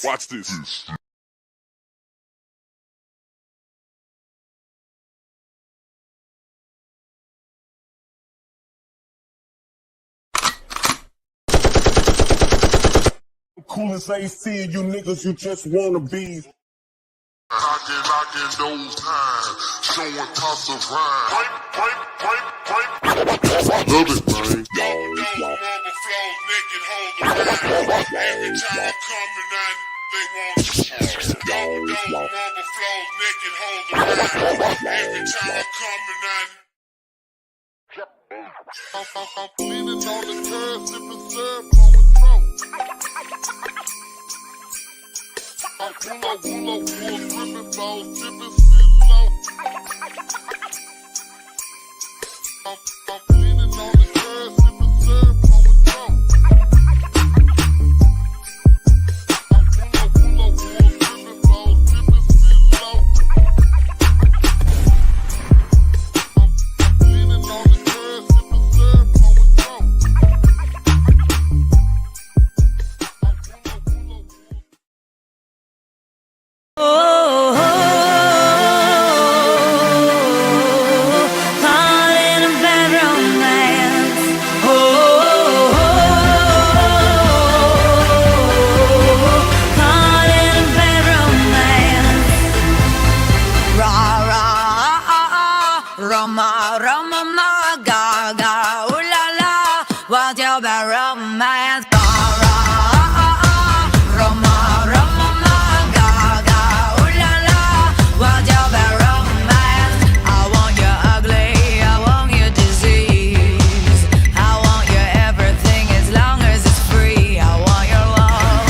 Watch this. Cool as AC, you niggas, you just wanna be. Knocking those times, showing toss of rhyme. Love it, man. Every time I'm coming on, they want to marble flow, naked hold the line. Every time I'm coming on. I'm leaning on the curb, sipping syrup, blowing throat. I'm pull up, gripping balls, sipping still low. I'm leaning on the curb, sipping syrup, blowing throat. I'm pull up, gripping balls, sipping still low. I'm leaning on the curb, sipping syrup, blowing throat. What's your bad romance? What's your bad romance? I want your ugly, I want your disease. I want your everything as long as it's free. I want your love.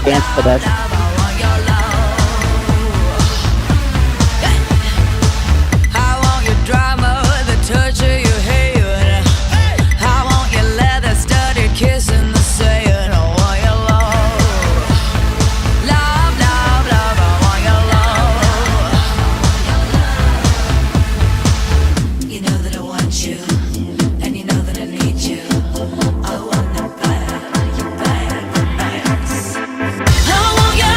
Dance for this. I want your love. I want your drama, the touch of your hair. I want your leather studded kiss in the sand. I want your love. Love, love, love, I want your love. You know that I want you, and you know that I need you. I want the bad, your bad romance. I want your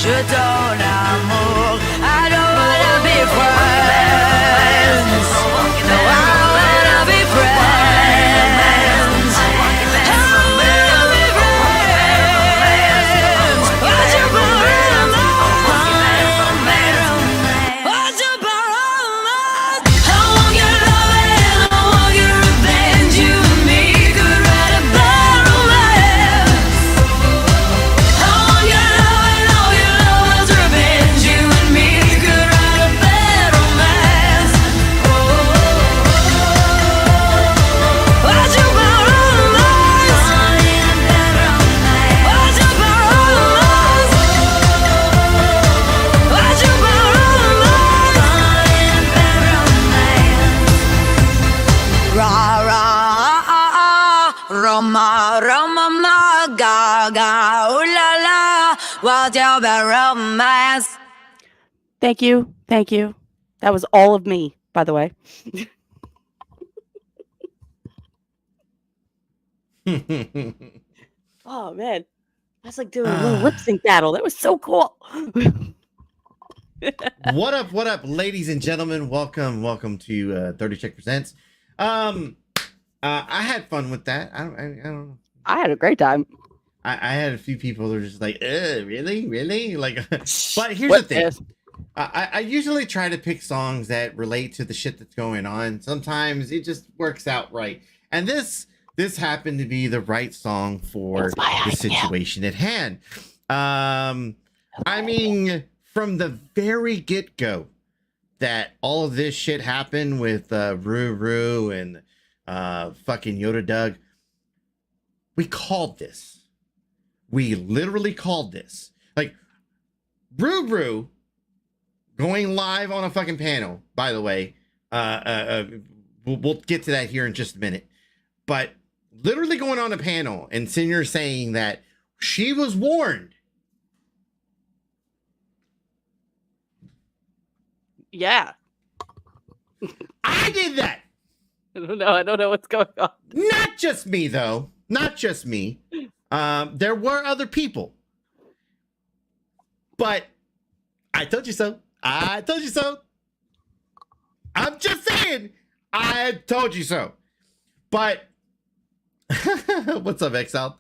je donne amour. I don't wanna be friends. No, I don't wanna be friends. I wanna be friends. Why'd you borrow mine? Why'd you borrow mine? I want your loving, I want your revenge. You and me could write a bad romance. I want your loving, all your love's revenge. You and me could write a bad romance. Why'd you borrow mine? Why'd you borrow mine? Why'd you borrow mine? Ra ra Roma Roma ma ga ga ooh la la. What's your bad romance? Thank you. Thank you. That was all of me, by the way. Oh, man. That's like doing a little lip sync battle. That was so cool. What up, ladies and gentlemen? Welcome to 30 Check Presents. I had fun with that. I don't know. I had a great time. I had a few people that were just like, really? Like, but here's What the thing. if? I usually try to pick songs that relate to the shit that's going on. Sometimes it just works out right. And this happened to be the right song for It's my the idea. situation at hand. I mean, from the very get-go that all of this shit happened with Ruru and fucking Yoda Doug, we called this. We literally called this. Like, Ruru going live on a fucking panel, by the way. We'll get to that here in just a minute. But literally going on a panel and Senior saying that she was warned. Yeah. I did that. I don't know. I don't know what's going on. Not just me, though. Not just me. There were other people. But I told you so. I told you so. I'm just saying. I told you so. But what's up, Exile?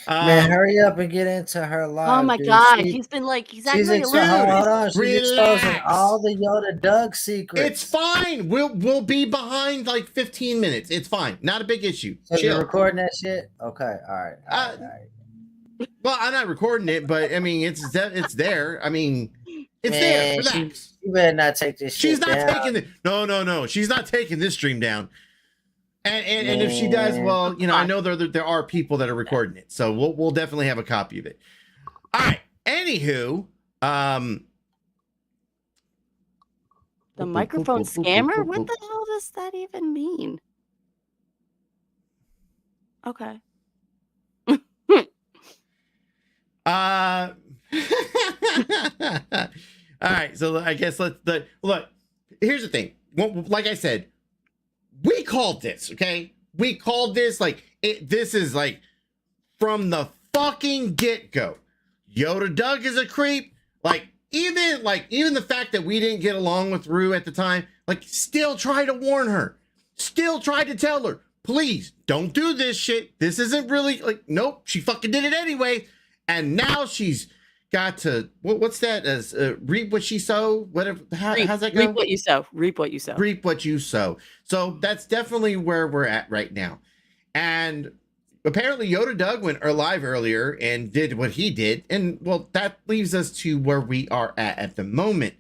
Man, hurry up and get into her live. Oh my dude. God. She- He's been like, he's she's actually hold on. She's exposing Relax. all the Yoda Doug secrets. It's fine. We'll be behind like 15 minutes. It's fine. Not a big issue. So you're Chill. recording that shit? Okay, all right. All right. Well, I'm not recording it, but I mean, it's there. I mean, it's there. Man, Relax. you better not take this She's shit not down. taking it. No. She's not taking this stream down. And if she does, well, you know, I know there are people that are recording it, so we'll definitely have a copy of it. All right. Anywho, the microphone scammer? What the hell does that even mean? Okay. all right. So I guess look. Here's the thing. Like I said, we called this. Okay, we called this. Like this is like from the fucking get go. Yoda Doug is a creep. Like even the fact that we didn't get along with Rue at the time, like still try to warn her, still tried to tell her, please don't do this shit. This isn't really like, nope, she fucking did it anyway. And now she's got to, what's that? As reap what she sow, whatever. How's that go? Reap what you sow. Reap what you sow. Reap what you sow. So that's definitely where we're at right now. And apparently Yoda Doug went live earlier and did what he did. And well, that leaves us to where we are at the moment.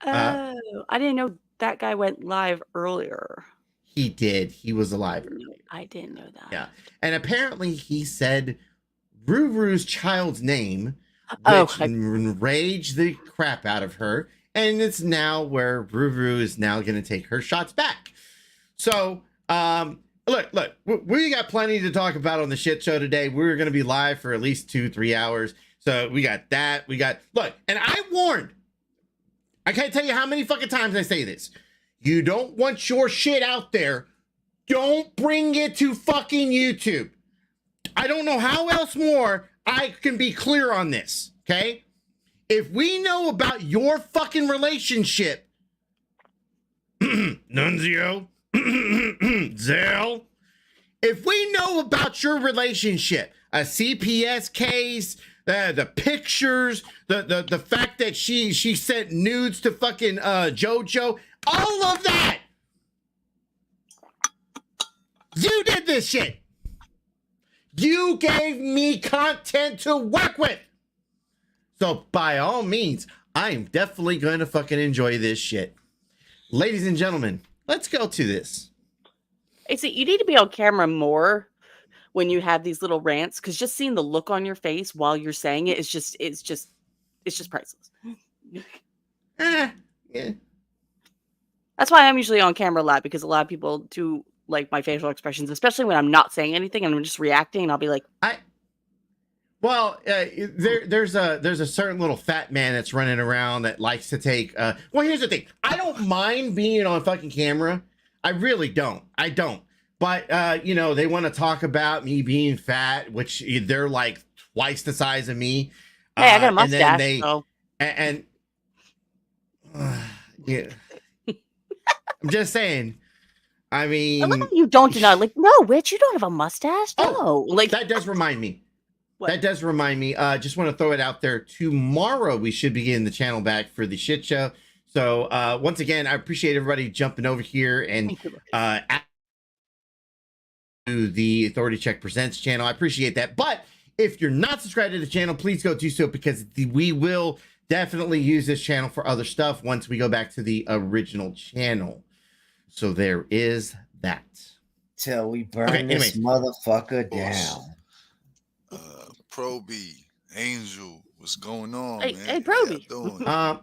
Oh, I didn't know that guy went live earlier. He did. He was alive earlier. I didn't know that. Yeah. And apparently he said Ruru's child's name, Oh, which enraged the crap out of her. And it's now where Ruru is now going to take her shots back. So, look, we got plenty to talk about on the shit show today. We're going to be live for at least 2-3 hours. So we got that. Look, and I warned. I can't tell you how many fucking times I say this. You don't want your shit out there. Don't bring it to fucking YouTube. I don't know how else more I can be clear on this, okay? if we know about your fucking relationship, Nunzio, Zell, if we know about your relationship, a CPS case, the pictures, the fact that she sent nudes to fucking JoJo, all of that, you did this shit. You gave me content to work with. So by all means, I am definitely going to fucking enjoy this shit. Ladies and gentlemen, let's go to this. I see you need to be on camera more when you have these little rants, because just seeing the look on your face while you're saying it is just priceless. Yeah. That's why I'm usually on camera a lot, because a lot of people do like my facial expressions, especially when I'm not saying anything and I'm just reacting, and I'll be like, there's a certain little fat man that's running around that likes to take well, here's the thing. I don't mind being on fucking camera. I really don't. I don't. But you know, they want to talk about me being fat, which they're like twice the size of me. hey, I got a mustache. And then So. yeah. I'm just saying. I I mean, love how you don't deny. Like, no, Witch, you don't have a mustache. No, Oh, like that does remind me. What? That does remind me. Just want to throw it out there. Tomorrow we should be getting the channel back for the shit show. So once again, I appreciate everybody jumping over here and to the Authority Check Presents channel. I appreciate that. But if you're not subscribed to the channel, please go do so, because we will definitely use this channel for other stuff once we go back to the original channel. So there is that. Till we burn Okay, this anyways. motherfucker down. Proby, Angel, what's going on, Hey, man? hey, How Proby. y'all doing?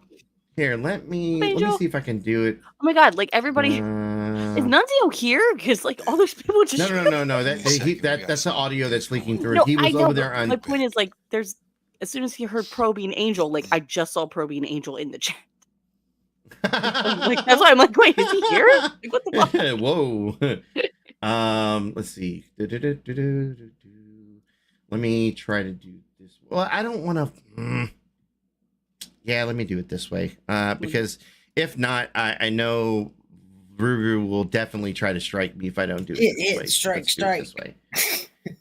Here, let me Angel. see if I can do it. oh my god, like everybody is Nunzio here? Because like all those people just No. That's the audio that's leaking through. No, He was I know, over there but on. my point is like there's as soon as he heard Proby and Angel, like I just saw Proby and Angel in the chat. Like that's why I'm like, wait, is he here? Like, what the fuck? Whoa. Let's see. Let me try to do this. Well, I don't want to. Yeah, let me do it this way. Because if not, I know Ruru will definitely try to strike me if I don't do it this way. Strike. Let's do it this way.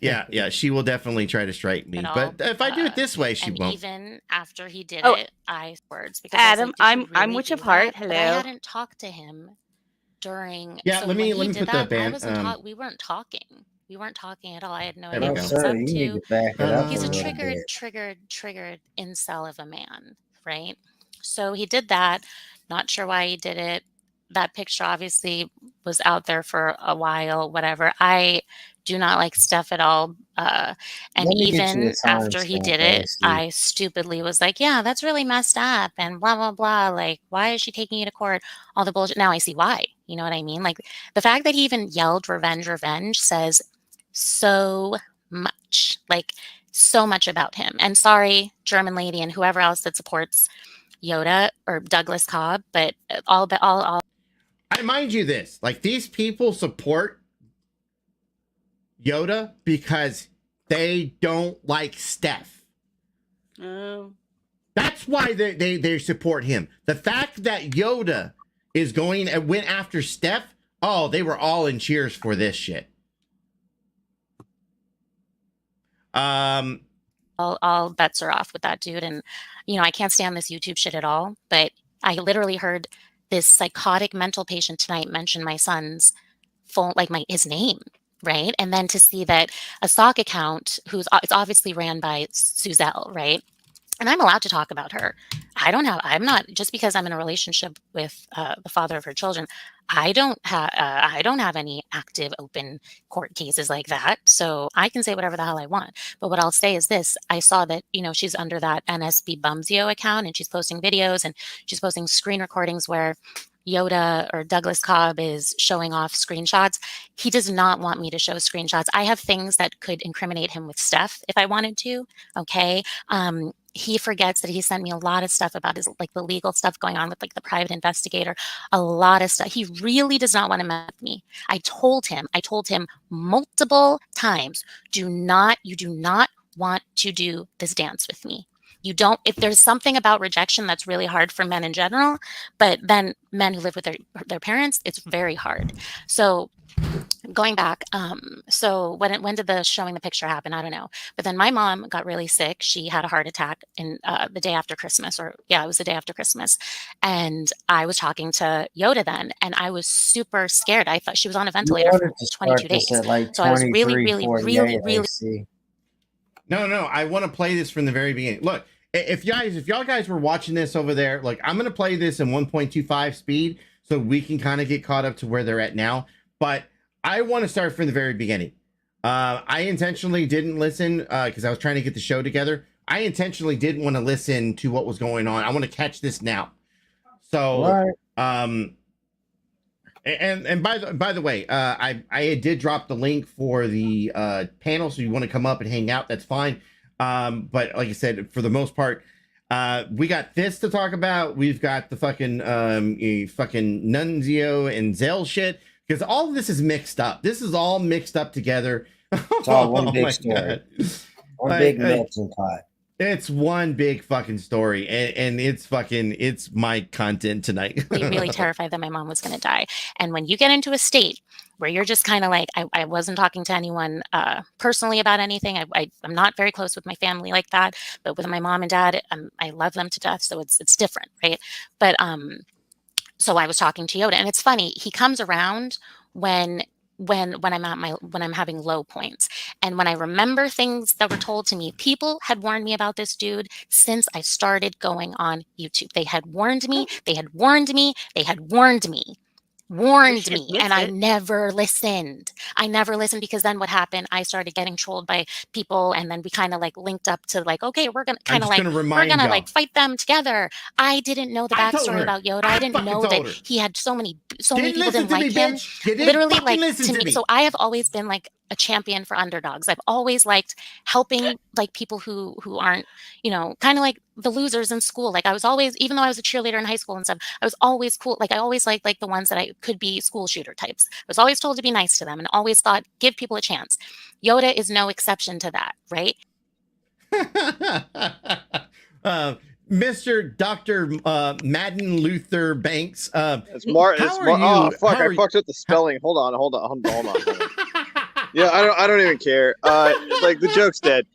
Yeah, she will definitely try to strike me. But if I do it this way, she and won't. even after he did Oh. it, I words because I was Adam, like, "Did you I'm really Witch do of Heart. that?" But I Hello. hadn't talked to him during. Yeah, so let me when he did put the that, band. I wasn't we weren't talking. We weren't talking at all. I had no There we idea go. what he No, was sir, up you need to. to back it up. He's a little triggered incel of a man, right? So he did that. Not sure why he did it. That picture obviously was out there for a while, whatever. I do not like Steph at all. And Let me get you even a after he timestamp, did it, Ashley. I stupidly was like, yeah, that's really messed up and blah, blah, blah. Like, why is she taking you to court? All the bullshit. Now I see why. You know what I mean? Like the fact that he even yelled revenge, revenge says so much, like so much about him. And sorry, German lady and whoever else that supports Yoda or Douglas Cobb, but all I mind you this, like these people support Yoda because they don't like Steph. Oh. That's why they support him. The fact that Yoda is going and went after Steph, oh, they were all in cheers for this shit. all bets are off with that dude. And, you know, I can't stand this YouTube shit at all, but I literally heard this psychotic mental patient tonight mention my son's phone, like his name, right? And then to see that a stock account it's obviously ran by Suzelle, right? And I'm allowed to talk about her. I'm not, just because I'm in a relationship with the father of her children, I don't have any active open court cases like that. So I can say whatever the hell I want. But what I'll say is this: I saw that, you know, she's under that NSB Bumsio account and she's posting videos and she's posting screen recordings where Yoda or Douglas Cobb is showing off screenshots. He does not want me to show screenshots. I have things that could incriminate him with Steph if I wanted to. Okay. He forgets that he sent me a lot of stuff about his, like the legal stuff going on with like the private investigator, a lot of stuff. He really does not want to mess with me. I told him multiple times, you do not want to do this dance with me. You don't, if there's something about rejection that's really hard for men in general, but then men who live with their parents, it's very hard. So going back, so when did the showing the picture happen? I don't know. But then my mom got really sick. She had a heart attack in the day after Christmas, or yeah, it was the day after Christmas. And I was talking to Yoda then, and I was super scared. I thought she was on a ventilator for 22 days. At like So I was really, 23, really, 48 really AC. No, I want to play this from the very beginning. Look, if y'all guys were watching this over there, like I'm gonna play this in 1.25 speed so we can kind of get caught up to where they're at now. But I want to start from the very beginning. I intentionally didn't listen because I was trying to get the show together. I intentionally didn't want to listen to what was going on. I want to catch this now. So, right. And by the way, I did drop the link for the panel, so you want to come up and hang out, that's fine. But like I said, for the most part, we got this to talk about. We've got the fucking Nunzio and Zell shit, because all of this is mixed up. This is all mixed up together. It's all one big story. One big melting pot. It's one big fucking story, and it's my content tonight. really terrified that my mom was going to die. And when you get into a state where you're just kind of like, I wasn't talking to anyone personally about anything. I'm not very close with my family like that, but with my mom and dad, I love them to death. So it's different, right? But so I was talking to Yoda, and it's funny. He comes around when I'm having low points. And when I remember things that were told to me, people had warned me about this dude since I started going on YouTube. They had warned me, and I never listened. Because then what happened? I started getting trolled by people, and then we kind of like linked up to like, okay, we're gonna like fight them together. I didn't know the backstory about Yoda. I didn't know that he had so many people didn't like him. Literally, like to me. So I have always been like a champion for underdogs. I've always liked helping like people who aren't, kind of like the losers in school. Like I was always, even though I was a cheerleader in high school and stuff, I was always cool. Like I always liked like the ones that I could be school shooter types. I was always told to be nice to them and always thought, give people a chance. Yoda is no exception to that, right? Mr. Dr. Madden Luther Banks. It's Mark. Oh, fuck. I fucked up the spelling. Hold on. Yeah, I don't even care. Like the joke's dead.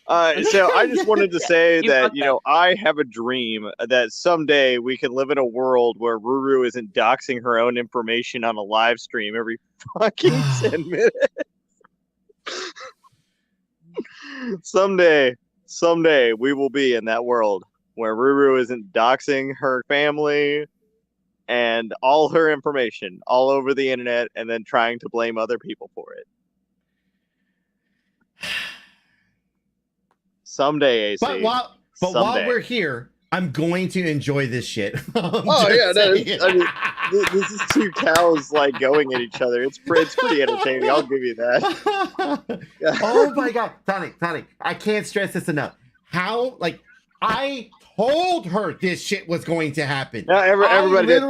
So I just wanted to say that, I have a dream that someday we can live in a world where Ruru isn't doxing her own information on a live stream every fucking 10 minutes. Someday we will be in that world where Ruru isn't doxing her family and all her information all over the internet and then trying to blame other people for it. Someday, AC. But while we're here, I'm going to enjoy this shit. This is two cows like going at each other. It's pretty entertaining. I'll give you that. Yeah. Oh my god, Tonic, I can't stress this enough. How I told her this shit was going to happen. No, everybody did.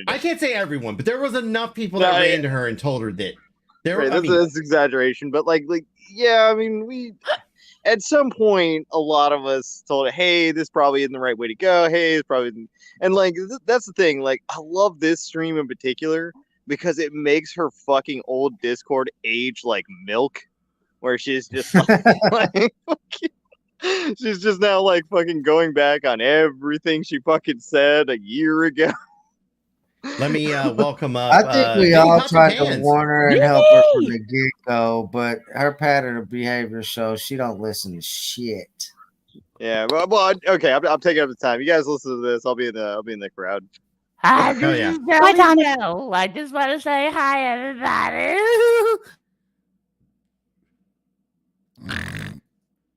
I can't say everyone, but there was enough people that ran to her and told her that. That's exaggeration, but yeah, I mean, we at some point a lot of us told her, hey, this probably isn't the right way to go. Hey, it's probably isn't. And that's the thing. I love this stream in particular because it makes her fucking old Discord age like milk, where she's just she's just now fucking going back on everything she fucking said a year ago. Let me welcome up. I think we all tried to warn her and help her from the get-go, but her pattern of behavior shows she don't listen to shit. Yeah, well, okay. I'm taking up the time. You guys listen to this. I'll be in the crowd. Hi, Hi, Daniel. I just want to say hi, everybody.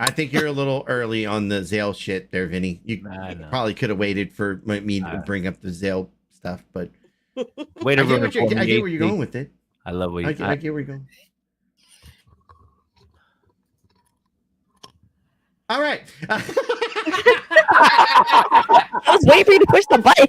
I think you're a little early on the Zale shit there, Vinny. You probably could have waited for me to bring up the Zale stuff, but I get where you're going with it. I love what I get where you're going. All right. I was waiting for you to push the button.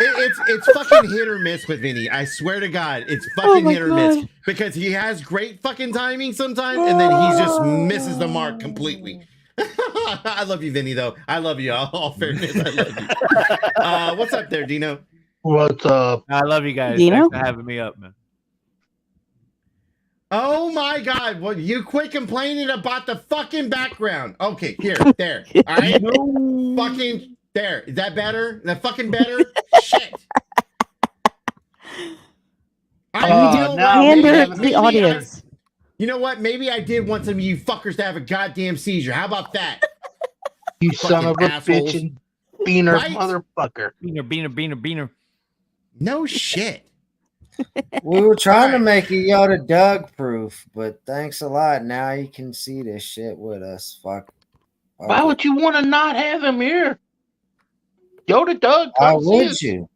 It's fucking hit or miss with Vinny. I swear to God, it's fucking hit or miss because he has great fucking timing sometimes, and then he just misses the mark completely. I love you, Vinny. Though I love you. All fairness, I love you. What's up there, Dino? What's up? I love you guys. Dino? Thanks for having me up, man. Oh my God! Well, you quit complaining about the fucking background. Okay, here, there. All right, fucking there. Is that better? Is that fucking better? Shit. Pander to the audience. You know what? Maybe I did want some of you fuckers to have a goddamn seizure. How about that? You son of a assholes. bitch and beaner Right? motherfucker. Beaner. No shit. We were trying to make it Yoda Doug proof, but thanks a lot. Now you can see this shit with us. Fuck. Why would you want to not have him here? Yoda Doug, Why come see would us. you?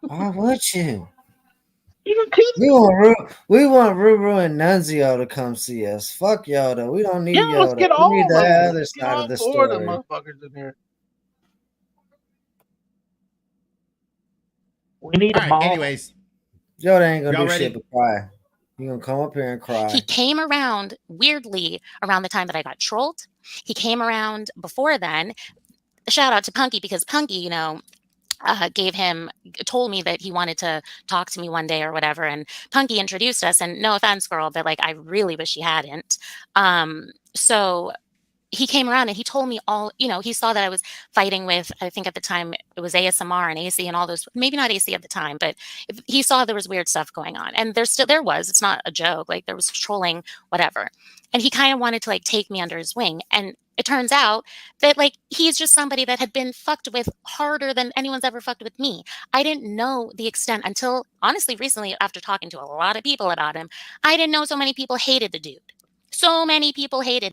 Why would you? You could. We want Ruru and Nunzio to come see us. Fuck Yoda. We don't need Yeah, Yoda. let's get all we need of the them. other Let's get side all of the four of story. them motherfuckers in here. We need All them right. all. Anyways, Yoda ain't gonna Y'all do ready? shit but cry. He gonna come up here and cry. He came around weirdly around the time that I got trolled. He came around before then. Shout out to Punky because Punky, told me that he wanted to talk to me one day or whatever. And Punky introduced us. And no offense, girl, but like I really wish he hadn't. So he came around and he told me all, he saw that I was fighting with, I think at the time it was ASMR and AC and all those, maybe not AC at the time, but he saw there was weird stuff going on. And there was, it's not a joke, like there was trolling, whatever. And he kind of wanted to like take me under his wing. And it turns out that like he's just somebody that had been fucked with harder than anyone's ever fucked with me. I didn't know the extent until honestly recently after talking to a lot of people about him. I didn't know so many people hated the dude. So many people hated.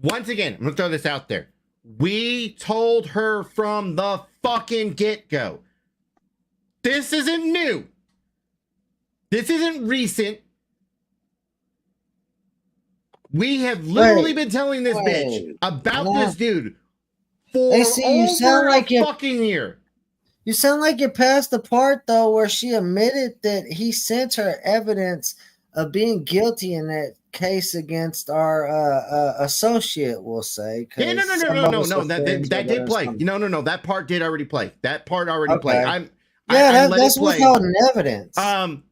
once again, I'm gonna throw this out there. We told her from the fucking get-go. This isn't new. This isn't recent. We have literally been telling this bitch about this dude for over a fucking year. You sound like you're past the part though where she admitted that he sent her evidence of being guilty in that case against our associate, we'll say. Yeah, no. That did play. No. That part did already play. That part already played. That's withholding evidence. No.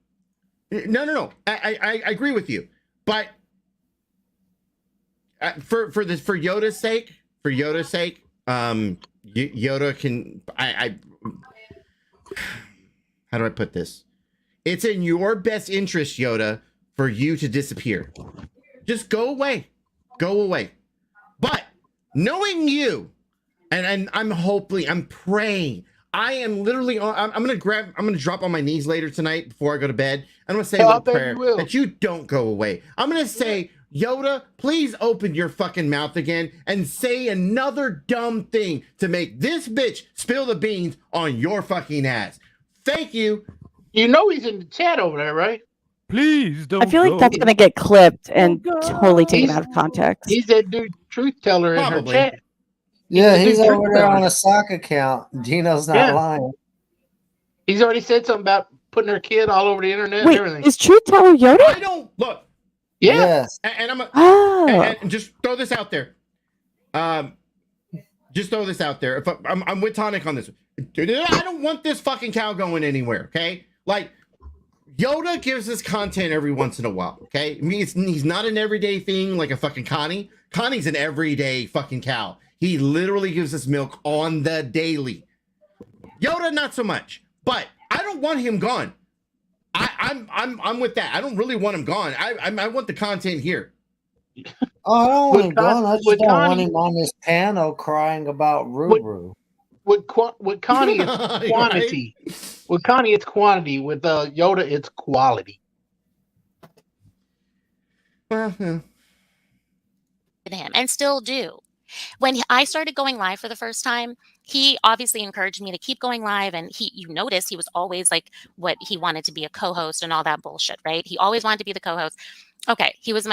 I agree with you, but for Yoda's sake, Yoda can. How do I put this? It's in your best interest, Yoda, for you to disappear. Just go away. But knowing you, and I'm praying. I am literally. I'm gonna drop on my knees later tonight before I go to bed. I'm gonna say a little prayer that you don't go away. I'm gonna say, Yoda, please open your fucking mouth again and say another dumb thing to make this bitch spill the beans on your fucking ass. Thank you. You know he's in the chat over there, right? Please don't. I feel like that's gonna get clipped and totally taken out of context. He's that dude truth teller in her chat. Yeah, he's over there on a sock account. Dino's not lying. He's already said something about putting her kid all over the internet and everything. Is Truth Teller Yoda? I don't look. Yeah. Yes. And I'm Oh. and just throw this out there. Just throw this out there. If I'm with Tonic on this. I don't want this fucking cow going anywhere. Okay, like Yoda gives us content every once in a while. Okay, I mean he's not an everyday thing like a fucking Connie. Connie's an everyday fucking cow. He literally gives us milk on the daily. Yoda not so much, but I don't want him gone. I'm with that. I don't really want him gone. I want the content here. Oh, I don't want him gone. I just don't want him on this panel crying about Ruru. With Connie, it's quantity. With Connie, it's quantity. With Yoda, it's quality. Well, him and still do. When I started going live for the first time, he obviously encouraged me to keep going live. And you notice he was always like what he wanted to be a co-host and all that bullshit, right? He always wanted to be the co-host. Okay, he was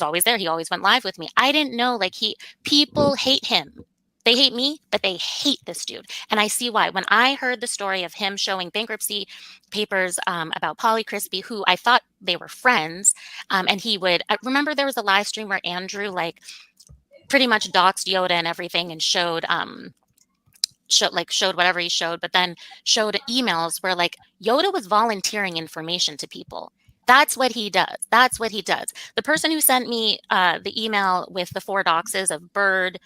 always there. He always went live with me. I didn't know, like, people hate him. They hate me, but they hate this dude. And I see why. When I heard the story of him showing bankruptcy papers about Polly Crispy, who I thought they were friends, and he would remember there was a live stream where Andrew like pretty much doxed Yoda and everything and showed whatever he showed, but then showed emails where like Yoda was volunteering information to people. That's what he does. The person who sent me the email with the 4 doxes of Bird,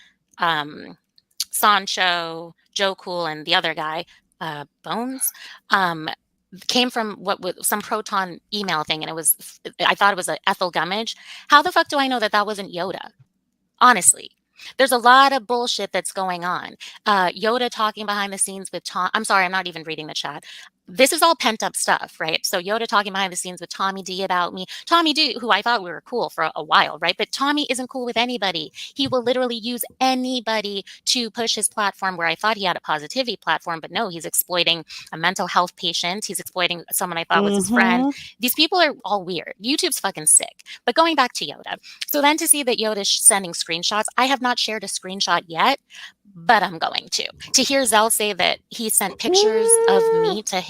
Sancho, Joe Cool, and the other guy, Bones, came from some Proton email thing, and I thought it was an Ethel Gummidge. How the fuck do I know that wasn't Yoda? Honestly. There's a lot of bullshit that's going on. Yoda talking behind the scenes with Tom. I'm sorry, I'm not even reading the chat. This is all pent up stuff, right? So Yoda talking behind the scenes with Tommy D about me. Tommy D, who I thought we were cool for a while, right? But Tommy isn't cool with anybody. He will literally use anybody to push his platform where I thought he had a positivity platform, but no, he's exploiting a mental health patient. He's exploiting someone I thought was his friend. These people are all weird. YouTube's fucking sick. But going back to Yoda. So then to see that Yoda's sending screenshots, I have not shared a screenshot yet, but I'm going to. To hear Zell say that he sent pictures of me to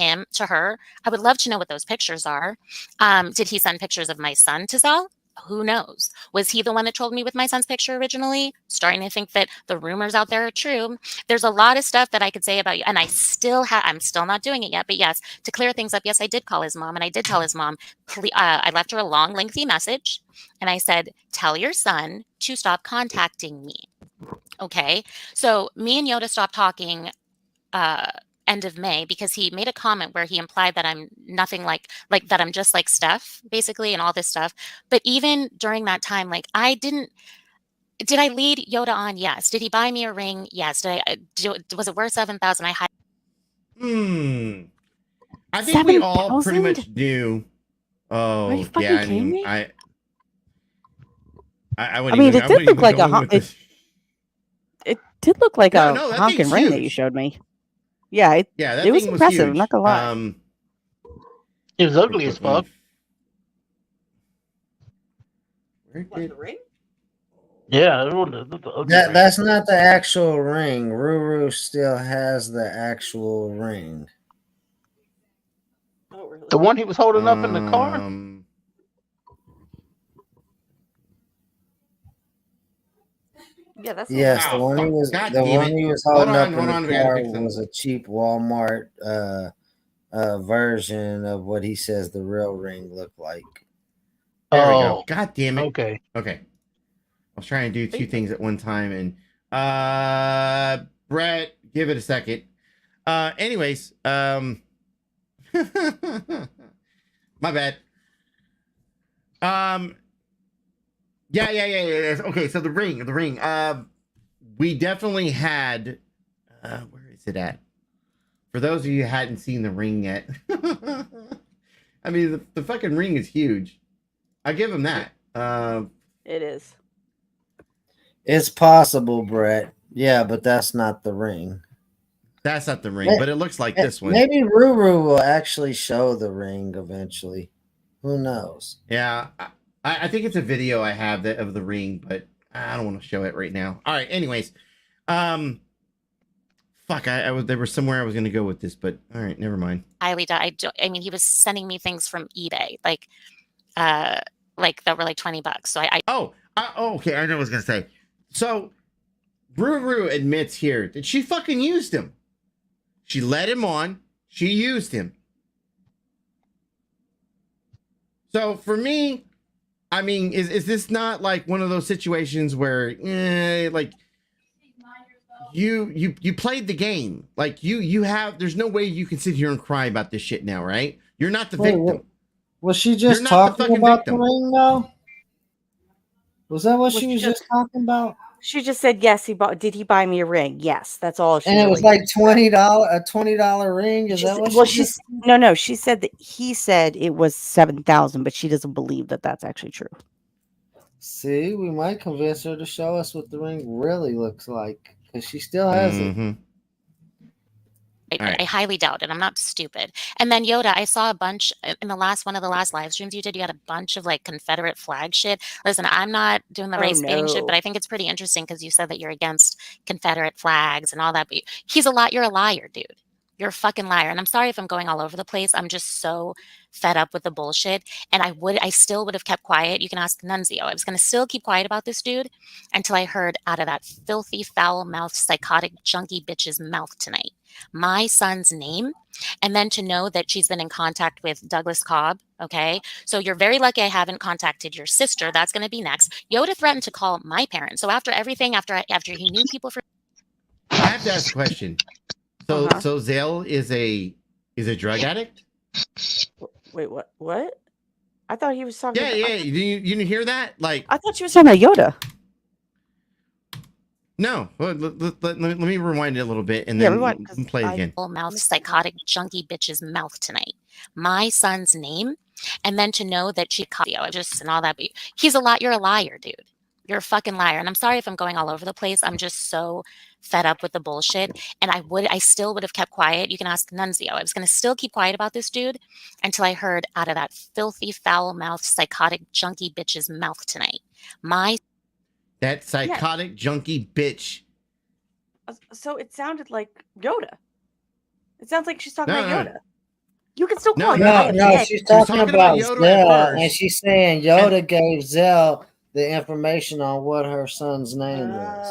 her, I would love to know what those pictures are. Did he send pictures of my son to Zell? Who knows? Was he the one that trolled me with my son's picture originally? Starting to think that the rumors out there are true. There's a lot of stuff that I could say about you, and I'm still not doing it yet. But yes, to clear things up, yes, I did call his mom, and I did tell his mom. I left her a long, lengthy message, and I said, "Tell your son to stop contacting me." Okay, so me and Yoda stopped talking end of May because he made a comment where he implied that I'm nothing like that I'm just like Steph, basically, and all this stuff. But even during that time, like did I lead Yoda on? Yes. Did he buy me a ring? Yes. Was it worth 7,000? I think we all pretty much knew. Oh, Are you fucking kidding me? I mean, it did look like it did look like a honking ring that you showed me. Yeah, it was impressive. Huge. I'm not gonna lie. It was ugly as fuck. What, the ring? Yeah, that's not the actual ring. Ruru still has the actual ring. Oh, really? The one he was holding up in the car. Yeah, that's the one he was holding up in the car was a cheap Walmart version of what he says the real ring looked like. There we go. God damn it. Okay. I was trying to do 2 things at one time, and Brett, give it a second. Anyways, my bad. Yeah. Okay, so the ring. We definitely had. Where is it at? For those of you who hadn't seen the ring yet, I mean the fucking ring is huge. I give him that. It is. It's possible, Brett. Yeah, but that's not the ring. That's not the ring, but it looks like this one. Maybe Ruru will actually show the ring eventually. Who knows? Yeah, I think it's a video I have of the ring, but I don't want to show it right now. All right, anyways. Fuck, there was somewhere I was going to go with this, but all right, never mind. I mean, he was sending me things from eBay, like that were like $20. So okay, I know what I was going to say. So, Ruru admits here that she fucking used him. She led him on. She used him. So, for me, I mean, is this not like one of those situations where, like, you played the game? Like, you have, there's no way you can sit here and cry about this shit now, right? You're not the victim. Was she just talking about the ring, though? Was that what she was just talking about? She just said yes. Did he buy me a ring? Yes, that's all. And it was like $20, a $20 ring. Is that what? Well, no. She said that he said it was 7,000, but she doesn't believe that that's actually true. See, we might convince her to show us what the ring really looks like because she still has it. I highly doubt it. I'm not stupid. And then Yoda, I saw a bunch in one of the last live streams you did. You had a bunch of like Confederate flag shit. Listen, I'm not doing the race baiting shit, but I think it's pretty interesting because you said that you're against Confederate flags and all that. But you're a liar, dude. You're a fucking liar. And I'm sorry if I'm going all over the place. I'm just so fed up with the bullshit. And I still would have kept quiet. You can ask Nunzio. I was going to still keep quiet about this dude until I heard out of that filthy, foul-mouthed, psychotic, junkie bitch's mouth tonight my son's name, and then to know that she's been in contact with Douglas Cobb. Okay. So you're very lucky I haven't contacted your sister. That's going to be next. Yoda threatened to call my parents. So after everything, after he knew people for. I have to ask a question. So Zale is a drug addict? Wait, what? I thought he was talking. Yeah. You didn't hear that? Like, I thought you were talking about Yoda. No, let me rewind it a little bit and then play it again. Mouth, psychotic, junkie bitch's mouth tonight. My son's name, and then to know that she caught you, and all that. You're a liar, dude. You're a fucking liar. And I'm sorry if I'm going all over the place. I'm just so fed up with the bullshit. And I still would have kept quiet. You can ask Nunzio. I was going to still keep quiet about this dude until I heard out of that filthy, foul-mouthed, psychotic, junkie bitch's mouth tonight. That psychotic junkie bitch. So it sounded like Yoda. It sounds like she's talking about Yoda. You can still call Yoda. No, she's talking about Zell, and she's saying Yoda gave Zell the information on what her son's name is.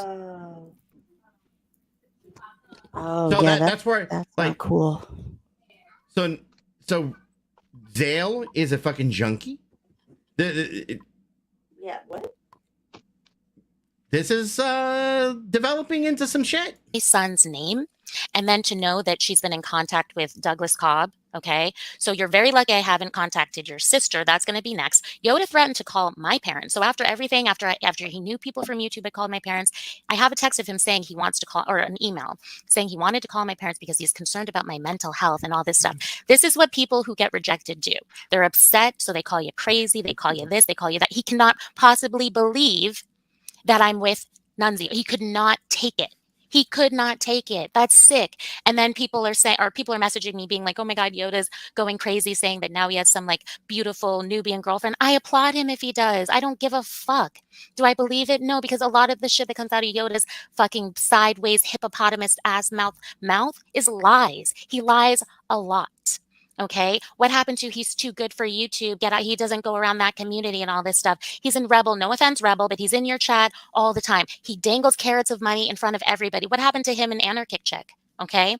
Oh, so yeah, that's where that's like cool. So Zale is a fucking junkie. Yeah. What? This is developing into some shit. My son's name, and then to know that she's been in contact with Douglas Cobb. Okay. So you're very lucky I haven't contacted your sister. That's going to be next. Yoda threatened to call my parents. So after everything, after he knew people from YouTube had called my parents, I have a text of him saying he wants to call, or an email saying he wanted to call my parents because he's concerned about my mental health and all this stuff. This is what people who get rejected do. They're upset. So they call you crazy. They call you this. They call you that. He cannot possibly believe that I'm with Nunzio. He could not take it. He could not take it. That's sick. And then people are messaging me being like, oh my God, Yoda's going crazy saying that now he has some like beautiful Nubian girlfriend. I applaud him if he does. I don't give a fuck. Do I believe it? No, because a lot of the shit that comes out of Yoda's fucking sideways hippopotamus ass mouth is lies. He lies a lot. Okay. What happened to he's too good for YouTube? Get out. He doesn't go around that community and all this stuff. He's in Rebel. No offense, Rebel, but he's in your chat all the time. He dangles carrots of money in front of everybody. What happened to him in Anarchic Chick? Okay.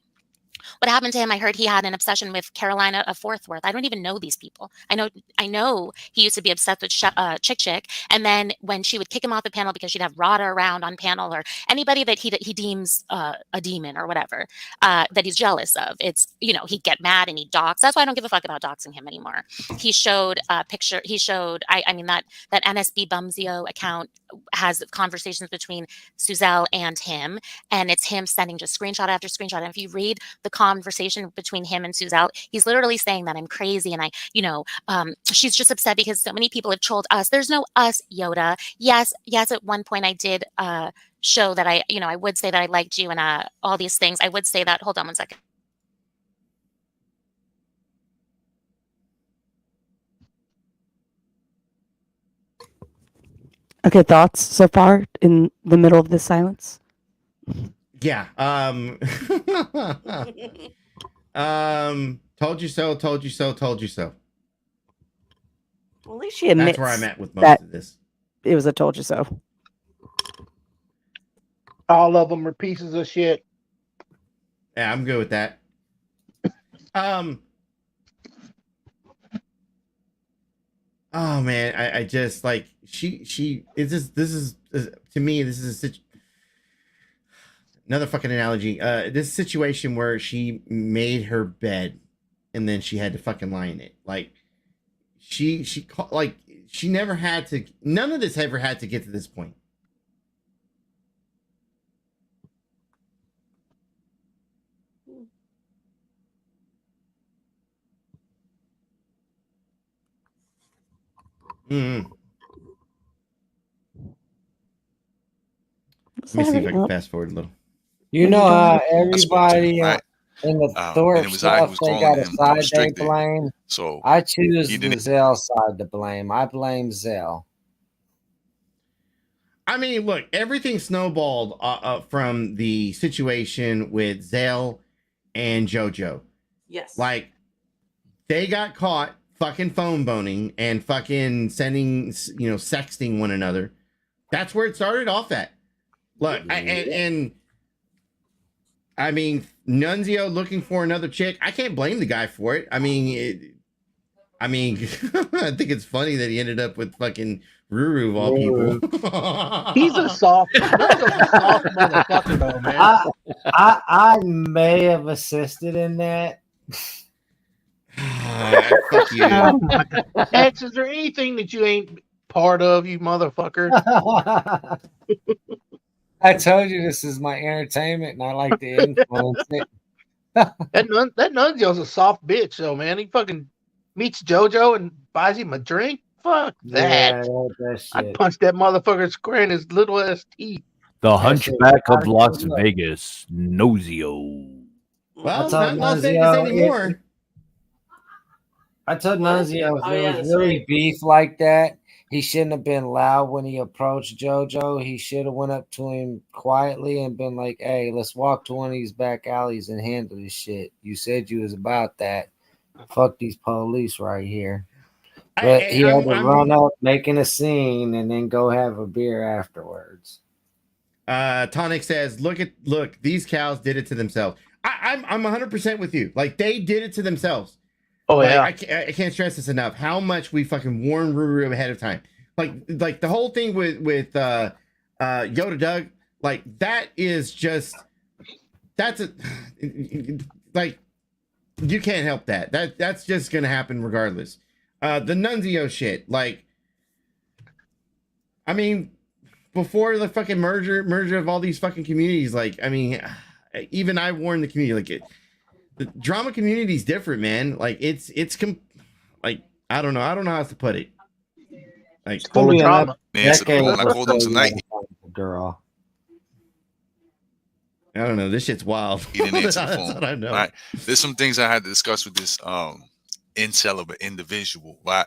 What happened to him? I heard he had an obsession with Carolina of Fort Worth. I don't even know these people. I know he used to be obsessed with Chick. And then when she would kick him off the panel because she'd have Rada around on panel or anybody that he deems a demon or whatever, that he's jealous of, it's, he'd get mad and he'd dox. That's why I don't give a fuck about doxing him anymore. He showed a picture. That NSB Bumzio account has conversations between Suzelle and him. And it's him sending just screenshot after screenshot. And if you read the conversation between him and Suzelle, he's literally saying that I'm crazy and she's just upset because so many people have trolled us. There's no us, Yoda. Yes, at one point I did show that I would say that I liked you and all these things. I would say that. Hold on one second. Okay, thoughts so far in the middle of this silence? Yeah. Told you so. Well, at least she admits that's where I'm at with most of this. It was a told you so. All of them are pieces of shit. Yeah, I'm good with that. Oh man, I just like she is this is to me this is another fucking analogy. This situation where she made her bed and then she had to fucking lie in it. Like she never had to. None of this ever had to get to this point. Mm-hmm. Let me see if I can fast forward a little. Everybody In the and Thorpe it was I who stuff, was they calling got a him side they restricted. blame. So I choose he the didn't. Zell side to blame. I blame Zell. I mean, look, everything snowballed from the situation with Zell and JoJo. Yes. Like, they got caught fucking phone boning and fucking sending, sexting one another. That's where it started off at. Look, and I mean, Nunzio looking for another chick. I can't blame the guy for it. I mean, I think it's funny that he ended up with fucking Ruru of all people. He's a soft motherfucker, though, man. I may have assisted in that. Fuck you. Oh my God. X, is there anything that you ain't part of, you motherfucker? I told you this is my entertainment, and I like to influence it. That Nunzio's a soft bitch, though, man. He fucking meets JoJo and buys him a drink. Fuck that. Yeah, I'd punch that motherfucker square in his little ass teeth. The Hunchback of Las Vegas, Nozio. Well, it's not Las Vegas anymore. I told Nunzio if there was really beef like that, he shouldn't have been loud when he approached JoJo. He should have went up to him quietly and been like, "Hey, let's walk to one of these back alleys and handle this shit. You said you was about that. Fuck these police right here." But he had to run up, making a scene, and then go have a beer afterwards. Tonic says, look, these cows did it to themselves. I'm 100% with you. Like, they did it to themselves. Oh, yeah. I can't stress this enough. How much we fucking warned Ruru ahead of time. Like the whole thing with Yoda Doug, like, that is just, like, you can't help that. That's just gonna happen regardless. The Nunzio shit, like, I mean, before the fucking merger of all these fucking communities, like, I mean, even I warned the community, like, the drama community is different, man. Like, like, I don't know how else to put it. Like, full of drama. Man, it's I called him tonight. Girl. I don't know. This shit's wild. He didn't answer the phone. That's what I know. All right. There's some things I had to discuss with this incel of an individual. Right?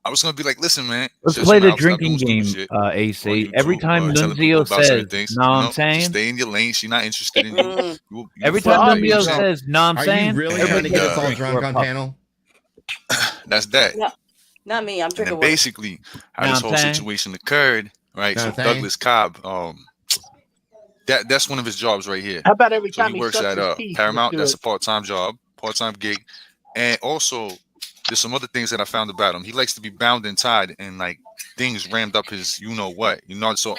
I was gonna be like, listen, man. Let's play the drinking game, AC. Every time Nunzio says, "No, I'm saying," stay in your lane. She's not interested in you. Every time Nunzio says, "No, I'm saying," are you really going to get us all drunk on panel? That's that. No, not me. I'm drinking. And basically, how this whole situation occurred, right? So Douglas Cobb, that's one of his jobs right here. How about every time he works at Paramount? That's a part-time job, part-time gig, and also there's some other things that I found about him. He likes to be bound and tied, and like things rammed up his, you know what,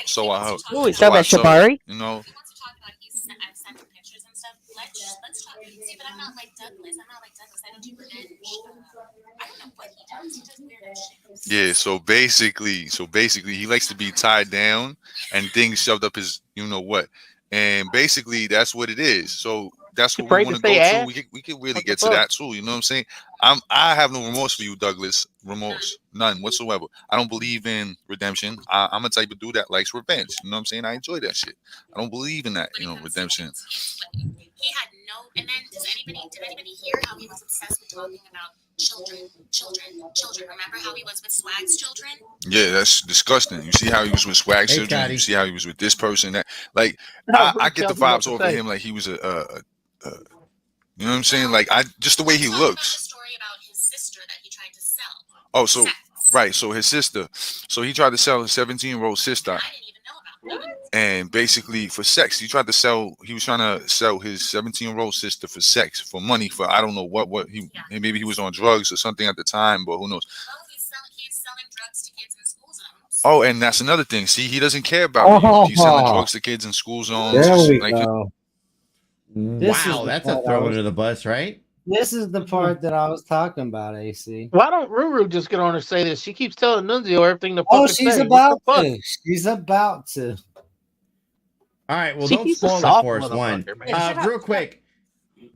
So I hope. Oh, he's talking about Shabari. You know. I've sent him pictures and stuff. Let's talk. See, but I'm not like Douglas. I don't do revenge. I don't know what he does. He does weird shit. Yeah, so basically he likes to be tied down and things shoved up his you know what. And basically that's what it is. So that's what we want to go to. We can really get to that too. You know what I'm saying? I have no remorse for you, Douglas. Remorse. None whatsoever. I don't believe in redemption. I'm a type of dude that likes revenge. You know what I'm saying? I enjoy that shit. I don't believe in that, redemption. He had no, and then did anybody hear how he was obsessed with talking about children? Remember how he was with Swag's children? Yeah, that's disgusting. You see how he was with Swag's children? Scotty. You see how he was with this person? That like I get the vibes over him like he was you know what I'm saying? Like just the way he looks. The story about his sister that he tried to sell. Oh, so right, so his sister. So he tried to sell his 17-year-old sister. I didn't even know about that. And basically for sex, he was trying to sell his 17-year-old sister for sex, for money, for I don't know what maybe he was on drugs or something at the time, but who knows? Oh, he's selling drugs to kids in school zones. Oh, and that's another thing. See, he doesn't care about you. He's selling drugs to kids in school zones. There we go. Wow, that's a throw under the bus, right? This is the part that I was talking about, AC. Why don't Ruru just get on and say this? She keeps telling Nunzio everything to fucking she's say. about to. She's about to. All right, well, don't spoil it for us. One, real quick.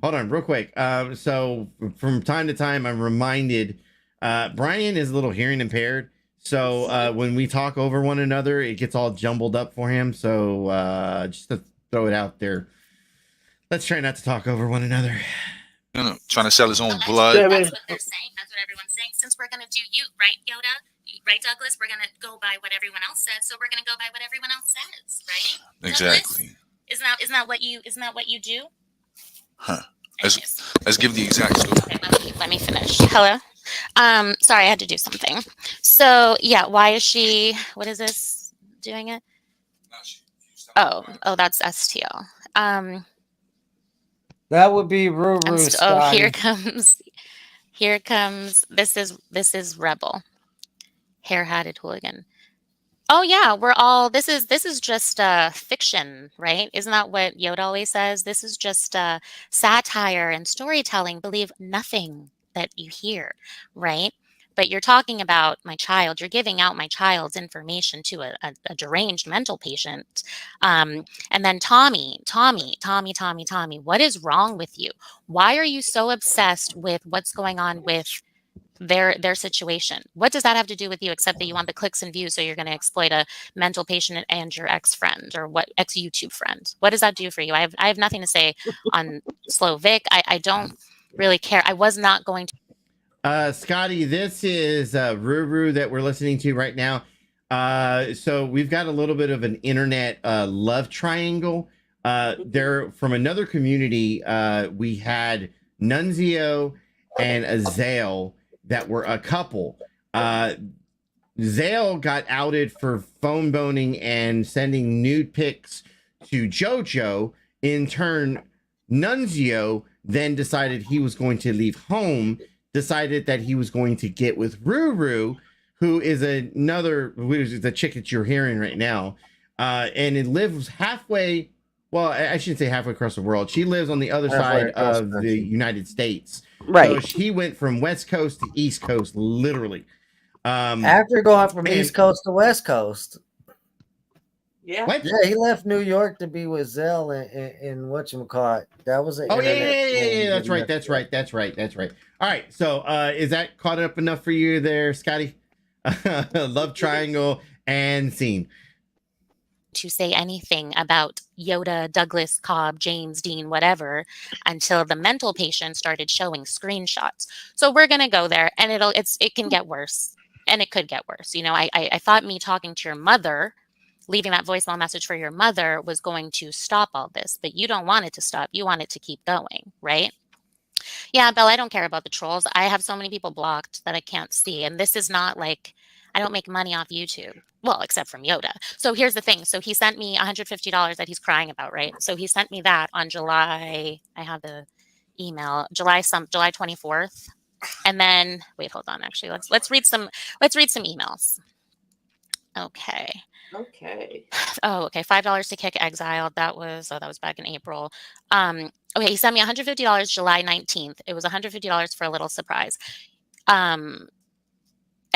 Hold on, real quick. So from time to time, I'm reminded Brian is a little hearing impaired. So when we talk over one another, it gets all jumbled up for him. So just to throw it out there. Let's try not to talk over one another. Trying to sell his own blood. That's what they're saying. That's what everyone's saying. Since we're gonna do you, right, Yoda? Right, Douglas? We're gonna go by what everyone else says, so we're gonna go by what everyone else says, right? Exactly. Douglas? Isn't that what you do? Huh. Let's give the exact story. Okay, let me finish. Hello. Sorry, I had to do something. So yeah, why is she? What is this? Doing it? Oh, that's STL. That would be Ruru. Here comes. This is Rebel, hair-hatted hooligan. Oh yeah, we're all. This is just fiction, right? Isn't that what Yoda always says? This is just satire and storytelling. Believe nothing that you hear, right? But you're talking about my child. You're giving out my child's information to a deranged mental patient. And then Tommy, what is wrong with you? Why are you so obsessed with what's going on with their situation? What does that have to do with you, except that you want the clicks and views, so you're going to exploit a mental patient and your ex-friend or ex-YouTube friend? What does that do for you? I have nothing to say on Slow Vic. I don't really care. I was not going to. Scotty, this is Ruru that we're listening to right now. So we've got a little bit of an internet love triangle. They're from another community. We had Nunzio and Azale that were a couple. Zale got outed for phone boning and sending nude pics to JoJo. In turn, Nunzio then decided he was going to leave home, decided that he was going to get with Ruru, who is the chick that you're hearing right now. And it lives halfway, well, I shouldn't say halfway across the world. She lives on the other side of the United States. Right. So he went from West Coast to East Coast, literally. After going from East Coast to West Coast. Yeah. What? Yeah, he left New York to be with Zell in whatchamacallit. That was an yeah. That's right. All right. So is that caught up enough for you there, Scotty? Love triangle and scene. To say anything about Yoda, Douglas, Cobb, James, Dean, whatever, until the mental patient started showing screenshots. So we're gonna go there, and it can get worse, and it could get worse. You know, I thought me talking to your mother, leaving that voicemail message for your mother, was going to stop all this, but you don't want it to stop. You want it to keep going, right? Yeah, Belle, I don't care about the trolls. I have so many people blocked that I can't see, and this is not like I don't make money off YouTube. Well, except from Yoda. So here's the thing. So he sent me $150 that he's crying about, right? So he sent me that on July. I have the email. July 24th. And then wait, hold on. Actually, let's read some emails. Okay. Oh, okay. $5 to kick exiled. That was back in April. Okay, he sent me $150 July 19th. It was $150 for a little surprise.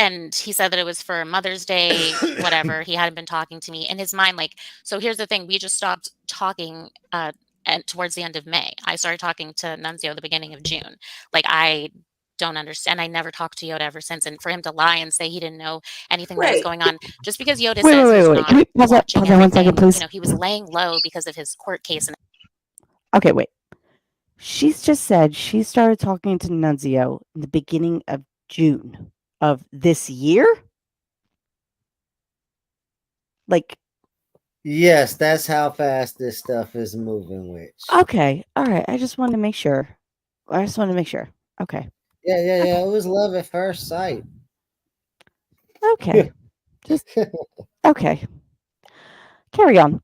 And he said that it was for Mother's Day, whatever. He hadn't been talking to me. In his mind, like, so here's the thing. We just stopped talking towards the end of May. I started talking to Nunzio the beginning of June. Like, I don't understand. I never talked to Yoda ever since. And for him to lie and say he didn't know anything that was going on, just because Yoda says he's not Can we pause that 1 second, please? You know, he was laying low because of his court case. And okay, wait. She's just said she started talking to Nunzio in the beginning of June of this year? Like, yes, that's how fast this stuff is moving, Witch. Okay, all right. I just wanted to make sure. Okay. Yeah. It was love at first sight. Okay. Just okay. Carry on.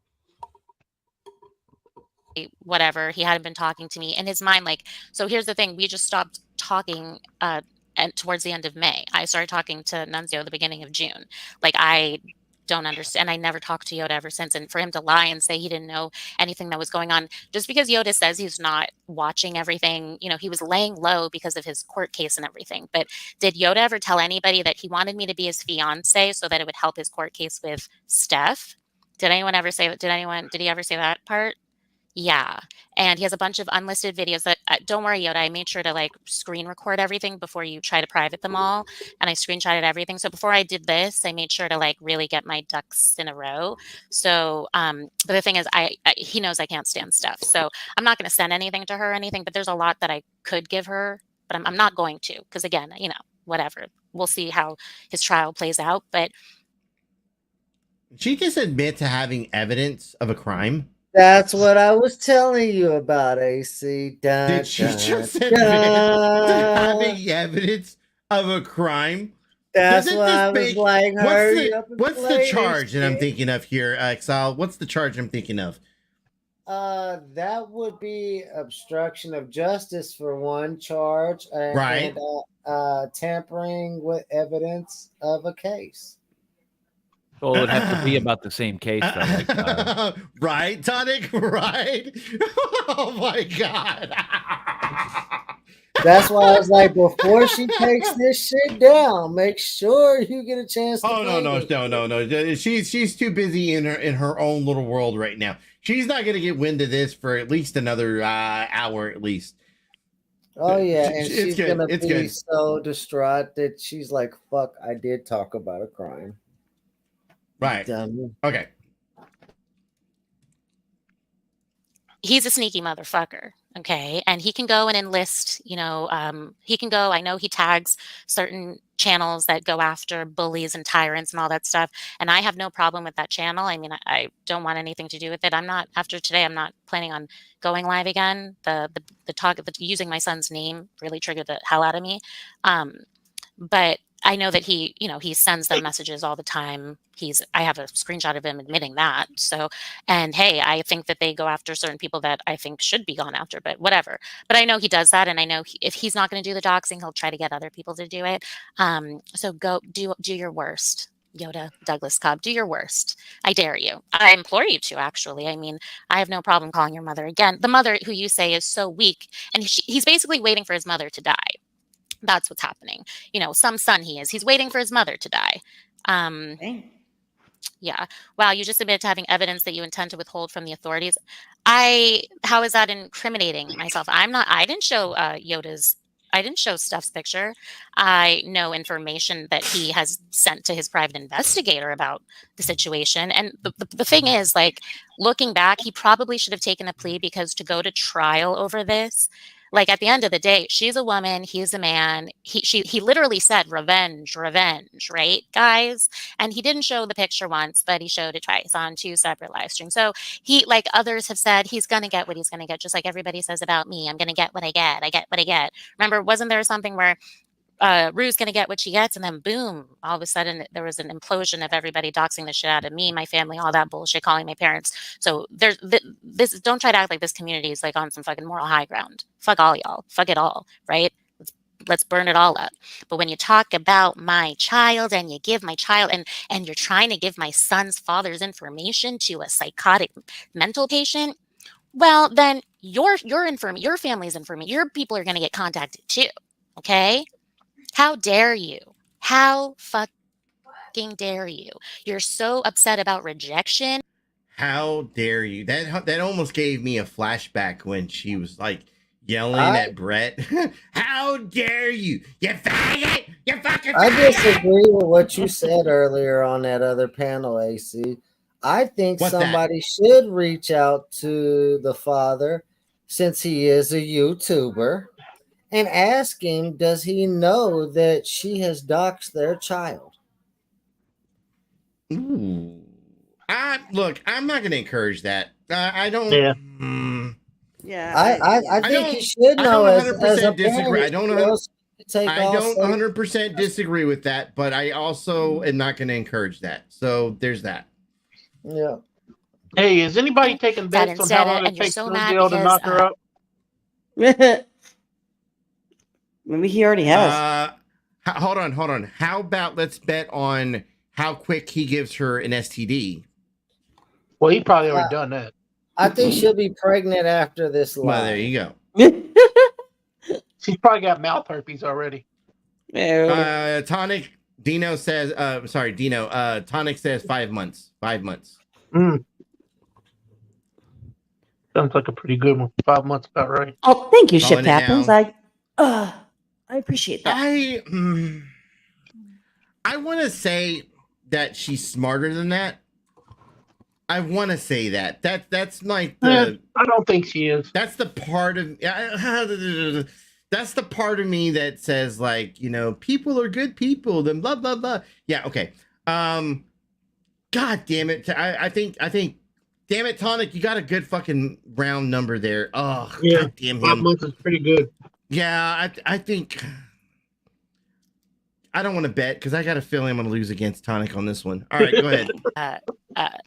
Whatever. He hadn't been talking to me. In his mind, like, so here's the thing. We just stopped talking and towards the end of May. I started talking to Nunzio the beginning of June. Like, I don't understand. I never talked to Yoda ever since. And for him to lie and say he didn't know anything that was going on, just because Yoda says he's not watching everything, you know, he was laying low because of his court case and everything. But did Yoda ever tell anybody that he wanted me to be his fiance so that it would help his court case with Steph? Did anyone ever say that? Did he ever say that part? Yeah, and he has a bunch of unlisted videos that don't worry, Yoda, I made sure to, like, screen record everything before you try to private them all, and I screenshotted everything. So before I did this, I made sure to, like, really get my ducks in a row. So, but the thing is, he knows I can't stand stuff, so I'm not gonna send anything to her or anything, but there's a lot that I could give her, but I'm not going to, because again, you know, whatever. We'll see how his trial plays out, but She just admit to having evidence of a crime. That's what I was telling you about, AC. Did she just admit to having evidence of a crime? That's why I was like, what's the charge that I'm thinking of here, Exile? What's the charge I'm thinking of? That would be obstruction of justice for one charge, right? And tampering with evidence of a case. Well, it would have to be about the same case, though. Like, right, Tonic? Right? Oh my god! That's why I was like, before she takes this shit down, make sure you get a chance to. Oh no! She's too busy in her own little world right now. She's not gonna get wind of this for at least another hour, at least. Oh yeah, and she's gonna be so distraught that she's like, "Fuck! I did talk about a crime." Right. Okay. He's a sneaky motherfucker, okay? And he can go and enlist, you know, he can go, I know he tags certain channels that go after bullies and tyrants and all that stuff, and I have no problem with that channel. I mean, I don't want anything to do with it. I'm not, after today, I'm not planning on going live again. The using my son's name really triggered the hell out of me. But I know that he, you know, he sends them messages all the time. I have a screenshot of him admitting that. So, and hey, I think that they go after certain people that I think should be gone after, but whatever. But I know he does that. And I know if he's not going to do the doxing, he'll try to get other people to do it. So go do your worst. Yoda, Douglas Cobb, do your worst. I dare you. I implore you to, actually. I mean, I have no problem calling your mother again. The mother who you say is so weak, and he's basically waiting for his mother to die. That's what's happening. You know, some son he is. He's waiting for his mother to die. Yeah. Wow, you just admitted to having evidence that you intend to withhold from the authorities. How is that incriminating myself? I didn't show Stuff's picture. I know information that he has sent to his private investigator about the situation. And the thing is, like, looking back, he probably should have taken a plea, because to go to trial over this, like, at the end of the day, she's a woman, he's a man. He literally said revenge, right, guys? And he didn't show the picture once, but he showed it twice on 2 separate live streams. So he, like others have said, he's going to get what he's going to get, just like everybody says about me. I'm going to get what I get. I get what I get. Remember, wasn't there something where Rue's going to get what she gets, and then boom, all of a sudden there was an implosion of everybody doxing the shit out of me, my family, all that bullshit, calling my parents. So there's this. Don't try to act like this community is like on some fucking moral high ground. Fuck all y'all. Fuck it all. Right? Let's burn it all up. But when you talk about my child, and you give my child, and you're trying to give my son's father's information to a psychotic mental patient, well, then your family's infirm. Your people are going to get contacted too. Okay. How dare you? How fucking dare you? You're so upset about rejection. How dare you? That almost gave me a flashback when she was like yelling at Brett. How dare you? You faggot! You fucking faggot! I disagree with what you said earlier on that other panel, AC. I think somebody should reach out to the father, since he is a YouTuber, and ask him, does he know that she has doxed their child? Ooh. Look, I'm not going to encourage that. I don't. Yeah. I think he should know. I don't 100% disagree. I don't 100% 100% disagree with that, but I also am not going to encourage that. So there's that. Yeah. Hey, is anybody taking bets on how long it takes Nunzio to knock her up? Maybe he already has. Hold on. How about let's bet on how quick he gives her an STD? Well, he probably already done that. I think she'll be pregnant after this live. Well, there you go. She's probably got mouth herpes already. Tonic Dino says, Tonic says 5 months. 5 months. Sounds like a pretty good one. 5 months about right. Oh, thank you, Calling Ship it Happens. now. I appreciate that. I want to say that she's smarter than that. I want to say that. That's like the. I don't think she is. That's the part of. That's the part of me that says, like, you know, people are good people. Then blah blah blah. Yeah. Okay. God damn it. I think. Damn it, Tonic. You got a good fucking round number there. Oh, yeah. God damn him. 5 months is pretty good. Yeah. I think. I don't want to bet because I got a feeling I'm going to lose against Tonic on this one. All right, go ahead.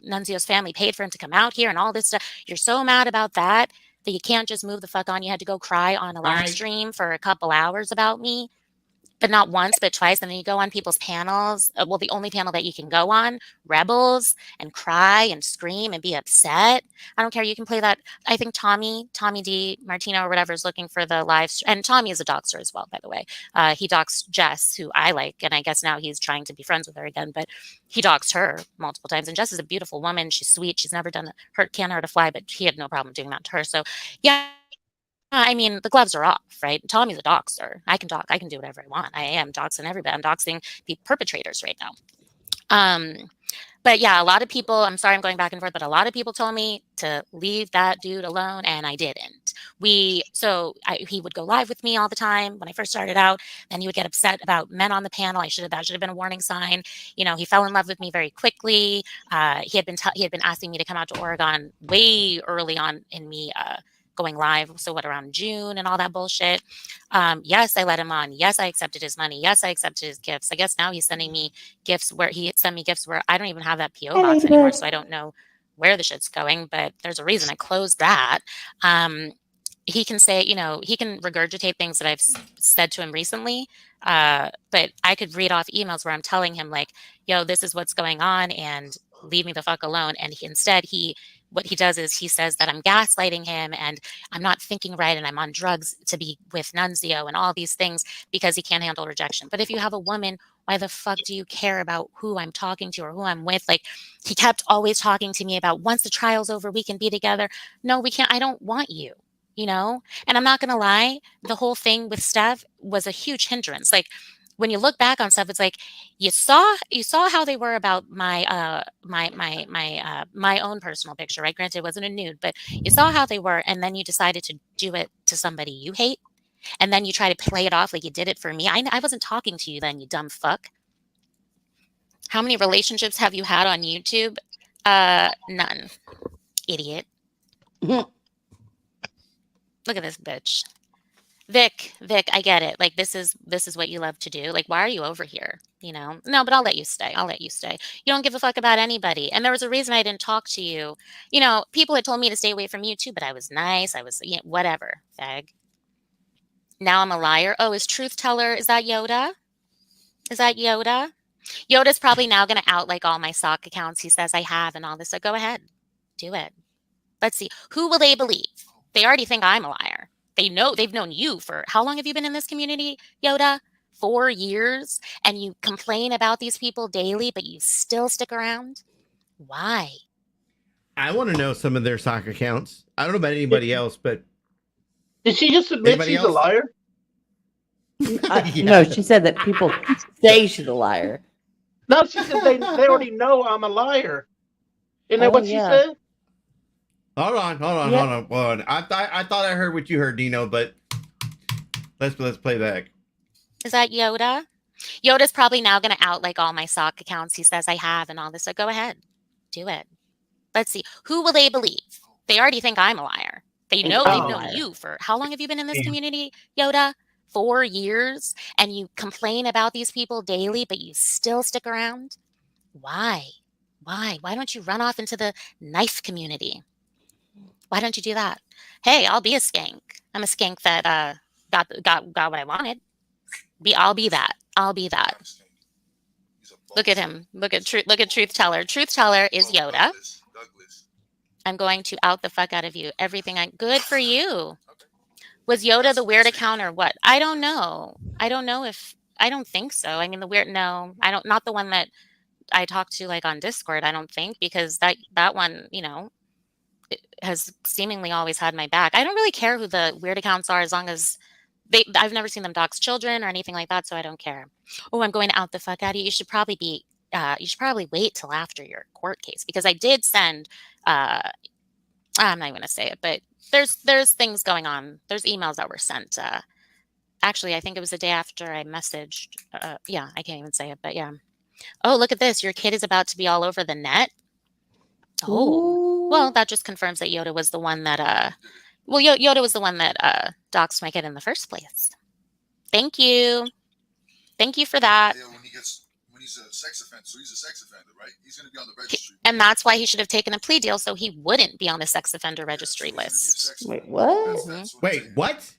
Nunzio's family paid for him to come out here and all this stuff. You're so mad about that you can't just move the fuck on. You had to go cry on a live stream for a couple hours about me. But not once, but twice. And then you go on people's panels. Well, the only panel that you can go on, Rebels, and cry and scream and be upset. I don't care. You can play that. I think Tommy D. Martino or whatever is looking for the live. And Tommy is a doxer as well, by the way. He doxed Jess, who I like. And I guess now he's trying to be friends with her again. But he doxed her multiple times. And Jess is a beautiful woman. She's sweet. She's never done can't hurt a fly, but he had no problem doing that to her. So, yeah. I mean, the gloves are off, right? Tommy's a doxer. I can do whatever I want. I am doxing everybody. I'm doxing the perpetrators right now. But yeah, a lot of people, I'm sorry I'm going back and forth, but a lot of people told me to leave that dude alone, and I didn't. He would go live with me all the time when I first started out. Then he would get upset about men on the panel. That should have been a warning sign. You know, he fell in love with me very quickly. He had been asking me to come out to Oregon way early on in me going live. So around June and all that bullshit. Yes, I let him on. Yes, I accepted his money. Yes, I accepted his gifts. I guess now he's sending me gifts where he sent me gifts where I don't even have that PO box anymore. So I don't know where the shit's going, but there's a reason I closed that. He can say, you know, he can regurgitate things that I've said to him recently. But I could read off emails where I'm telling him like, yo, this is what's going on and leave me the fuck alone. And what he does is he says that I'm gaslighting him and I'm not thinking right and I'm on drugs to be with Nunzio and all these things because he can't handle rejection. But if you have a woman, why the fuck do you care about who I'm talking to or who I'm with? Like, he kept always talking to me about once the trial's over, we can be together. No, we can't. I don't want you, you know? And I'm not going to lie. The whole thing with Steph was a huge hindrance. Like, when you look back on stuff, it's like you saw how they were about my my own personal picture, right? Granted, it wasn't a nude, but you saw how they were, and then you decided to do it to somebody you hate, and then you try to play it off like you did it for me. I wasn't talking to you then, you dumb fuck. How many relationships have you had on YouTube? None. Idiot. Look at this bitch. Vic, I get it. Like, this is what you love to do. Like, why are you over here? You know? No, but I'll let you stay. You don't give a fuck about anybody. And there was a reason I didn't talk to you. You know, people had told me to stay away from you too, but I was nice. I was, whatever, fag. Now I'm a liar. Oh, is Truth Teller, is that Yoda? Yoda's probably now going to out like all my sock accounts he says I have and all this. So go ahead. Do it. Let's see. Who will they believe? They already think I'm a liar. They've known you for how long have you been in this community, Yoda? 4 years, and you complain about these people daily, but you still stick around. Why? I want to know some of their sock accounts. I don't know about anybody else, but did she just admit she's a liar? No, she said that people say she's a liar. No, she said they already know I'm a liar. Isn't that what she said? Hold on. I thought I heard what you heard, Dino, but let's play back. Is that Yoda? Yoda's probably now going to out like all my sock accounts he says I have and all this. So go ahead. Do it. Let's see. Who will they believe? They already think I'm a liar. They've known you for how long have you been in this community, Yoda? 4 years, and you complain about these people daily, but you still stick around. Why? Why don't you run off into the knife community? Why don't you do that? Hey, I'll be a skank. I'm a skank that got what I wanted. I'll be that. Look at him. Look at Truth Teller. Truth Teller is Yoda. I'm going to out the fuck out of you. Good for you. Was Yoda the weird account or what? I don't know. I don't think so. I mean, not the one that I talked to like on Discord, I don't think, because that one, has seemingly always had my back. I don't really care who the weird accounts are as long as I've never seen them dox children or anything like that, so I don't care. Oh, I'm going to out the fuck out of you. You should probably wait till after your court case, because I did send I'm not even gonna say it, but there's things going on. There's emails that were sent. Actually, I think it was the day after I messaged. Yeah, I can't even say it, but yeah. Oh, look at this. Your kid is about to be all over the net. Oh, well, that just confirms that Yoda was the one that Yoda was the one that doxed my kid in the first place. Thank you for that. Yeah, when he's a sex offender, so he's a sex offender, right? He's going to be on the registry. And that's why he should have taken a plea deal, so he wouldn't be on the sex offender registry list. Wait, what? Wait, what?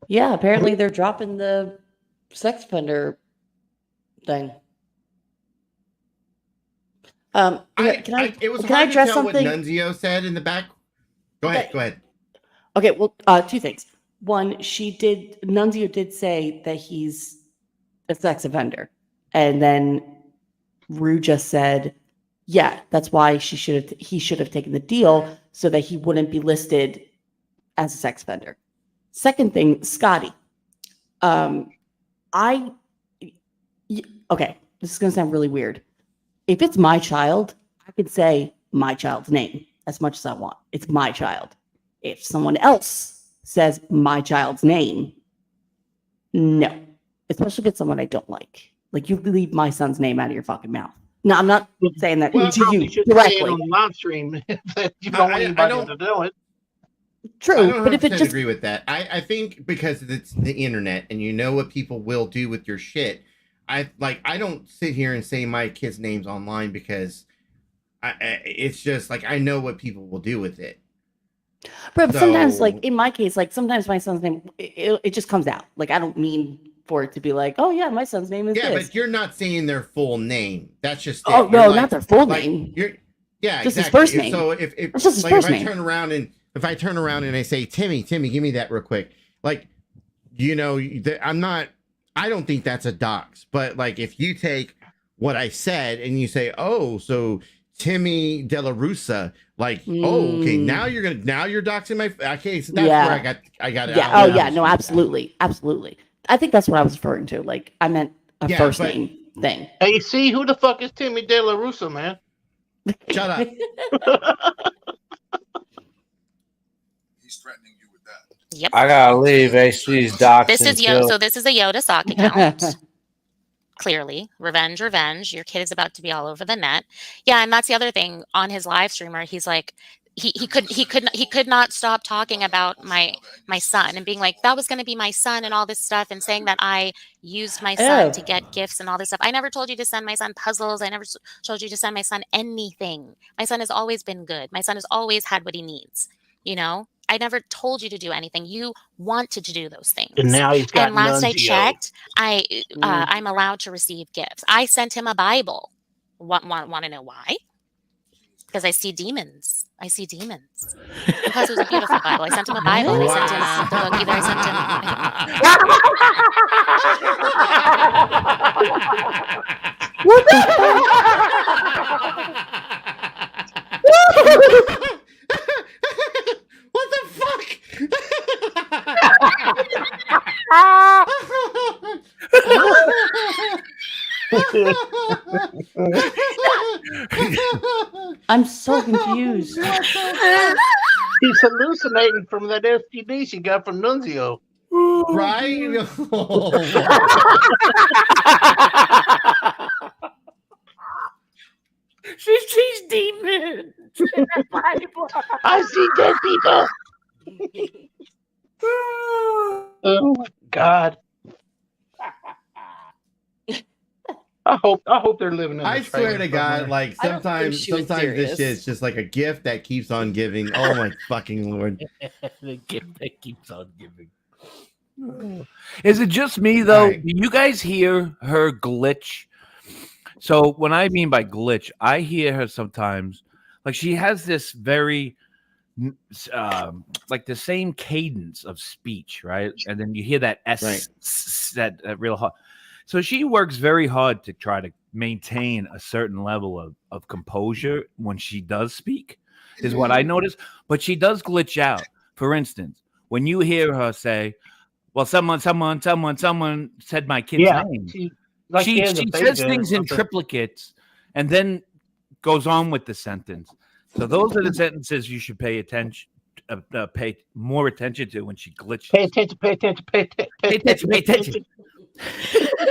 Yeah, apparently they're dropping the sex offender thing. Can I address something? What Nunzio said in the back. Go ahead. Okay, well, two things. One, Nunzio did say that he's a sex offender, and then Rue just said, yeah, that's why he should have taken the deal so that he wouldn't be listed as a sex offender. Second thing, Scotty. Okay, this is gonna sound really weird. If it's my child, I could say my child's name as much as I want. It's my child. If someone else says my child's name, no. Especially if it's someone I don't like. Like, you leave my son's name out of your fucking mouth. No, I'm not saying that to you directly. On the live stream that you don't want anybody to do it. True, but if it just agree with that, I think because it's the internet and you know what people will do with your shit. I don't sit here and say my kids' names online because it's just like I know what people will do with it. But sometimes, like in my case, like sometimes my son's name it just comes out. Like I don't mean for it to be like, oh yeah, my son's name is this. But you're not saying their full name. That's just no, not their full name. Just his first name. So if it's just his first name. If I turn around and I say, Timmy, give me that real quick. Like, you know, I don't think that's a dox. But like, if you take what I said and you say, oh, so Timmy De La Russa, like, oh, okay, now you're doxing my. Okay, so that's where I got it. Yeah. Oh yeah. No, absolutely. I think that's what I was referring to. Like, I meant a first name thing. Hey, see who the fuck is Timmy De La Russa, man? Shut up. Threatening you with that. Yep. I gotta leave. AC's doxing. This is so this is a Yoda sock account. Clearly, revenge. Your kid is about to be all over the net. Yeah, and that's the other thing on his live streamer. He's like, he could not stop talking about my son and being like, that was going to be my son and all this stuff, and saying that I used my son to get gifts and all this stuff. I never told you to send my son puzzles. I never told you to send my son anything. My son has always been good. My son has always had what he needs. You know, I never told you to do anything. You wanted to do those things. And now he's got And last I checked, I'm allowed to receive gifts. I sent him a Bible. Want to know why? Because I see demons. Because it was a beautiful Bible. I sent him a Bible. I sent him a book. Either I sent him. What the fuck? I'm so confused. He's hallucinating from that STD she got from Nunzio. Right? She sees demons in the Bible. I see dead people. Oh my God. I hope they're living in. I swear to God, like sometimes this shit is just like a gift that keeps on giving. Oh my fucking Lord. The gift that keeps on giving. Is it just me though? Right. Do you guys hear her glitch? So when I mean by glitch, I hear her sometimes like she has this very like the same cadence of speech, right? And then you hear that S, that real hard. So she works very hard to try to maintain a certain level of composure when she does speak. is what I noticed. But she does glitch out. For instance, when you hear her say, well, someone said my kid's name. She says things in triplicates and then goes on with the sentence. So those are the sentences you should pay attention, pay more attention to when she glitches. Pay attention.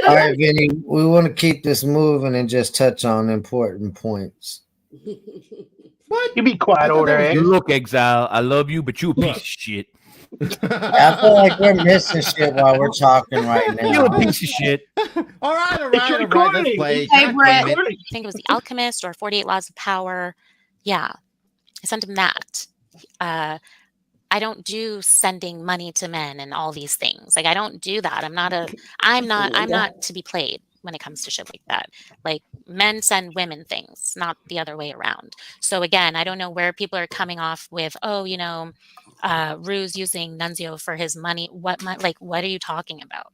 All right, Vinny, we want to keep this moving and just touch on important points. What? You be quiet over there. Look, Exile, I love you, but you a piece of shit. I feel like we're missing shit while we're talking right now. You're a piece of shit. All right. Let's play. I think it was The Alchemist or 48 Laws of Power. Yeah, I sent him that. I don't do sending money to men and all these things. Like, I don't do that. I'm not to be played when it comes to shit like that. Like, men send women things, not the other way around. So again, I don't know where people are coming off with, Rue's using Nunzio for his money. What are you talking about?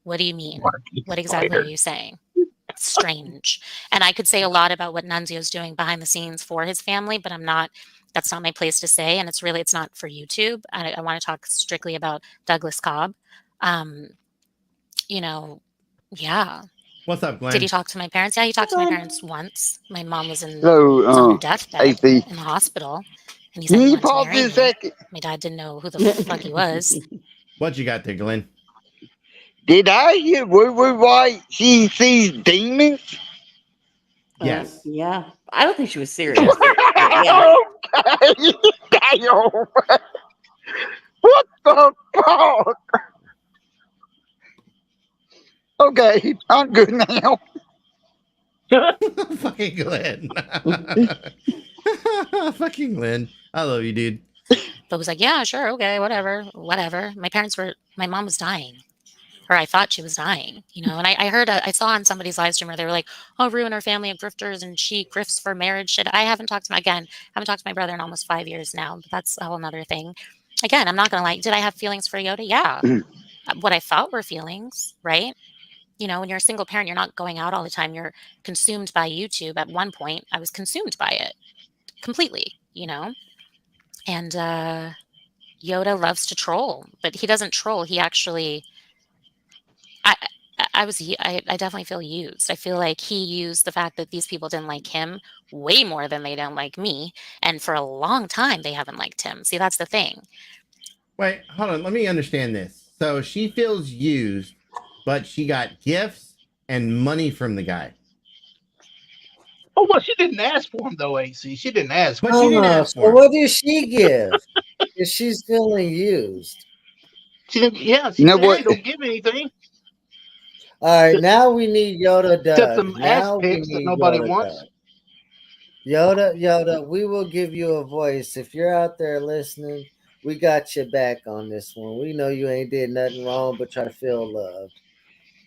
What do you mean? What exactly are you saying? It's strange. And I could say a lot about what Nunzio's doing behind the scenes for his family, but that's not my place to say. And it's not for YouTube. I want to talk strictly about Douglas Cobb. Yeah. What's up, Glenn? Did he talk to my parents? Yeah, he talked to my parents once. My mom was on deathbed in the hospital. And he said he wanted to marry me. My dad didn't know who the fuck he was. What you got there, Glenn? Did I hear why she sees demons? Yes. Yeah. I don't think she was serious. Yeah. Damn. What the fuck? Okay, I'm good now. Fucking Glenn. Fucking Glenn. I love you, dude. But was like, yeah, sure, okay, whatever. My mom was dying. Or I thought she was dying, and I saw on somebody's live stream where they were like, oh, Rue and her family of grifters and she grifts for marriage shit. I haven't talked to my brother in almost 5 years now, but that's a whole nother thing. Again, I'm not going to lie. Did I have feelings for Yoda? Yeah. What I thought were feelings, right? When you're a single parent, you're not going out all the time. You're consumed by YouTube. At one point, I was consumed by it completely, and Yoda loves to troll, but he doesn't troll. He actually, I definitely feel used. I feel like he used the fact that these people didn't like him way more than they don't like me. And for a long time, they haven't liked him. See, that's the thing. Wait, hold on. Let me understand this. So she feels used, but she got gifts and money from the guy. Oh, well, she didn't ask for him, though, AC. She didn't ask for him. But she didn't ask for him. What did she give if she's feeling used? She didn't, don't give anything. All right, now we need Yoda Doug. Except some ass pics that nobody wants. Yoda, we will give you a voice. If you're out there listening, we got your back on this one. We know you ain't did nothing wrong but try to feel loved.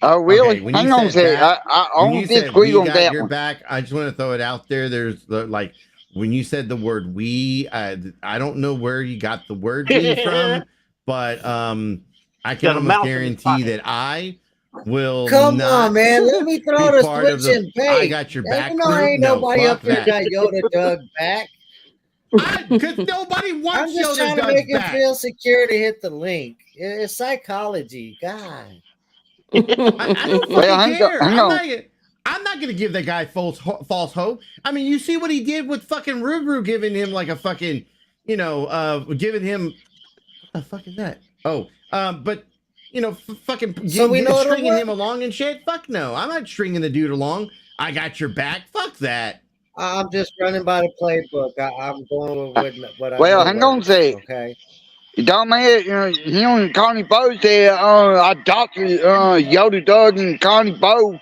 Oh, really? Okay, hang on a second. I don't disagree on that your one. Back, I just want to throw it out there. There's when you said the word "we," I don't know where you got the word "we" from, but I can almost guarantee that I will. Come on, man. Let me throw the switch and bait. I got your back. Ain't nobody up there got Yoda Doug back. Because nobody wants I'm just trying to make him feel secure to hit the link. It's psychology, God. I don't care. I'm not going to give that guy false hope. I mean, you see what he did with fucking Ruru, giving him like a fucking, giving him. What the fuck is that? Oh, but fucking stringing him along and shit. Fuck no, I'm not stringing the dude along. I got your back. Fuck that. I'm just running by the playbook. I'm going with what I. Well, hang on a second. Okay. Don't matter, him and Connie Bo said, I adopted Yoda Doug and Connie Bo.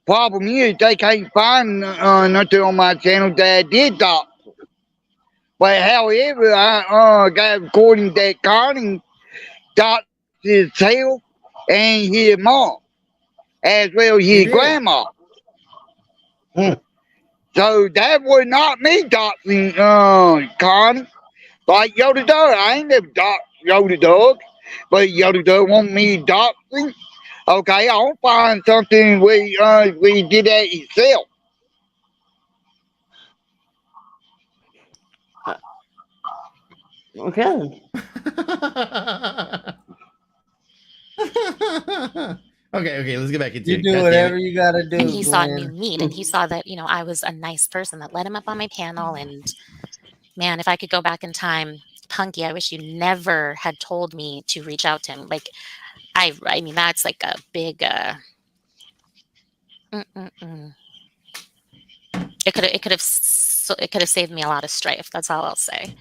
Problem is, they can't find nothing on my channel that I did adopt. But however, I got recording that Connie adopted himself and his mom, as well as his grandma. So that was not me adopting Connie. Like Yoda Dog, I ain't never adopt Yoda Dog, but Yoda Dog want me adopting. Okay, I'll find something where we did that himself. Okay. Okay, let's get back into You it. do God damn whatever it. you gotta do, And he saw new Glenn. meat, and he saw that, you know, I was a nice person that let him up on my panel. And man, if I could go back in time, Punky, I wish you never had told me to reach out to him. Like, I mean, that's like a big, it could have saved me a lot of strife. That's all I'll say.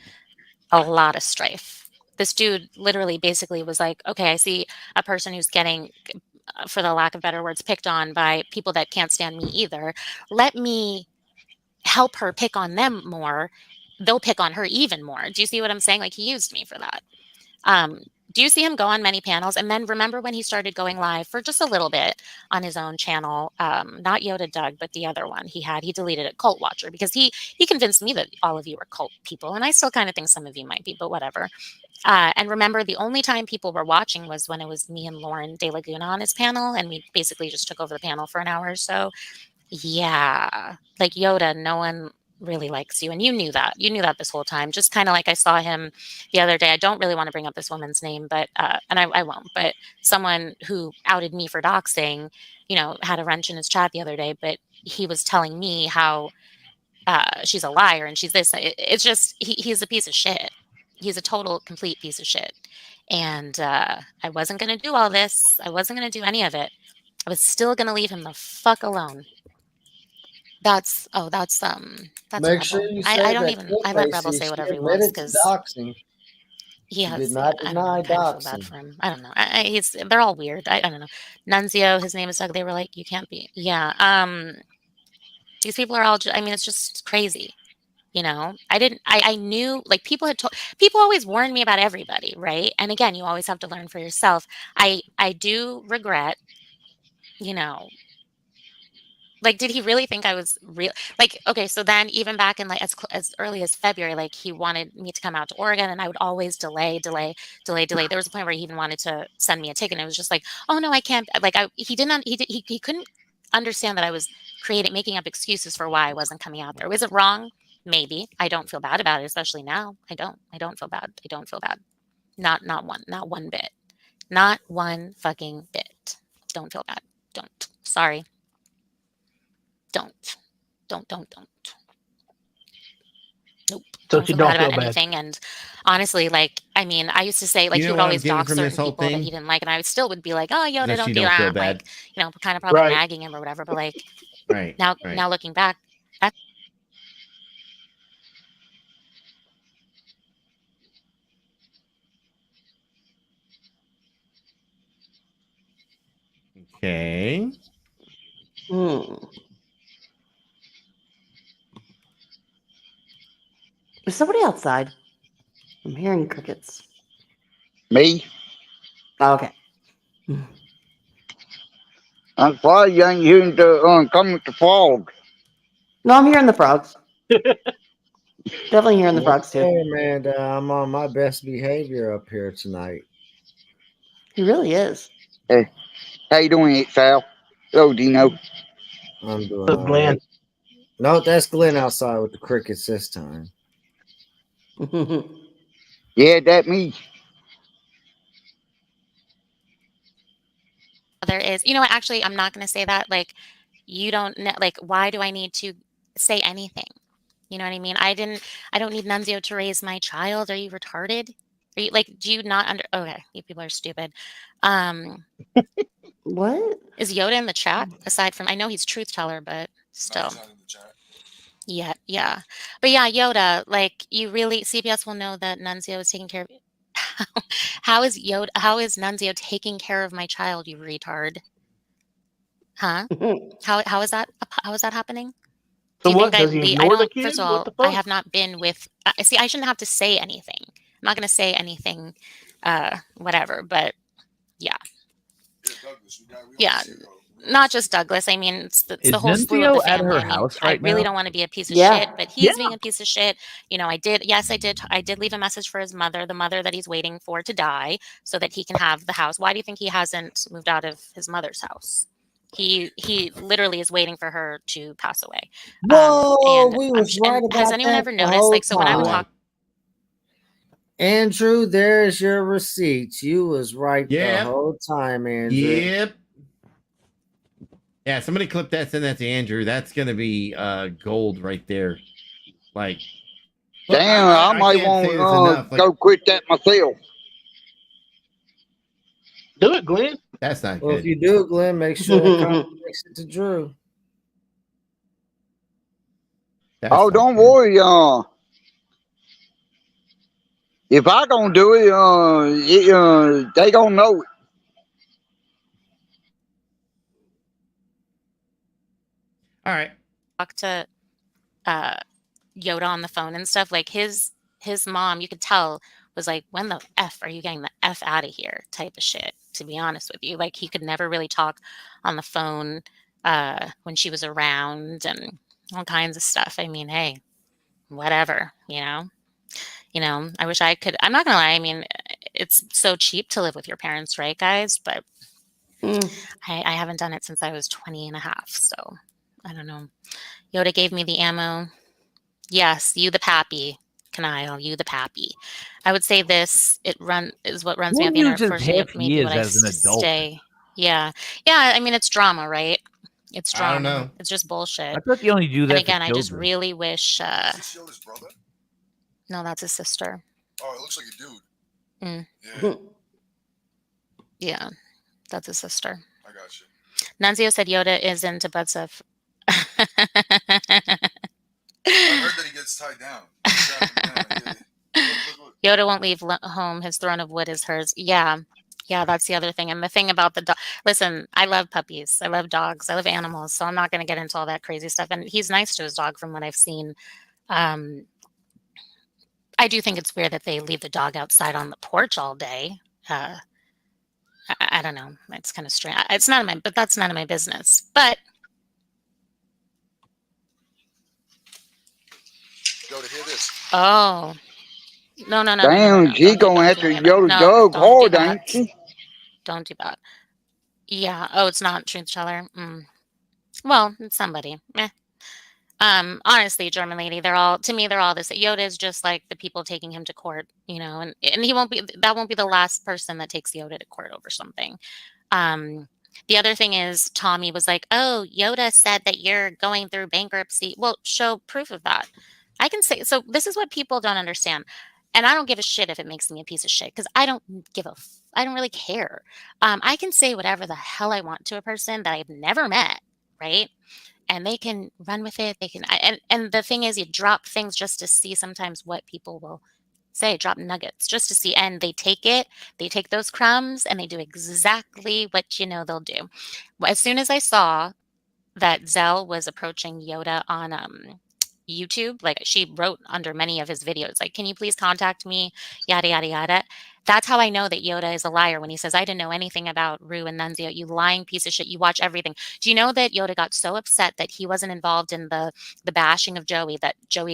A lot of strife. This dude literally basically was like, okay, I see a person who's getting, for the lack of better words, picked on by people that can't stand me either. Let me help her pick on them more. They'll pick on her even more. Do you see what I'm saying? Like, he used me for that. Do you see him go on many panels? And then remember when he started going live for just a little bit on his own channel, not Yoda Doug, but the other one he deleted it, Cult Watcher, because he convinced me that all of you were cult people. And I still kind of think some of you might be, but whatever. And remember, the only time people were watching was when it was me and Lauren De Laguna on his panel. And we basically just took over the panel for an hour or so. Yeah. Like, Yoda, no one really likes you. And you knew that. You knew that this whole time. Just kind of like I saw him the other day. I don't really want to bring up this woman's name, but, and I won't, but someone who outed me for doxing, you know, had a wrench in his chat the other day, but he was telling me how she's a liar and she's this. It's just, he's a piece of shit. He's a total, complete piece of shit. And I wasn't going to do all this. I wasn't going to do any of it. I was still going to leave him the fuck alone. That's Make sure you say I don't that even, I let Rebel say whatever he wants, because doxing. he Did not deny I kind of feel bad doxing. for him. I don't know. They're all weird. I don't know. Nunzio, his name is Doug. They were like, you can't be. Yeah. These people are all, I mean, it's just crazy. You know, I knew, like, people always warned me about everybody, right? And again, you always have to learn for yourself. I do regret, you know, like, did he really think I was real? Like, okay, so then even back in, like, as early as February, like, he wanted me to come out to Oregon, and I would always delay. There was a point where he even wanted to send me a ticket, and it was just like, oh no, I can't. Like, he couldn't understand that I was making up excuses for why I wasn't coming out there. Was it wrong? Maybe. I don't feel bad about it, especially now. I don't feel bad. I don't feel bad. Not one bit. Not one fucking bit. Don't feel bad. Don't. Sorry. Don't. Nope. So Don't you feel don't bad feel about bad. anything. And honestly, like, I mean, I used to say, like, You he know would what I'm always getting dox from certain this whole people that thing? he didn't like, and I still would be like, oh, Yoda, That don't you do don't feel that. bad. Like, you know, kind of probably Right. nagging him or whatever. But like, Right. now looking back, that's Okay. Is somebody outside? I'm hearing crickets. Me? Oh, okay. I'm sorry you ain't hearing the come with the frog. No, I'm hearing the frogs. Definitely hearing the frogs too. Hey, man, I'm on my best behavior up here tonight. He really is. Hey, how you doing, Sal? Hello, Dino. I'm doing Look, all Glenn. right. No, that's Glenn outside with the crickets this time. Yeah, that me. there is. You know what? Actually, I'm not going to say that. Like, you don't know. Like, why do I need to say anything? You know what I mean? I don't need Nunzio to raise my child. Are you retarded? Are you, like, do you not okay, you people are stupid. What? Is Yoda in the chat? Aside from, I know he's truth teller, but still. Yeah. But yeah, Yoda, like, you really, CBS will know that Nunzio is taking care of how is Nunzio taking care of my child, you retard? Huh? How is that happening? So Do you what? think Does he ignore the kid? First of What all, the I fuck? have not been with. See, I shouldn't have to say anything. I'm not going to say anything. Whatever. But yeah, not just Douglas. I mean, it's the Is whole slew of the Nunzio at family. her I mean, house I right really now? don't want to be a piece of Yeah. shit, but he's being a piece of shit. You know, I did leave a message for his mother, the mother that he's waiting for to die, so that he can have the house. Why do you think he hasn't moved out of his mother's house? He literally is waiting for her to pass away. Whoa, And we was right about has anyone that ever the noticed, whole like, so when I would time. talk, Andrew, there's your receipts. You was right the Yep. whole time, Andrew. Yep. Yeah, somebody clip that, send that to Andrew. That's gonna be gold right there. Like, look, Damn, I might can't say this enough. want to go quit that myself. Do it, Glenn. That's not Well, good. if you do it, Glenn, make sure that contradicts it to Drew. Oh, don't worry. If I gonna do it, they gonna know it. All right. talk to Yoda on the phone and stuff, like his mom, you could tell, was like, when the F are you getting the F out of here type of shit, to be honest with you. Like, he could never really talk on the phone when she was around and all kinds of stuff. I mean, hey, whatever, you know, I wish I could. I'm not gonna lie, I mean, it's so cheap to live with your parents, right, guys? But I haven't done it since I was 20 and a half, so I don't know. Yoda gave me the ammo. Yes, you the pappy, Kanile, you the pappy. I would say this, is what runs me Who on the internet. uses Unfortunately, half maybe years what I as an adult? say. Yeah. I mean, it's drama, right? It's drama. I don't know. It's just bullshit. I thought you only do that And for again, I just children. really wish. Is this Yoda's brother? No, that's his sister. Oh, it looks like a dude. Mm. Yeah, Yeah, that's his sister. I got you. Nunzio said Yoda is into butt stuff. I heard that he gets tied down. Yoda won't leave home. His throne of wood is hers. Yeah, that's the other thing. And the thing about the dog, listen, I love puppies. I love dogs. I love animals. So I'm not going to get into all that crazy stuff. And he's nice to his dog from what I've seen. I do think it's weird that they leave the dog outside on the porch all day. I don't know. It's kind of strange. It's none of my, but that's none of my business. But Yoda, hear this. oh, no. Damn, she gonna have to Yoda dog hard, ain't she? Don't do that. Yeah. Oh, it's not truth teller. Well, it's somebody. Meh. Honestly, German lady, they're all this. Yoda is just like the people taking him to court, and that won't be the last person that takes Yoda to court over something. The other thing is Tommy was like, oh, Yoda said that you're going through bankruptcy. Well, show proof of that. I can say, so this is what people don't understand. And I don't give a shit if it makes me a piece of shit, because I don't really care. I can say whatever the hell I want to a person that I've never met, right? And they can run with it. They can, and the thing is, you drop things just to see sometimes what people will say, drop nuggets just to see. And they take those crumbs and they do exactly what they'll do. As soon as I saw that Zell was approaching Yoda on YouTube, like she wrote under many of his videos, like, can you please contact me, yada yada yada. That's how I know that Yoda is a liar when he says, I didn't know anything about Rue and Nunzio. You lying piece of shit. You watch everything. Do you know that Yoda got so upset that he wasn't involved in the bashing of Joey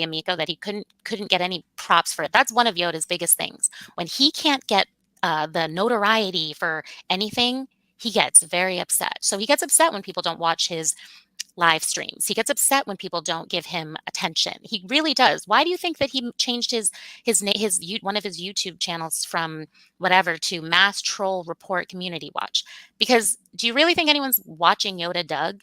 Amico, that he couldn't get any props for it? That's one of Yoda's biggest things. When he can't get the notoriety for anything, he gets very upset. So he gets upset when people don't watch his live streams. He gets upset when people don't give him attention. He really does. Why do you think that he changed his one of his YouTube channels from whatever to Mass Troll Report Community Watch? Because do you really think anyone's watching Yoda Doug?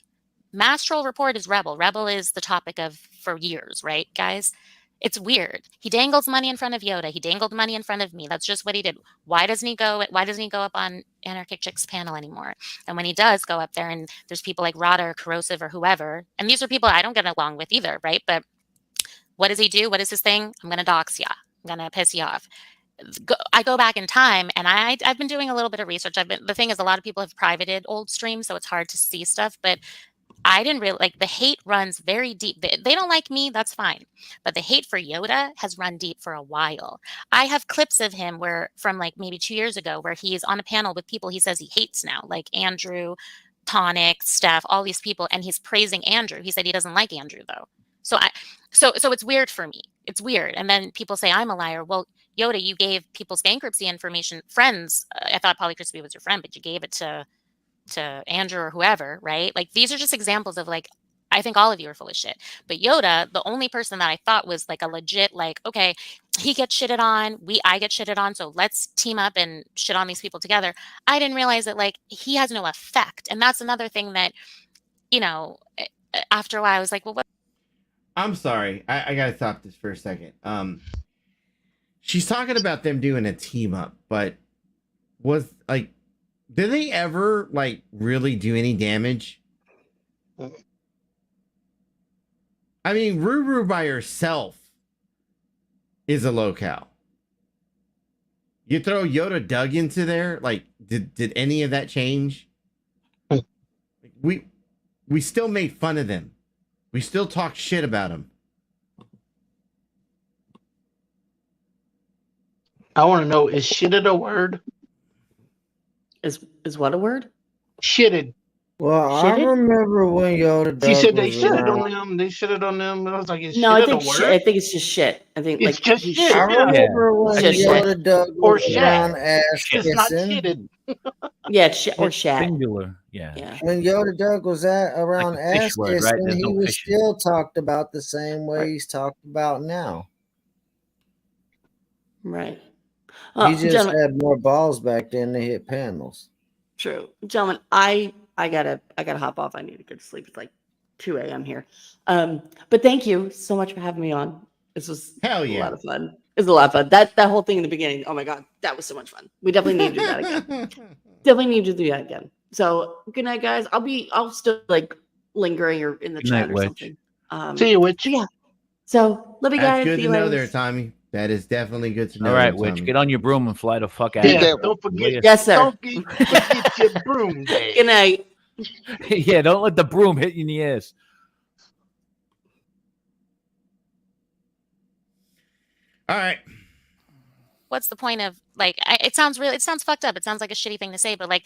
Mass Troll Report is Rebel. Rebel is the topic for years, right, guys? It's weird. He dangles money in front of Yoda. He dangled money in front of me. That's just what he did. Why doesn't he go up on Anarchic Chick's panel anymore? And when he does go up there and there's people like Rada or Corrosive or whoever, and these are people I don't get along with either, right? But what does he do? What is his thing? I'm going to dox ya. I'm going to piss you off. I go back in time and I've been doing a little bit of research. The thing is, a lot of people have privated old streams, so it's hard to see stuff, but I didn't really like the hate runs very deep. They don't like me. That's fine. But the hate for Yoda has run deep for a while. I have clips of him from like maybe 2 years ago where he's on a panel with people he says he hates now, like Andrew, Tonic, Steph, all these people. And he's praising Andrew. He said he doesn't like Andrew though. So it's weird for me. It's weird. And then people say I'm a liar. Well, Yoda, you gave people's bankruptcy information, friends. I thought Polly Crispy was your friend, but you gave it to to Andrew or whoever, right? Like these are just examples of like, I think all of you are full of shit. But Yoda, the only person that I thought was like a legit, like, okay, he gets shitted on, I get shitted on, so let's team up and shit on these people together. I didn't realize that like he has no effect. And that's another thing that, you know, after a while I was like, well, what? I'm sorry. I gotta stop this for a second. She's talking about them doing a team up, but was like, did they ever like really do any damage? I mean, Ruru by herself is a locale. You throw Yoda Doug into there, like, did any of that change? We still made fun of them. We still talk shit about them. I want to know, is shitted a word? Is what a word? Shitted. Well, I Shitted? remember when Yoda She Doug said they was shitted around. on them. They shitted on them. I was like, is No, I shitted think a word? I think it's just shit. I think It's like just he shit. shit. I remember when Just shit. Yoda Doug Or was shat. around ass It's not kissing. shitted. Yeah, it's shit or shat. Singular. Yeah. Yeah. When Yoda Doug was around Like a fish ass word, right? kissing, There's he no was fishing. still talked about the same way he's talked about now. Right. He just Gentlemen, had more balls back then to hit panels. true. Gentlemen, I gotta hop off. I need to go to sleep. It's like 2 a.m. here. But thank you so much for having me on. This was Hell a yeah. lot of fun. It was a lot of fun. That whole thing in the beginning, oh my god, that was so much fun. We definitely need to do that again. Definitely need to do that again. So good night, guys. I'll still like lingering or in the Good chat night, or Witch. something. See you, Witch. But yeah. So love you That's guys. good See to you know later. there, Tommy. That is definitely good to know. All right, there, Witch, Tommy. get on your broom and fly the fuck out. Yeah, of don't forget. Yes, sir. Don't forget your broom day. Good night. Yeah, don't let the broom hit you in the ass. All right. What's the point of like? It sounds fucked up. It sounds like a shitty thing to say, but like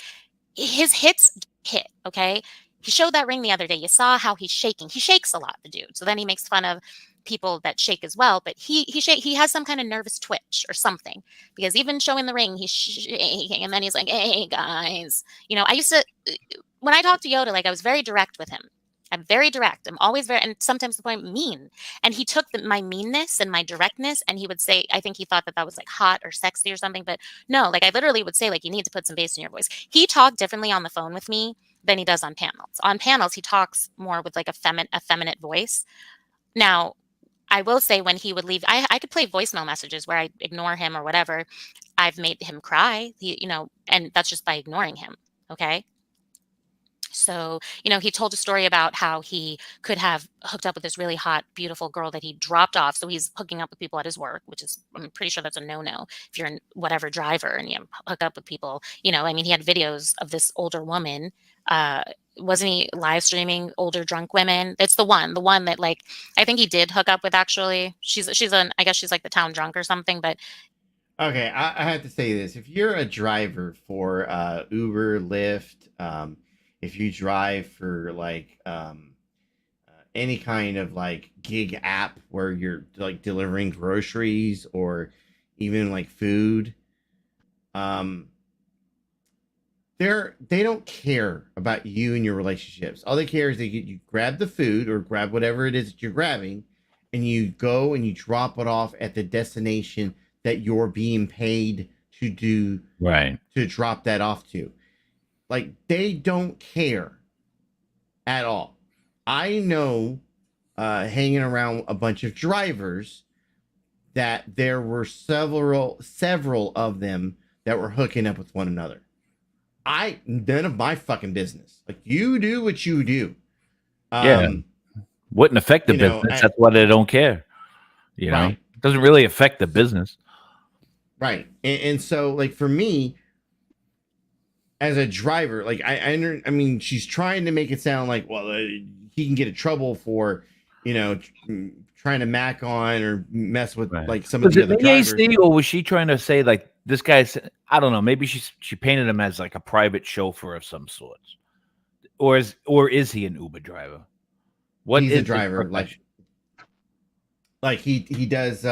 his hits hit. Okay, he showed that ring the other day. You saw how he's shaking. He shakes a lot, the dude. So then he makes fun of people that shake as well. But he has some kind of nervous twitch or something, because even showing the ring, he's shaking, and then he's like, "Hey guys," you know. I used to when I talked to Yoda, like I was very direct with him. I'm very direct. I'm always very, and sometimes to the point, mean. And he took my meanness and my directness, and he would say, I think he thought that was like hot or sexy or something. But no, like I literally would say, like, you need to put some bass in your voice. He talked differently on the phone with me than he does on panels. On panels, he talks more with like a feminine voice. Now, I will say when he would leave, I could play voicemail messages where I ignore him or whatever. I've made him cry, and that's just by ignoring him. Okay. So, he told a story about how he could have hooked up with this really hot, beautiful girl that he dropped off. So he's hooking up with people at his work, which is, I'm pretty sure that's a no-no if you're in whatever driver and you hook up with people. He had videos of this older woman. Wasn't he live streaming older drunk women? It's the one that like, I think he did hook up with actually. I guess she's like the town drunk or something, but Okay, I have to say this. If you're a driver for Uber, Lyft, if you drive for like any kind of like gig app where you're like delivering groceries or even like food, they don't care about you and your relationships. All they care is that you grab the food or grab whatever it is that you're grabbing, and you go and you drop it off at the destination that you're being paid to do, right? To drop that off to. Like, they don't care at all. I know, hanging around a bunch of drivers, that there were several of them that were hooking up with one another. None of my fucking business. Like, you do what you do. Yeah, wouldn't affect the business. That's why they don't care. Right. It doesn't really affect the business. Right. And so, like, for me, as a driver, like, I mean, she's trying to make it sound like, well, he can get in trouble for, trying to mac on or mess with like some of the other drivers. Or was she trying to say like this guy's? I don't know. Maybe she painted him as like a private chauffeur of some sort, or is he an Uber driver? He's a driver, like he does.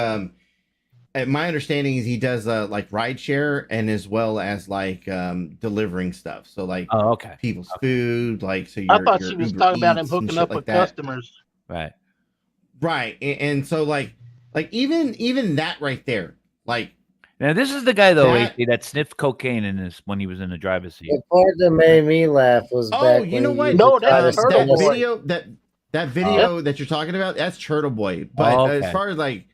my understanding is he does like rideshare and as well as like delivering stuff. So like people's food, like so. I thought she was talking about him hooking up with customers. Right. And so like even that right there, like. Now this is the guy though that sniffed cocaine in this when he was in the driver's seat. The part that made me laugh was back you know what? That video that you're talking about, that's Turtle Boy. But as far as like,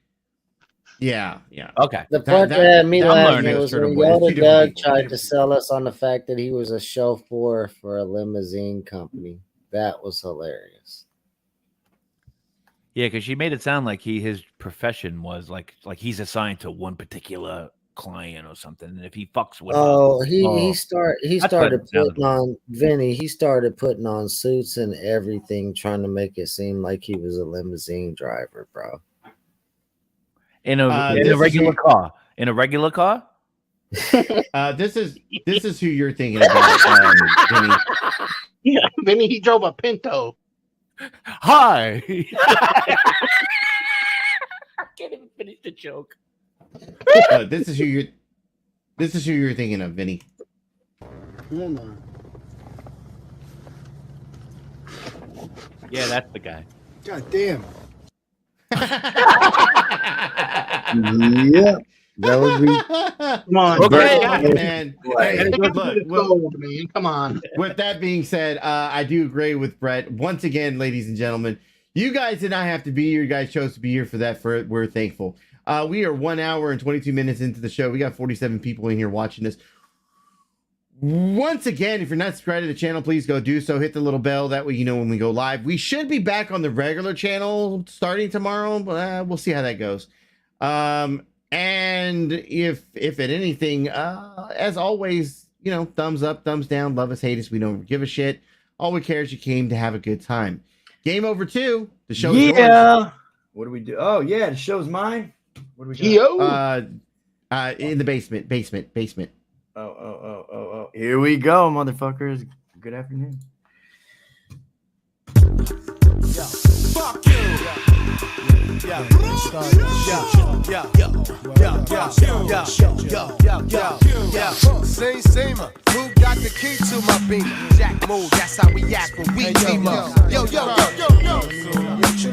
yeah. Okay. The part that had me laughing was when Yoda Doug tried to sell us on the fact that he was a chauffeur for a limousine company. That was hilarious. Yeah, because she made it sound like his profession was like he's assigned to one particular client or something. And if he fucks with he started putting on Vinny. He started putting on suits and everything, trying to make it seem like he was a limousine driver, bro. In a regular car. In a regular car. This is who you're thinking about, Vinny. Yeah, Vinny. He drove a Pinto. Hi. I can't even finish the joke. This is who you're thinking of, Vinny. Hold on. Yeah, that's the guy. God damn. Yeah, that would be. Come on, okay, man. Hey, look, come on. With that being said, I do agree with Brett. Once again, ladies and gentlemen, you guys did not have to be here. You guys chose to be here for that. We're thankful. We are 1 hour and 22 minutes into the show. We got 47 people in here watching this. Once again, if you're not subscribed to the channel, please go do so. Hit the little bell. That way you know when we go live. We should be back on the regular channel starting tomorrow. But we'll see how that goes. And if at anything, as always, thumbs up, thumbs down, love us, hate us. We don't give a shit. All we care is you came to have a good time. Game over 2. The show is yours. What do we do? Oh, yeah, the show's mine. What do we got? In the basement. Oh. Here we go, motherfuckers. Good afternoon. Fuck you. Same. Who got the key to my beam? Jack move, that's how we act when we team up. Yo. Chill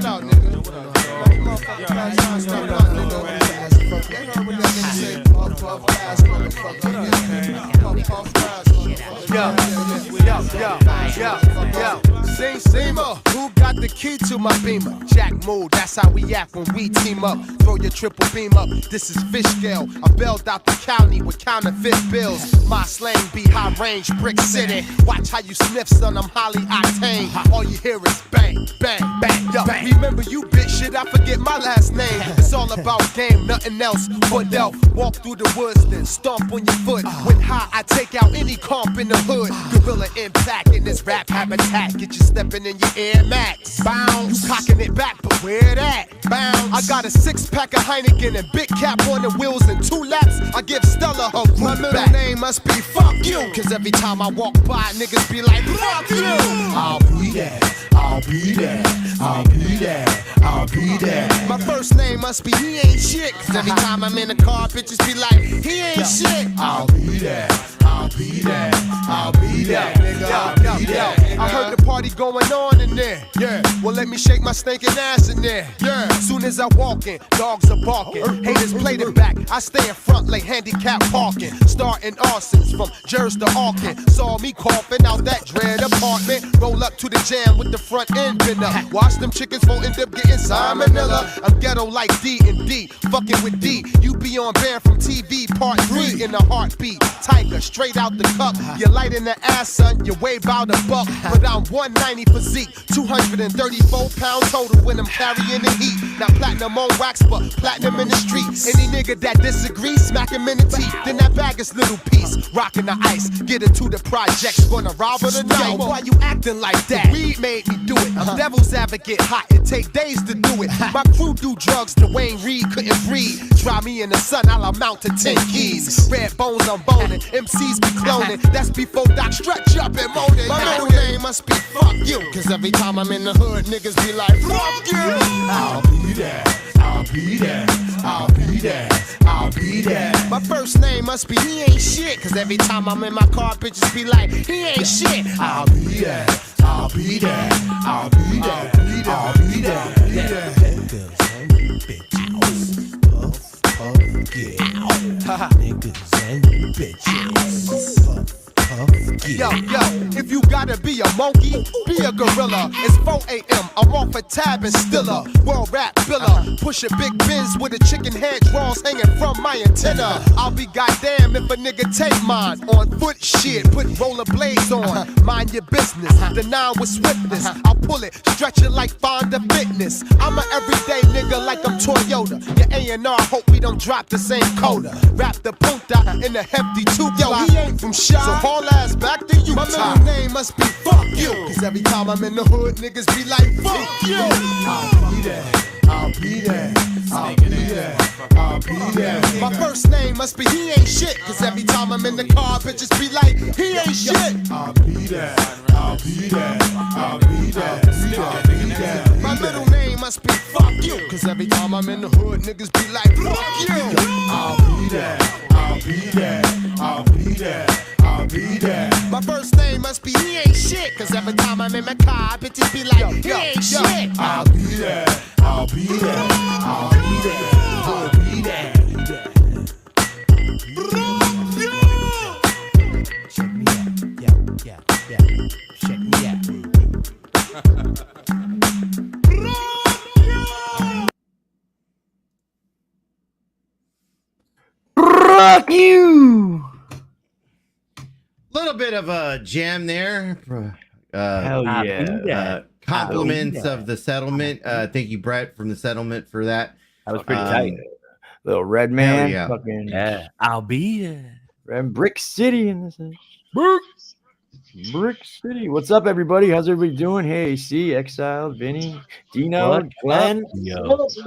out, nigga. Same. Who got the key to my beamer? Jack move, that's how we act when we team up. Throw your triple beam up, this is fish scale. I bailed out the county with counterfeit bills. My slang be high range, brick city. Watch how you sniff, son, I'm highly octane. All you hear is bang, bang, bang. Yo, remember you bitch shit, I forget my last name. It's all about game, nothing else but elf. Walk through the woods, then stomp on your foot. When high, I take out any comp in the hood. Gorilla impact in this rap habitat. Get you stepping in your Air Max. Bounce, you cocking it back, but where that? Bounce. I got a 6-pack of Heineken and big cap on the wheels and 2 laps. I give Stella her group. My middle name must be fuck you. Cause every time I walk by, niggas be like, fuck you. I'll be there. My first name must be he ain't shit. Cause every time I'm in the car, bitches be like, he ain't shit. I'll be there. Nigga. I heard the party going on in there. Yeah. Well, let me shake my stinking ass in there. Yeah. Soon as I walk in, dogs are barking. Haters play the back. I stay in front like handicap parking. Starting arsons from Jersey to Auckland. Saw me coughing out that dread apartment. Roll up to the jam with the front end been up. Watch them chickens won't end up getting salmonella. I'm ghetto like D&D. Fucking with D. You be on band from TV part 3 in a heartbeat. Tiger straight out the cup. You're light in the ass, son. You weigh about $1. But I'm 190 physique. 234 pounds total when I'm carrying the heat. Now platinum on wax, but platinum in the streets. Any nigga that disagrees, smack him in the teeth. Then that bag is little piece. Rockin' the ice. Get it to the projects. Gonna rob her tonight. Yo, why you acting like that? Weed made me do it. I'm devil's advocate hot. It take days to do it. My crew do drugs. Dwayne Reed couldn't breathe. Try me in the sun, I'll amount to 10 keys. Red bones, I'm boning. MCs be cloning. That's before Doc stretch up and moaning. My middle name must be fuck you. Cause every time I'm in the hood, niggas be like, fuck you. I'll be there, I'll be there, I'll be there, I'll be there. My first name must be he ain't shit. Cause every time I'm in my car, bitches be like, he ain't shit. I'll be there, I'll be there, I'll be there, I'll be there, I'll be there. Niggas and you bitches, niggas and you bitches. Yo, if you gotta be a monkey, be a gorilla. It's 4 a.m. I'm off a tab and stiller. World rap biller. Push a big Benz with a chicken head draws hanging from my antenna. I'll be goddamn if a nigga take mine. On foot shit, put rollerblades on. Mind your business. The 9 with swiftness. I'll pull it, stretch it like Fonda Fitness. I'm a everyday nigga like I'm Toyota. Your A&R hope we don't drop the same coda. Wrap the punta in a hefty tube. Yo, he ain't from Shy. So haul ass back to you. My middle name must be fuck you. Cause every time I'm in the hood, niggas be like, fuck you. I'll be there, I'll be there, I'll be there, I'll be there. My first name must be he ain't shit. Cause every time I'm in the car, bitches be like, he ain't shit. I'll be there, I'll be there, I'll be there, I'll be there. My middle name must be fuck you. Cause every time I'm in the hood, niggas be like, fuck you. I'll be there, I'll be there, I'll be there, I'll be there. My first name must be he ain't shit. Cause every time I'm in my car, bitches be like, he ain't shit. I'll be there, I'll be there, I'll be there, I'll be there. Check me out, yeah. Check me out. Rock you. Little bit of a jam there. Hell yeah. Compliments of the settlement. Thank you, Brett, from the settlement for that. That was pretty tight. Little red man. Yeah. Fucking I'll be there. And Brick City in this. Brick City. What's up, everybody? How's everybody doing? Hey, C, Exile, Vinny, Dino, Glenn. Yo. What's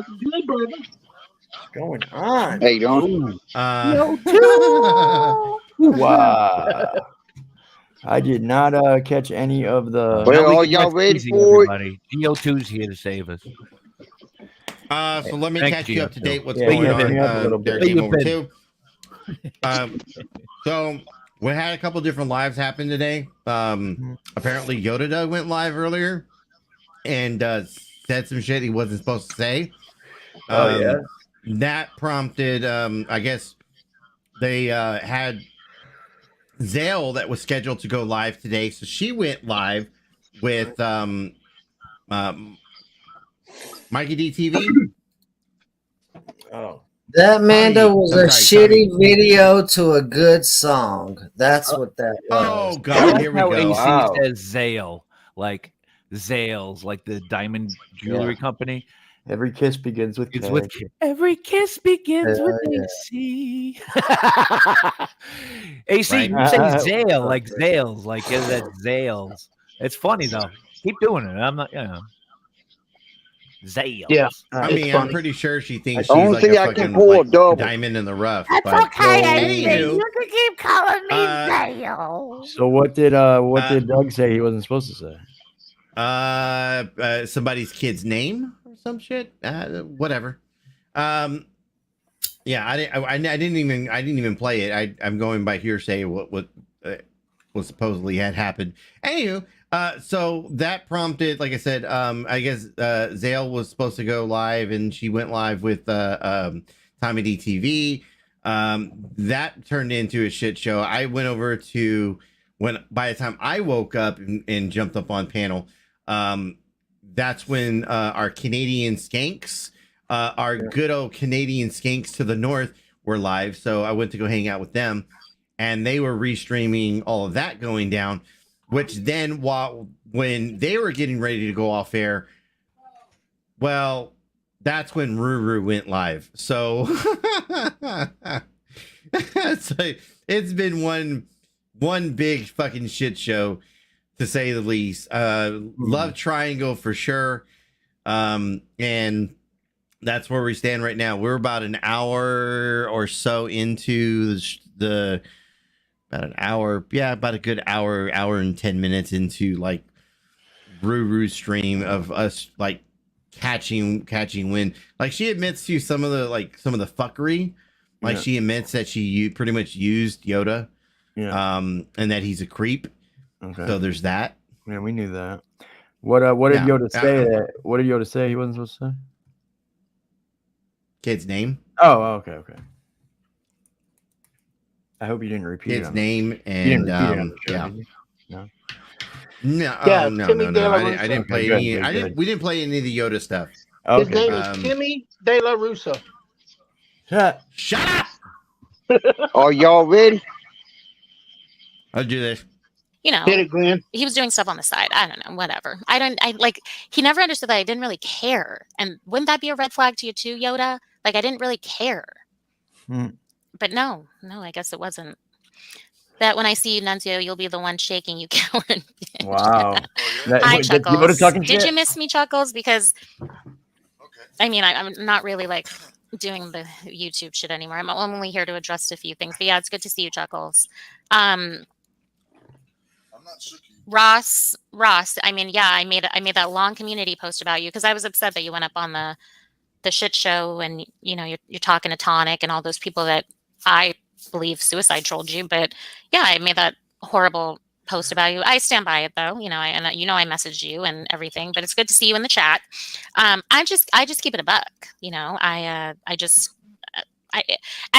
going on? Hey, don't. Wow. I did not catch any of the. Well, are y'all ready for it? Everybody. GO2's here to save us. So let me Thank catch you. you up to date. What's Yeah, going yeah, hit me up a on? little Their bit. game Where over you two. So we had a couple different lives happen today. Apparently Yoda Doug went live earlier and said some shit he wasn't supposed to say. That prompted, I guess they had Zale that was scheduled to go live today, so she went live with Mikey DTV. Oh, That Manda was a sorry, shitty video to a good song. That's what that was. Oh God, here we How go. AC says Zale, like Zales, like the diamond jewelry company. every kiss begins with It's K. with every kiss begins Yeah, with yeah. AC. AC, Right. you say Zale, like Zales, like that Zales. It's funny though. Keep doing it. I'm not, Zales. Yeah. I It's mean, I'm funny. pretty sure she thinks I she's don't like think a I can fucking pull a like, double. diamond in the rough. That's but okay, anywho, AC. You can keep calling me Zale. So what did Doug say he wasn't supposed to say? Somebody's kid's name or some shit. Whatever. Yeah, I didn't even play it. I'm going by hearsay. What supposedly had happened. Anywho, so that prompted, like I said, I guess Zale was supposed to go live, and she went live with Tommy DTV. That turned into a shit show. I went over to by the time I woke up and jumped up on panel, that's when our Canadian skanks, our good old Canadian skanks to the north, were live. So I went to go hang out with them, and they were restreaming all of that going down. Which then, when they were getting ready to go off air, well, that's when Ruru went live. So, it's been one big fucking shit show, to say the least. Love Triangle for sure, and that's where we stand right now. We're about an hour or so into about an hour, about a good hour and 10 minutes into like Ruru stream of us like catching wind. Like she admits to some of the fuckery. Like she admits that she pretty much used Yoda. Yeah. And that he's a creep. Okay. So there's that. Yeah, we knew that. What did Yoda say? What did Yoda say he wasn't supposed to say? Kid's name. Oh, okay. I hope you didn't repeat Kid's it. name and No. I didn't play any. We didn't play any of the Yoda stuff. His name is Timmy De La Russo. Shut up! Are y'all ready? I'll do this. You know, Hit it, Glenn. He was doing stuff on the side. I don't know, whatever. He never understood that I didn't really care. And wouldn't that be a red flag to you too, Yoda? Like I didn't really care. But no, I guess it wasn't. That when I see you, Nunzio, you'll be the one shaking, you coward. Bitch. Wow. Hi, Chuckles. Did shit? you miss me, Chuckles? Because I mean, I'm not really like doing the YouTube shit anymore. I'm only here to address a few things. But yeah, it's good to see you, Chuckles. Ross. I mean, yeah, I made that long community post about you because I was upset that you went up on the shit show and you know you're talking to Tonic and all those people that I believe suicide trolled you. But yeah, I made that horrible post about you. I stand by it though, you know, I messaged you and everything. But it's good to see you in the chat. I just keep it a buck, you know. I at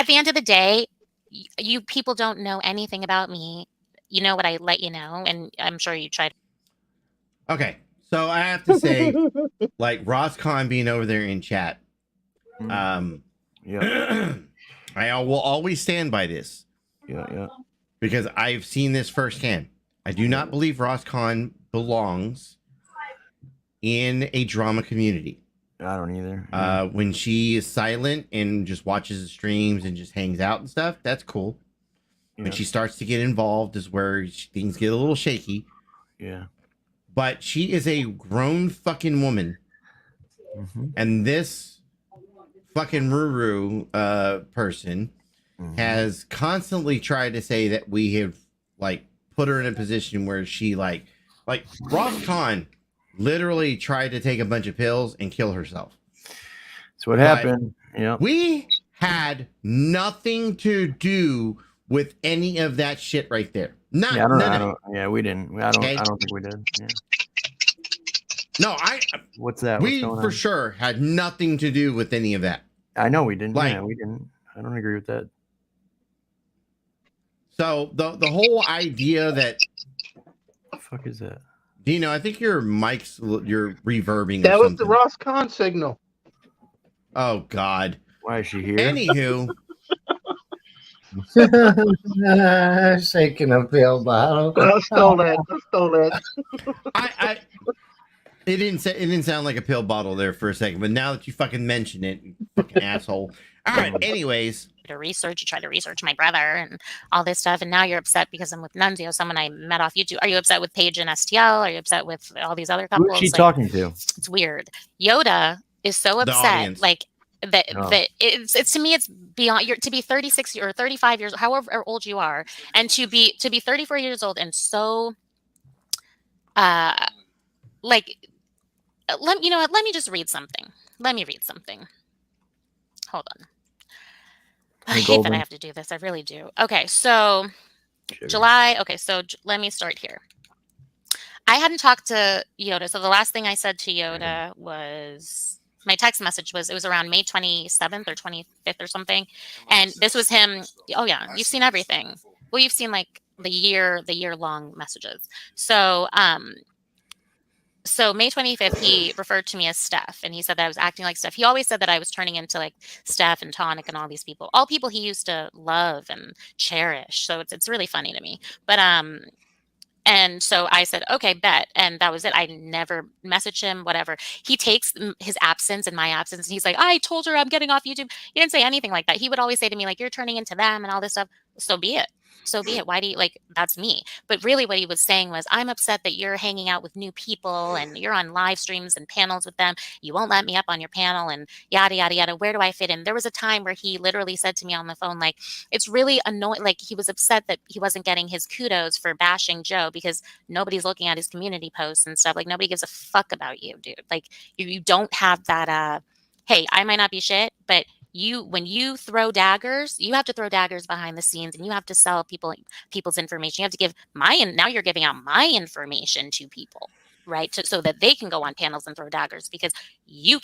the end of the day, you people don't know anything about me. You know what I let you know, and I'm sure you tried. Okay, so I have to say, like Ross Khan being over there in chat, I will always stand by this. Yeah. Because I've seen this firsthand. I do not believe Ross Khan belongs in a drama community. I don't either. When she is silent and just watches the streams and just hangs out and stuff, that's cool. When she starts to get involved is where things get a little shaky. Yeah. But she is a grown fucking woman. And this fucking Ruru person has constantly tried to say that we have like put her in a position where she like Ross Khan literally tried to take a bunch of pills and kill herself. That's what happened. Yeah. We had nothing to do with any of that shit right there. None. Yeah, we didn't. I don't think we did. Yeah. No, What's that? We for sure had nothing to do with any of that. I know we didn't. Yeah, we didn't. I don't agree with that. So the whole idea that the fuck is that? Dino, I think your mic's you're reverbing. That was the Ross Khan signal. Oh God. Why is she here? Anywho. Shaking a pill bottle. I stole that. It didn't sound like a pill bottle there for a second, but now that you fucking mention it, you fucking asshole. All right. Anyways, you try to research my brother and all this stuff, and now you're upset because I'm with Nunzio, someone I met off YouTube. Are you upset with Paige and STL? Are you upset with all these other couples? Who is she talking to? It's weird. Yoda is so upset, like that. It's to me, it's beyond. You're to be 36 or 35 years, however old you are, and to be 34 years old and so, like. Let me just read something. Let me read something. Hold on. I hate that I have to do this. I really do. Okay, so July. Okay, so let me start here. I hadn't talked to Yoda. So the last thing I said to Yoda was my text message was, it was around May 27th or 25th or something. And this was him. Oh yeah, you've seen everything. Well, you've seen like the year long messages. So, so May 25th, he referred to me as Steph, and he said that I was acting like Steph. He always said that I was turning into like Steph and Tonic and all these people, all people he used to love and cherish. So it's really funny to me. But and so I said, okay, bet. And that was it. I never messaged him, whatever. He takes his absence and my absence, and he's like, I told her I'm getting off YouTube. He didn't say anything like that. He would always say to me, like, you're turning into them and all this stuff. So be it. So be it. Why do you like, that's me. But really what he was saying was, I'm upset that you're hanging out with new people and you're on live streams and panels with them. You won't let me up on your panel and yada, yada, yada. Where do I fit in? There was a time where he literally said to me on the phone, like, it's really annoying. Like, he was upset that he wasn't getting his kudos for bashing Joe because nobody's looking at his community posts and stuff. Like, nobody gives a fuck about you, dude. Like, you don't have that, hey, I might not be shit, but when you throw daggers, you have to throw daggers behind the scenes, and you have to sell people's information. You have to give now you're giving out my information to people, right? So that they can go on panels and throw daggers, because you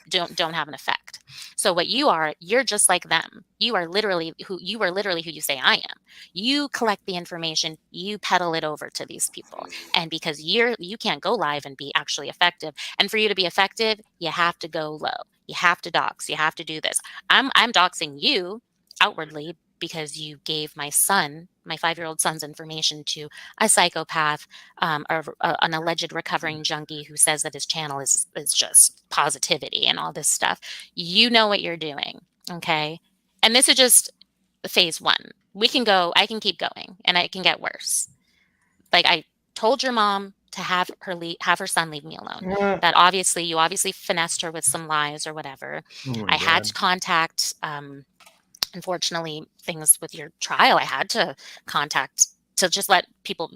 don't have an effect. So what you're just like them. You are literally who you say I am. You collect the information, you peddle it over to these people. And because you can't go live and be actually effective. And for you to be effective, you have to go low. You have to dox. You have to do this. I'm doxing you outwardly because you gave my 5-year-old son's information to a psychopath, or an alleged recovering junkie who says that his channel is just positivity and all this stuff. You know what you're doing, okay? And this is just phase 1. I can keep going, and it can get worse. Like, I told your mom to have her son leave me alone. That you obviously finessed her with some lies or whatever. I had to contact, unfortunately, things with your trial. I had to contact to just let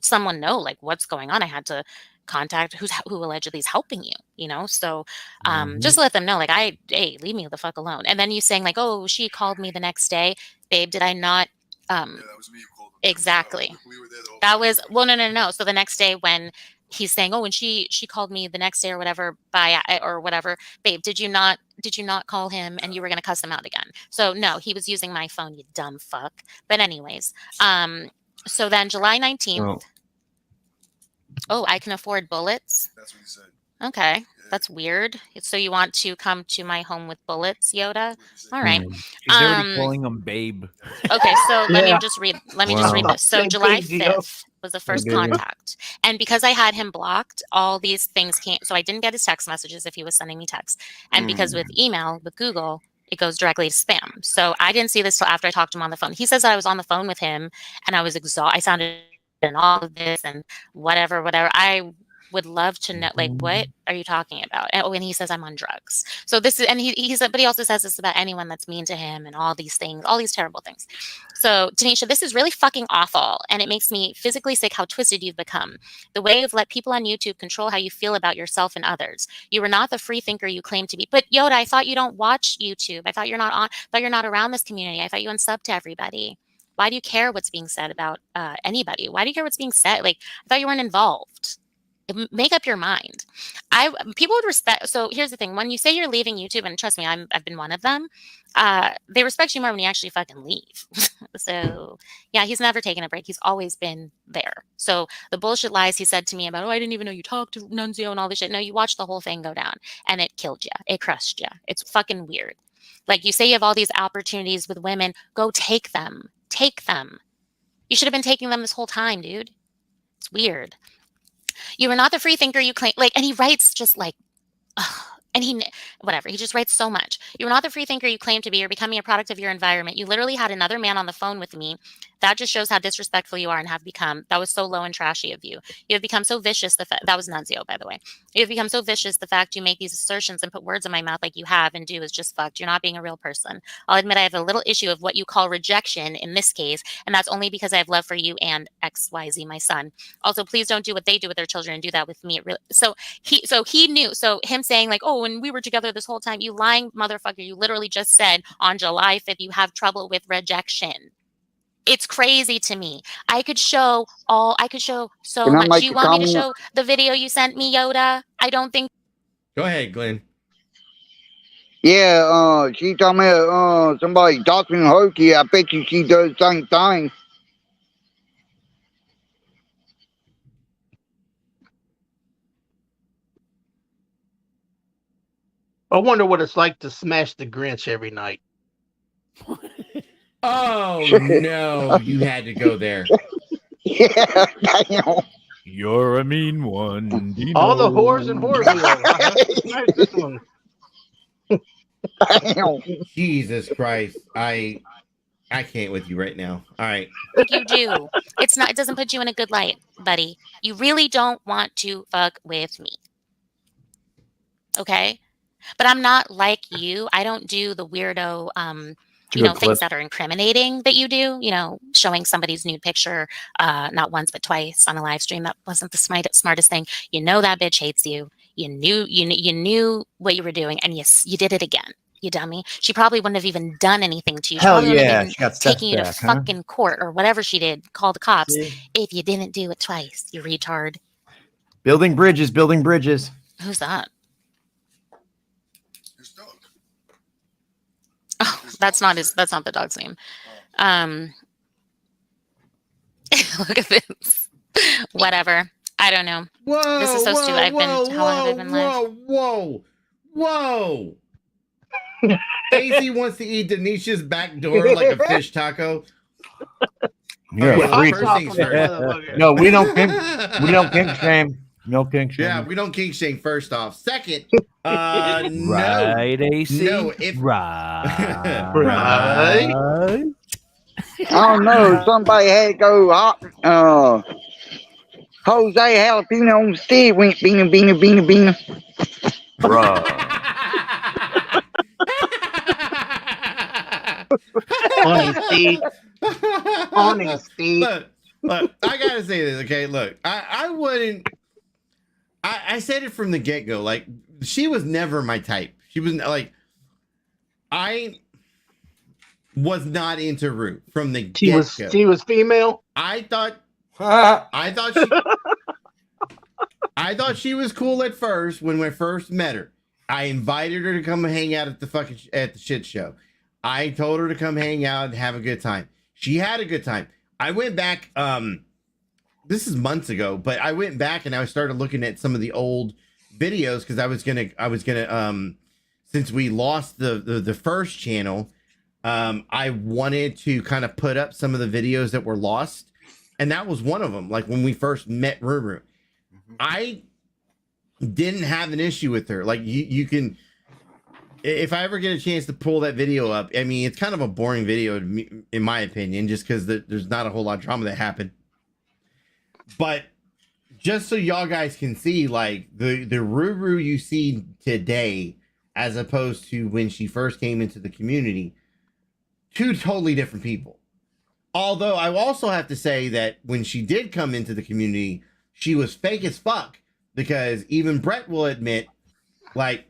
someone know like what's going on. I had to contact who allegedly is helping you, so just let them know, like, hey, leave me the fuck alone. And then you saying like, oh, she called me the next day. Babe, did I not? Yeah, that was me who called them. Exactly. We were there the whole That was, well, no. So the next day when he's saying, oh, and she called me the next day or whatever, or whatever, babe, did you not call him and you were going to cuss him out again? So no, he was using my phone, you dumb fuck. But anyways, so then July 19th, I can afford bullets. That's what he said. Okay, that's weird. So you want to come to my home with bullets, Yoda? All right. She's already calling him babe. Okay, so let me just read this. So July 5th was the first contact. And because I had him blocked, all these things came. So I didn't get his text messages if he was sending me texts. And because with email, with Google, it goes directly to spam. So I didn't see this till after I talked to him on the phone. He says that I was on the phone with him and I was exhausted. I sounded in all of this and whatever. I would love to know, like, what are you talking about? And he says I'm on drugs. So this is, and he said, but he also says this about anyone that's mean to him and all these things, all these terrible things. So Tanisha, this is really fucking awful. And it makes me physically sick how twisted you've become. The way you've let people on YouTube control how you feel about yourself and others. You were not the free thinker you claim to be. But Yoda, I thought you don't watch YouTube. I thought you're not around this community. I thought you unsub to everybody. Why do you care what's being said about anybody? Why do you care what's being said? Like, I thought you weren't involved. Make up your mind. People would respect. So here's the thing: when you say you're leaving YouTube, and trust me, I've been one of them. They respect you more when you actually fucking leave. So yeah, he's never taken a break. He's always been there. So the bullshit lies he said to me about, oh, I didn't even know you talked to Nunzio and all this shit. No, you watched the whole thing go down, and it killed you. It crushed you. It's fucking weird. Like, you say you have all these opportunities with women. Go take them. Take them. You should have been taking them this whole time, dude. It's weird. You were not the free thinker you claim. Like, and he writes just like, and he just writes so much. You were not the free thinker you claim to be. You're becoming a product of your environment. You literally had another man on the phone with me. That just shows how disrespectful you are and have become. That was so low and trashy of you. You have become so vicious. That was Nunzio, by the way. You have become so vicious. The fact you make these assertions and put words in my mouth like you have and do is just fucked. You're not being a real person. I'll admit I have a little issue of what you call rejection in this case, and that's only because I have love for you and XYZ, my son. Also, please don't do what they do with their children and do that with me. So he knew. So him saying like, oh, when we were together this whole time, you lying motherfucker. You literally just said on July 5th you have trouble with rejection. It's crazy to me. I could show so much. Do you want me to show the video you sent me, Yoda? I don't think. Go ahead, Glenn. Yeah, she told me somebody talking hokey. I bet you she does the same thing. I wonder what it's like to smash the Grinch every night. Oh no, you had to go there. Yeah, damn. You're a mean one. Dino. All the whores and whores. This one. Jesus Christ. I I can't with you right now. All right. You do. It's not. It doesn't put you in a good light, buddy. You really don't want to fuck with me. Okay? But I'm not like you. I don't do the weirdo things that are incriminating that you do, showing somebody's nude picture not once but twice on a live stream. That wasn't the smartest thing. You know that bitch hates you. You knew what you were doing, and you did it again. You dummy. She probably wouldn't have even done anything to you. She probably wouldn't have even taken you to fucking court or whatever she did, call the cops, if you didn't do it twice, you retard. Building bridges. Who's that? Oh, that's not the dog's name. Look at this. Whatever. I don't know. Whoa. This is so stupid. How long have I been live? Whoa. Daisy wants to eat Denisha's back door like a fish taco. You're a freak. First things first. No, we don't kink shame. No kink shame. Yeah, we don't kink shame. First off, second, no, right, AC. No, if right. I don't know. Somebody had to go. Jose Jalapeno on the stick went beanie. Bruh. Honesty. Look, I gotta say this, okay? Look, I wouldn't. I said it from the get go. Like, she was never my type. She was like, I was not into Rue from the get go. She was female. I thought she was cool at first when we first met her. I invited her to come hang out at the shit show. I told her to come hang out and have a good time. She had a good time. I went back, this is months ago, but I went back and I started looking at some of the old videos because I was gonna since we lost the first channel, I wanted to kind of put up some of the videos that were lost, and that was one of them. Like when we first met Ruru, I didn't have an issue with her. Like you can, if I ever get a chance to pull that video up, I mean, it's kind of a boring video in my opinion, just because there's not a whole lot of drama that happened. But just so y'all guys can see, like the Ruru you see today, as opposed to when she first came into the community, two totally different people. Although I also have to say that when she did come into the community, she was fake as fuck, because even Brett will admit, like,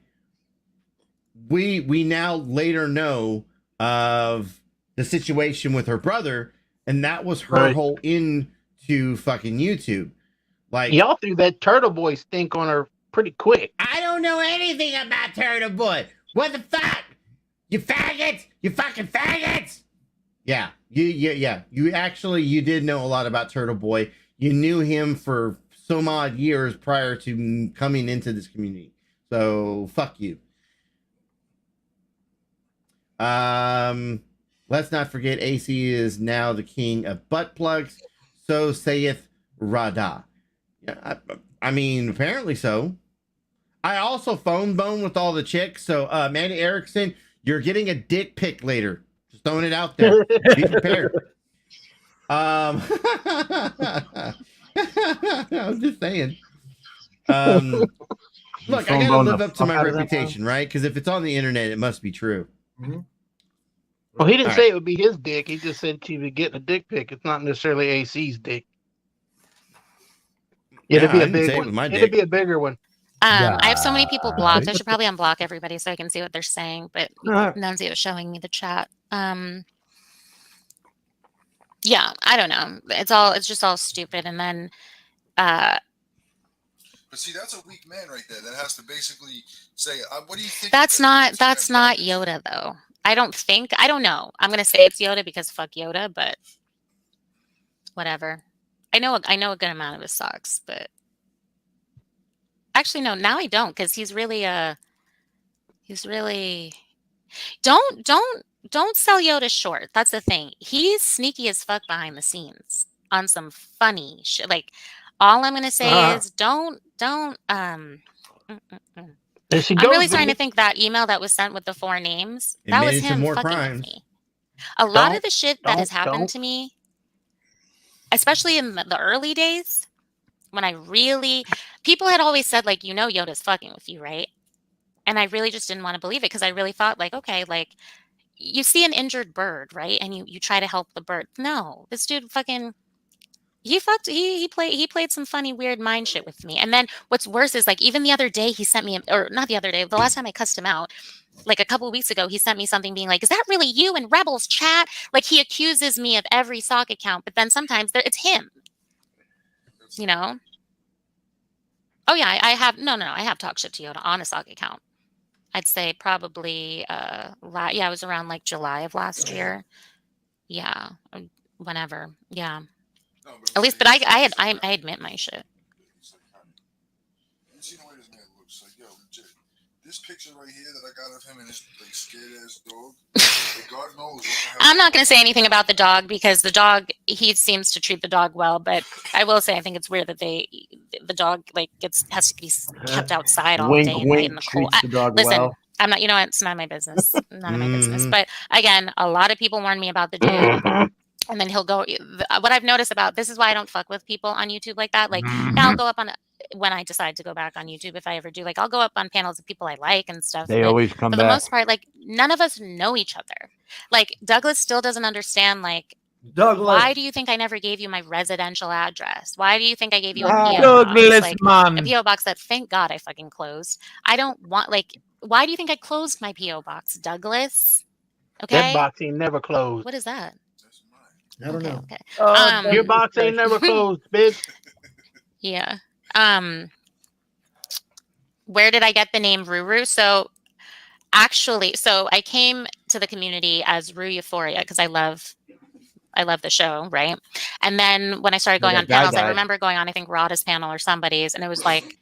we now later know of the situation with her brother, and that was her whole into fucking YouTube. Like, y'all threw that Turtle Boy stink on her pretty quick. I don't know anything about Turtle Boy. What the fuck? You faggots! You fucking faggots! Yeah, you did know a lot about Turtle Boy. You knew him for some odd years prior to coming into this community. So fuck you. Let's not forget AC is now the king of butt plugs. So saith Rada. Yeah, I mean, apparently so. I also phone bone with all the chicks. So Mandy Erickson, you're getting a dick pic later. Just throwing it out there. Be prepared. I'm just saying. Look, I gotta live up to my reputation, right? Because if it's on the internet, it must be true. Mm-hmm. Well, he didn't say it would be his dick. He just said she would get a dick pic. It's not necessarily AC's dick. It'd be a big one. It'd be a bigger one. I have so many people blocked. I should probably unblock everybody so I can see what they're saying. But Nunzio is showing me the chat. Yeah, I don't know. It's just all stupid. And then but see, that's a weak man right there that has to basically say, what do you think? That's not Yoda though. I don't know. I'm gonna say it's Yoda because fuck Yoda, but whatever. I know a good amount of his sucks, but actually no, now I don't, because he's really don't sell Yoda short. That's the thing. He's sneaky as fuck behind the scenes on some funny shit. Like, all I'm gonna say is don't I'm really starting to think that email that was sent with the 4 names, that was him fucking with me. A lot of the shit that has happened to me, especially in the early days, when people had always said, like, Yoda's fucking with you, right? And I really just didn't want to believe it because I really thought, like, okay, like, you see an injured bird, right? And you try to help the bird. No, this dude fucking he played some funny weird mind shit with me. And then what's worse is, like, even the other day he sent me, or not the other day, the last time I cussed him out, like a couple of weeks ago, he sent me something being like, "Is that really you in Rebels chat?" Like, he accuses me of every sock account, but then sometimes it's him. You know? Oh yeah, I have I have talked shit to Yoda on a sock account. I'd say probably it was around like July of last year. Yeah, whenever. Yeah. At least, but I admit my shit. You see the way this man looks? Like, yo, legit. This picture right here that I got of him and this like scared ass dog. Like, God knows what the hell. I'm not going to say anything about the dog because the dog, he seems to treat the dog well, but I will say I think it's weird that the dog like has to be kept outside all day and night in the cold. Listen, well. I'm not. You know what? It's none of my business. None of my business. But again, a lot of people warn me about the dude. And then he'll go. What I've noticed about this is why I don't fuck with people on YouTube like that. Like, I'll go up on when I decide to go back on YouTube, if I ever do. Like, I'll go up on panels of people I like and stuff. They always come for back. the most part, like, none of us know each other. Like, Douglas still doesn't understand. Like, why do you think I never gave you my residential address? Why do you think I gave you a PO Douglas, box? Like, man. a PO box that, thank God, I fucking closed. I don't want, like. Why do you think I closed my PO box, Douglas? Okay. That box ain't never closed. What is that? I don't know. Okay. Your box ain't never closed, bitch. Yeah. Where did I get the name Ruru? So actually, I came to the community as Rue Euphoria because I love the show, right? And then when I started going on panels, I remember going on, I think, Rada's panel or somebody's, and it was like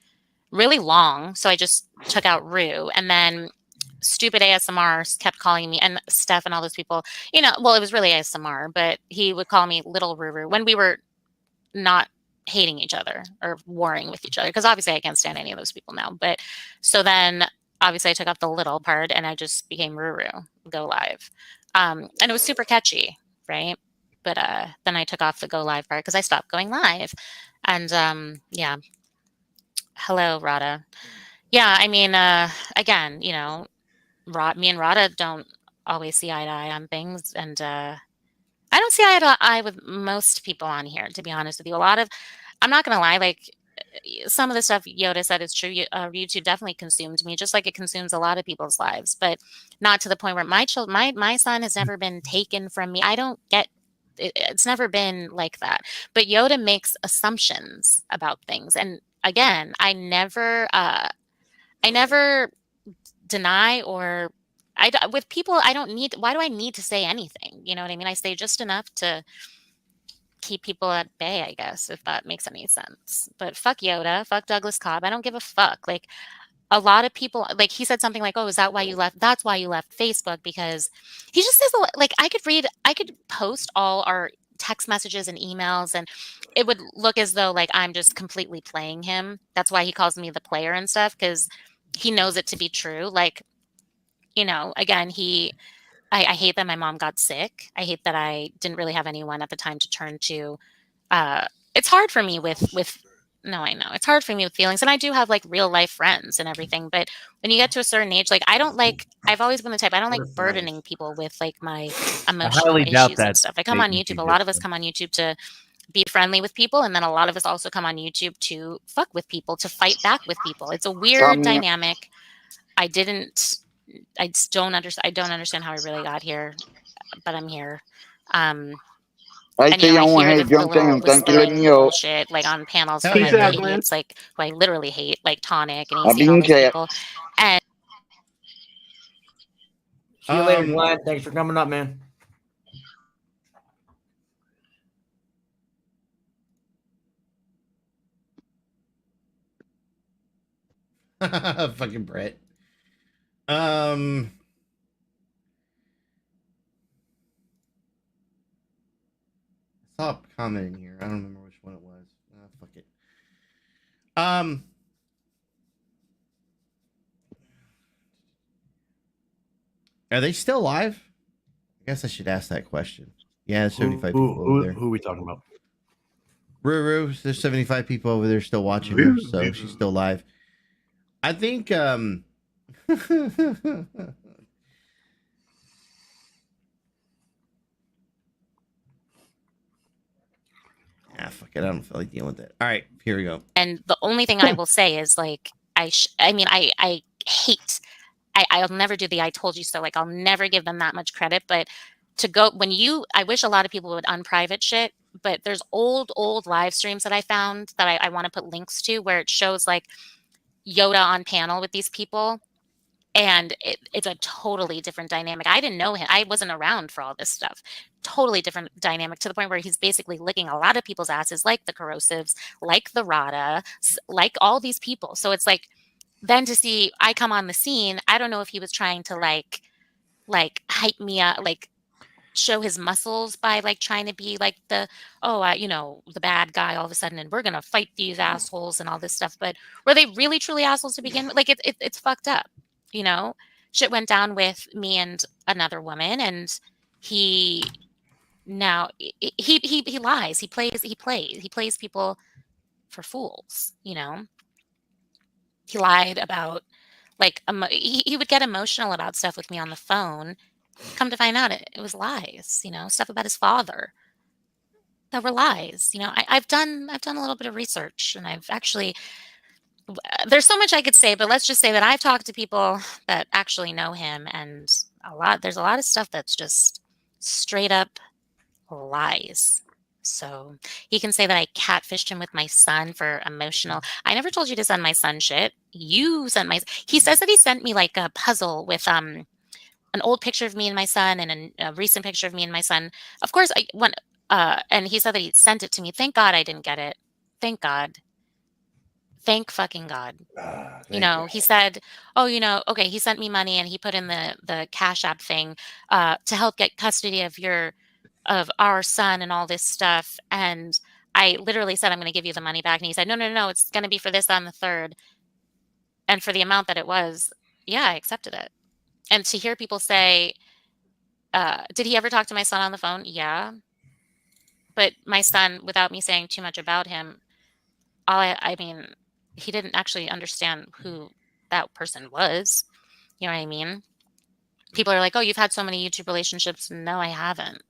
really long. So I just took out Rue. And then stupid ASMR kept calling me, and Steph and all those people, well, it was really ASMR, but he would call me Little Ruru when we were not hating each other or warring with each other, because obviously I can't stand any of those people now. But so then obviously I took out the little part and I just became Ruru, Go Live. And it was super catchy, right? But then I took off the Go Live part because I stopped going live. And yeah. Hello, Rada. Yeah, I mean, again, me and Rada don't always see eye to eye on things, and I don't see eye to eye with most people on here, to be honest with you. I'm not gonna lie, like, some of the stuff Yoda said is true. YouTube definitely consumed me, just like it consumes a lot of people's lives, but not to the point where my son has never been taken from me. I don't get it, it's never been like that. But Yoda makes assumptions about things, and again, I never deny or with people. I don't need. Why do I need to say anything? You know what I mean? I say just enough to keep people at bay, I guess, if that makes any sense. But fuck Yoda, fuck Douglas Cobb. I don't give a fuck. Like, a lot of people, like, he said something like, "Oh, is that why you left? That's why you left Facebook," because he just says, like, I could post all our text messages and emails, and it would look as though like I'm just completely playing him. That's why he calls me the player and stuff, because he knows it to be true. Like, again, I hate that my mom got sick. I hate that I didn't really have anyone at the time to turn to. It's hard for me no, I know. It's hard for me with feelings. And I do have like real life friends and everything. But when you get to a certain age, like, I've always been the type, I don't like burdening people with like my emotional issues and stuff. I come on YouTube. A lot of us come on YouTube to be friendly with people. And then a lot of us also come on YouTube to fuck with people, to fight back with people. It's a weird dynamic. I just don't understand. I don't understand how I really got here, but I'm here. I and, see I on hear here, the jump little in. Thank you, letting whispering you know. bullshit like on panels from like the idiots, like who I literally hate, like Tonic and I've AC and all been those chat. people. And See you later, Glenn. Thanks for coming up, man. Fucking Brett. I saw a comment in here. I don't remember which one it was. Fuck it. Are they still live? I guess I should ask that question. Yeah, there's 75 people over there. Who are we talking about? Ruru, there's 75 people over there still watching her, so she's still live. I think fuck it. I don't feel like dealing with it. All right, here we go. And the only thing I will say is like I hate. I'll never do the I told you so. Like I'll never give them that much credit. But to go I wish a lot of people would unprivate shit. But there's old live streams that I found that I want to put links to where it shows like Yoda on panel with these people. And it's a totally different dynamic. I didn't know him. I wasn't around for all this stuff. Totally different dynamic to the point where he's basically licking a lot of people's asses, like the Corrosives, like the Rada, like all these people. So it's like, then to see I come on the scene, I don't know if he was trying to like hype me up, like show his muscles by like trying to be like the the bad guy all of a sudden, and we're gonna fight these assholes and all this stuff. But were they really truly assholes to begin with? Like it's fucked up. Shit went down with me and another woman, and he lies. He plays people for fools. He lied about like he would get emotional about stuff with me on the phone. Come to find out, it was lies. Stuff about his father that were lies. I've done a little bit of research, and I've actually. There's so much I could say, but let's just say that I've talked to people that actually know him, and there's a lot of stuff that's just straight up lies. So he can say that I catfished him with my son for emotional. I never told you to send my son shit. You sent he says that he sent me like a puzzle with an old picture of me and my son and a recent picture of me and my son. Of course, and he said that he sent it to me. Thank God I didn't get it. Thank God. Thank fucking God. He said, okay, he sent me money and he put in the Cash App thing to help get custody of our son and all this stuff. And I literally said, I'm going to give you the money back. And he said, no, it's going to be for this on the 3rd. And for the amount that it was, yeah, I accepted it. And to hear people say, did he ever talk to my son on the phone? Yeah. But my son, without me saying too much about him, he didn't actually understand who that person was. You know what I mean? People are like, oh, you've had so many YouTube relationships. No, I haven't.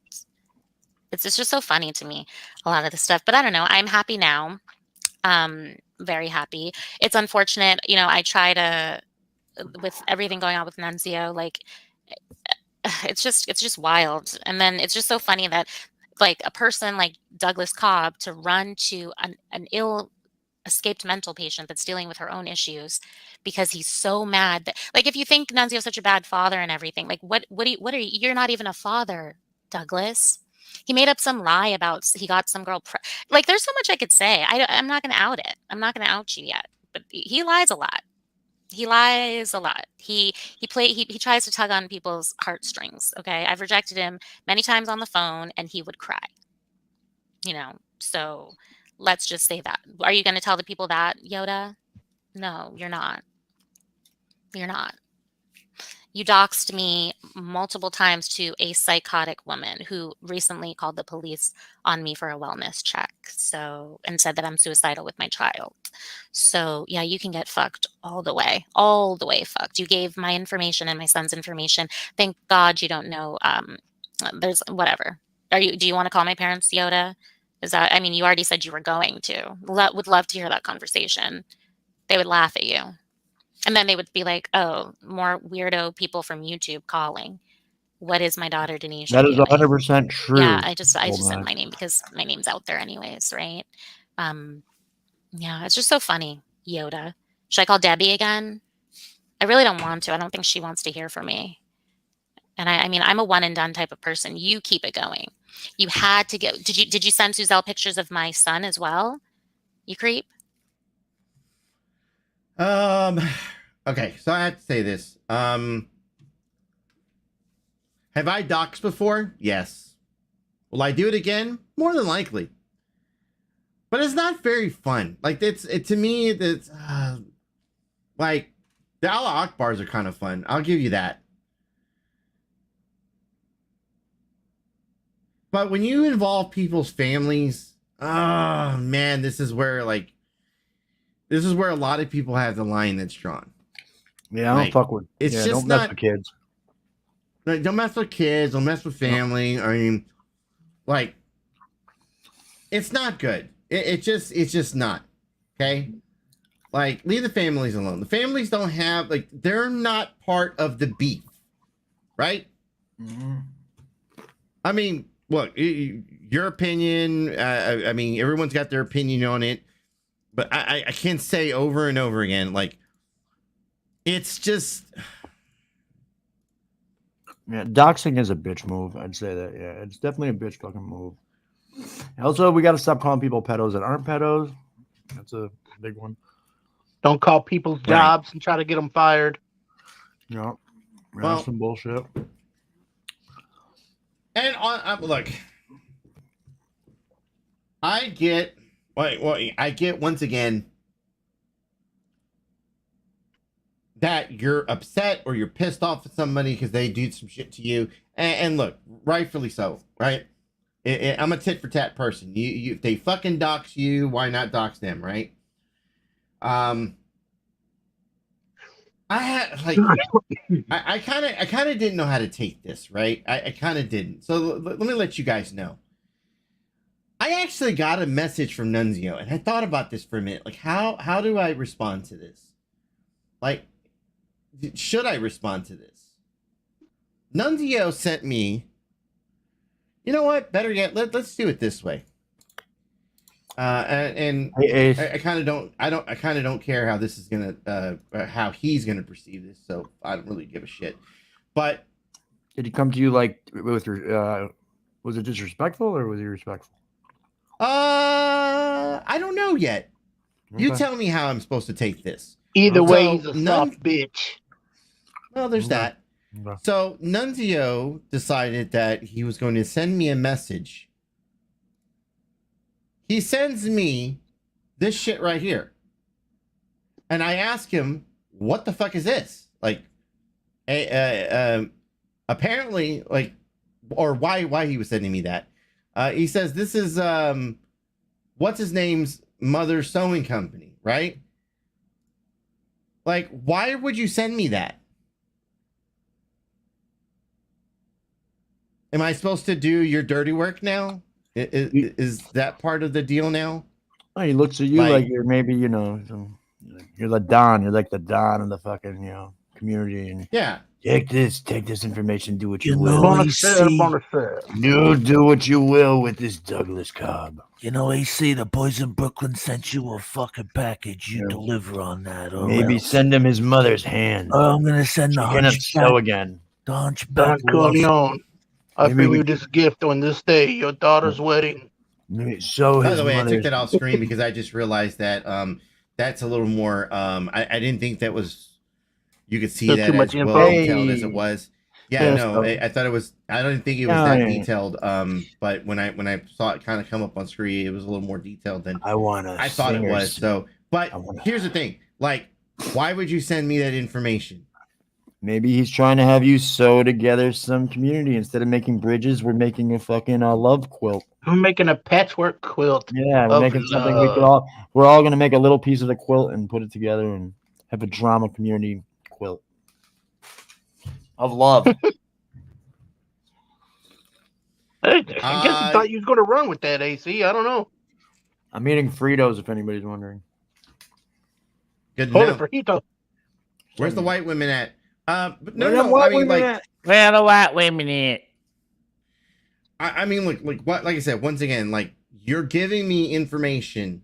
It's just so funny to me, a lot of this stuff. But I don't know. I'm happy now. Very happy. It's unfortunate. I try to, with everything going on with Nunzio, like, it's just wild. And then it's just so funny that like a person like Douglas Cobb to run to an ill escaped mental patient that's dealing with her own issues because he's so mad that, like, if you think Nunzio's such a bad father and everything, like what are you, you're not even a father, Douglas. He made up some lie about he got some girl like there's so much I could say. I'm not going to out it. I'm not going to out you yet, but he lies a lot. He lies a lot. He tries to tug on people's heartstrings. Okay. I've rejected him many times on the phone and he would cry, so let's just say that. Are you going to tell the people that, Yoda? No, you're not. You're not. You doxed me multiple times to a psychotic woman who recently called the police on me for a wellness check. And said that I'm suicidal with my child. So yeah, you can get fucked all the way fucked. You gave my information and my son's information. Thank God you don't know. There's whatever. Do you want to call my parents, Yoda? You already said you were going to. Would love to hear that conversation. They would laugh at you. And then they would be like, oh, more weirdo people from YouTube calling. What is my daughter Denisha That is doing? 100% true. Yeah, I just said my name because my name's out there anyways, right? Yeah, it's just so funny, Yoda. Should I call Debbie again? I really don't want to. I don't think she wants to hear from me. And I'm a one and done type of person. You keep it going. You had to get. Did you send Suzelle pictures of my son as well? You creep. Okay, so I have to say this. Have I doxed before? Yes. Will I do it again? More than likely. But it's not very fun. Like to me, it's like the Allah Akbars are kind of fun. I'll give you that. But when you involve people's families, oh man, this is where a lot of people have the line that's drawn. Yeah, I don't fuck with. It's just don't not mess with kids. Like, don't mess with kids. Don't mess with family. I mean, like, it's not good. It's just not. Okay. Like, leave the families alone. The families don't have, like, they're not part of the beef, right? Mm-hmm. I mean, look, your opinion. I mean, everyone's got their opinion on it, but I can't say over and over again. Like, it's just. Yeah, doxing is a bitch move. I'd say that. Yeah, it's definitely a bitch fucking move. Also, we got to stop calling people pedos that aren't pedos. That's a big one. Don't call people's jobs and try to get them fired. Yeah, Well, some bullshit. And look, I get once again that you're upset or you're pissed off at somebody because they do some shit to you, and look, rightfully so, right? I'm a tit for tat person. If they fucking dox you, why not dox them, right? I had like I kind of didn't know how to take this, right? I kind of didn't. So let me let you guys know. I actually got a message from Nunzio, and I thought about this for a minute. Like, how do I respond to this? Like, should I respond to this? Nunzio sent me. You know what? Better yet, let's do it this way. I kind of don't. I kind of don't care how this is gonna, how he's gonna perceive this. So I don't really give a shit. But did he come to you like with your? Was it disrespectful or was he respectful? I don't know yet. Okay. You tell me how I'm supposed to take this. Either way, he's a soft bitch. Well, there's that. Okay. So Nunzio decided that he was going to send me a message. He sends me this shit right here. And I ask him, what the fuck is this? Like, apparently, like, or why he was sending me that. He says, this is, what's his name's mother's sewing company, right? Like, why would you send me that? Am I supposed to do your dirty work now? Is that part of the deal now? Oh, he looks at you like you're maybe, you're the Don. You're like the Don of the fucking, community. And yeah. Take this information, do what you will. You do what you will with this Douglas Cobb. You know, AC, the boys in Brooklyn sent you a fucking package. You deliver on that. Maybe send him his mother's hand. Oh, I'm going to send the hunchback. Again. The hunchback. I bring you this gift on this day, your daughter's wedding. By the way, I took that off screen because I just realized that that's a little more. I didn't think that was. You could see that as well detailed as it was. Yeah, no, I thought it was. I don't think it was that detailed. But when I saw it kind of come up on screen, it was a little more detailed than I thought it was. So, but here's the thing: like, why would you send me that information? Maybe he's trying to have you sew together some community. Instead of making bridges, we're making a fucking love quilt. We're making a patchwork quilt. Yeah, we're making something we're all gonna make a little piece of the quilt and put it together and have a drama community quilt of love. I guess I thought you was gonna run with that, AC. I don't know. I'm eating Fritos, if anybody's wondering. Good Hold it for Hito. Where's the white women at? But no, I mean, like, where the white women at? I mean, like I said, once again, like, you're giving me information.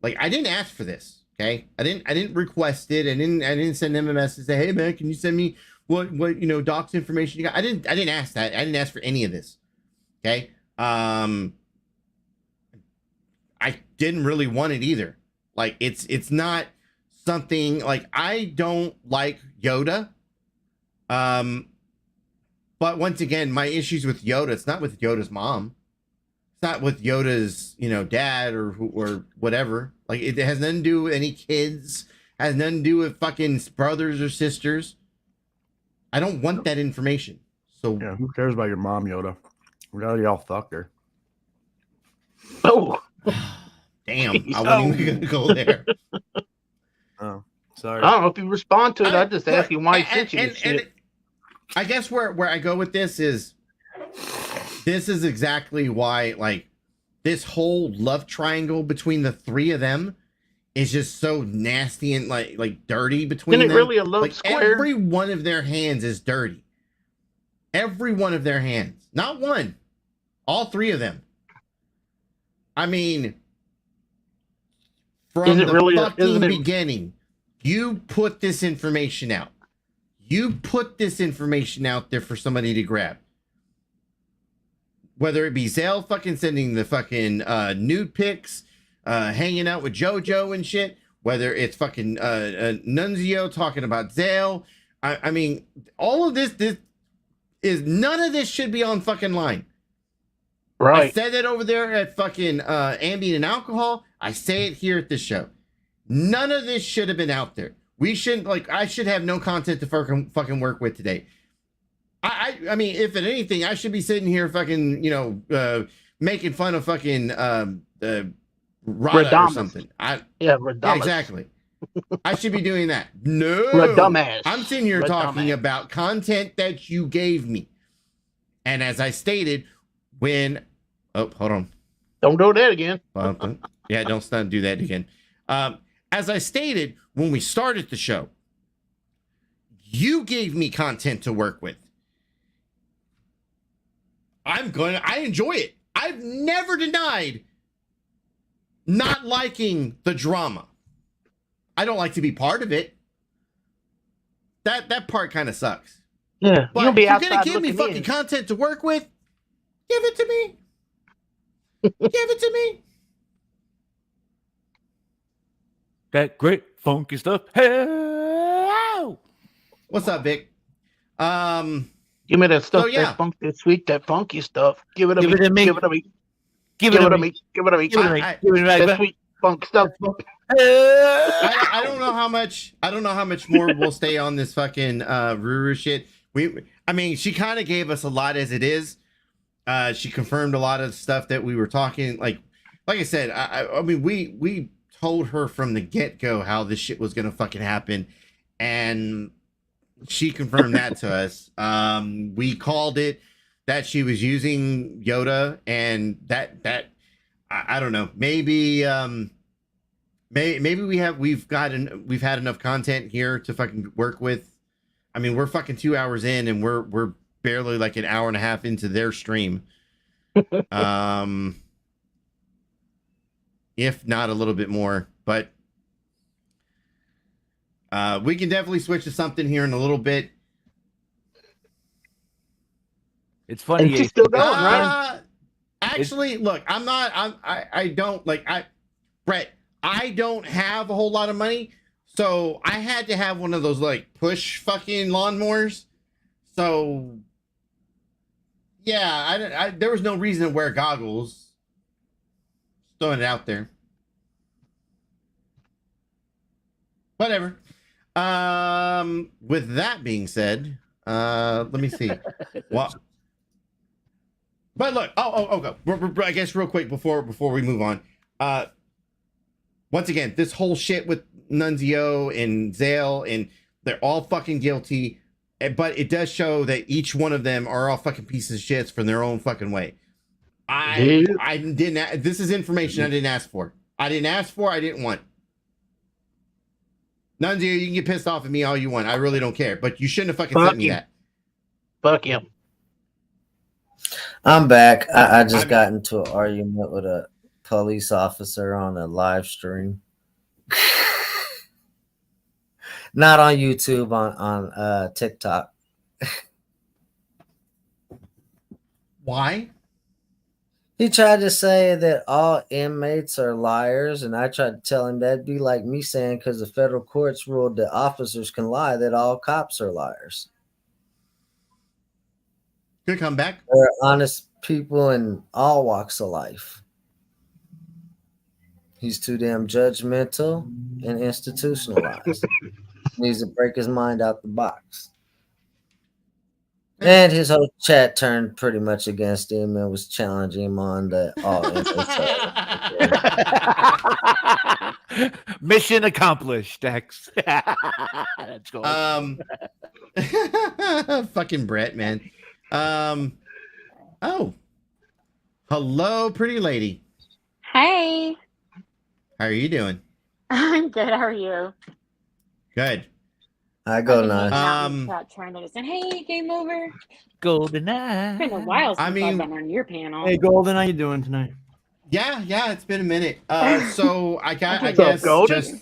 Like, I didn't ask for this. Okay, I didn't request it. I didn't send them a message say, hey man, can you send me what docs information you got? I didn't ask that. I didn't ask for any of this. Okay, I didn't really want it either. Like, it's not something like, I don't like Yoda. But once again, my issues with Yoda, it's not with Yoda's mom. It's not with Yoda's, dad or whatever. Like, it has nothing to do with any kids. It has nothing to do with fucking brothers or sisters. I don't want that information. So yeah, who cares about your mom, Yoda? We already all fucked her. Oh, damn! I wasn't even gonna go there. Oh, sorry. I don't know if you respond to it. I just ask you why he sent you this And shit. I guess where I go with this is exactly why, like, this whole love triangle between the three of them is just so nasty and like dirty between Isn't it them. really a love square? Every one of their hands is dirty. Every one of their hands, not one, all three of them. I mean, from the fucking beginning, you put this information out. You put this information out there for somebody to grab. Whether it be Zale fucking sending the fucking nude pics, hanging out with JoJo and shit, whether it's fucking Nunzio talking about Zale. I mean, all of this is, none of this should be on fucking line. Right. I said that over there at fucking Ambient and Alcohol. I say it here at this show. None of this should have been out there. We shouldn't, like, I should have no content to fucking work with today. I mean, if at anything, I should be sitting here fucking, making fun of fucking Rada or something. Radamas. Yeah, exactly. I should be doing that. No. Dumbass. I'm sitting here talking about content that you gave me. And as I stated, when... Oh, hold on. Don't do that again. Yeah, don't do that again. As I stated, when we started the show, you gave me content to work with. I enjoy it. I've never denied not liking the drama. I don't like to be part of it. That part kind of sucks. Yeah, but you'll be if you're outside gonna give me looking fucking in. content to work with, give it to me. Give it to me. That great funky stuff. Hey! What's up, Vic? Give me that stuff, So, yeah. that funk, that sweet, that funky stuff. Give it to Give me. it to me. Give it to me. Give it to me. Give it to me. Give it to me. I- Give it right That back. sweet funk stuff. I don't know how much more we'll stay on this fucking Ruru shit. I mean, she kind of gave us a lot as it is. She confirmed a lot of stuff that we were talking. Like I said, I mean, we told her from the get-go how this shit was gonna fucking happen, and she confirmed that to us. We called it that she was using Yoda, and that I don't know. Maybe we've had enough content here to fucking work with. I mean, we're fucking 2 hours in, and we're barely like an hour and a half into their stream. If not a little bit more, but we can definitely switch to something here in a little bit. It's funny. And she's still going, right? Actually, look, Brett, I don't have a whole lot of money, so I had to have one of those like push fucking lawnmowers. So yeah, there was no reason to wear goggles. Just throwing it out there. Whatever. With that being said, let me see. What? But look, go. I guess real quick before we move on. Once again, this whole shit with Nunzio and Zale, and they're all fucking guilty. But it does show that each one of them are all fucking pieces of shits from their own fucking way. I didn't. This is information I didn't ask for. I didn't want. Nunzio, you can get pissed off at me all you want. I really don't care. But you shouldn't have fucking sent me that. Fuck him. I'm back. I just got into an argument with a police officer on a live stream. Not on YouTube, on TikTok. Why? He tried to say that all inmates are liars, and I tried to tell him that'd be like me saying because the federal courts ruled that officers can lie, that all cops are liars. Good comeback. They're honest people in all walks of life. He's too damn judgmental and institutionalized. Needs to break his mind out the box. And his whole chat turned pretty much against him and was challenging him on the Mission accomplished, X. Let's go. Fucking Brett, man. Oh. Hello, pretty lady. Hey, How are you doing? I'm good. How are you? Good. I go Chat trying to listen. Hey, game over. Golden Eye. It's been a while since I mean- I've been on your panel. Hey, Golden, how you doing tonight? Yeah, it's been a minute. So I What's up, guess Golden?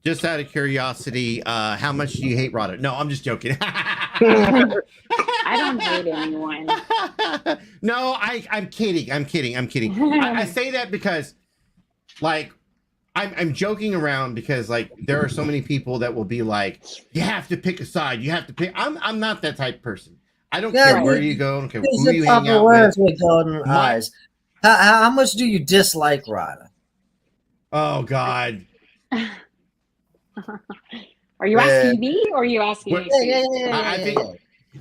just out of curiosity, how much do you hate Rada? No, I'm just joking. I don't hate anyone. No, I'm kidding. I say that because, like, I'm joking around because, like, there are so many people that will be like, you have to pick a side. You have to pick. I'm not that type of person. I don't care where you go. I don't care who you hang out with. Golden eyes. How much do you dislike Rada? Oh God. Are you asking me or are you asking me? I think.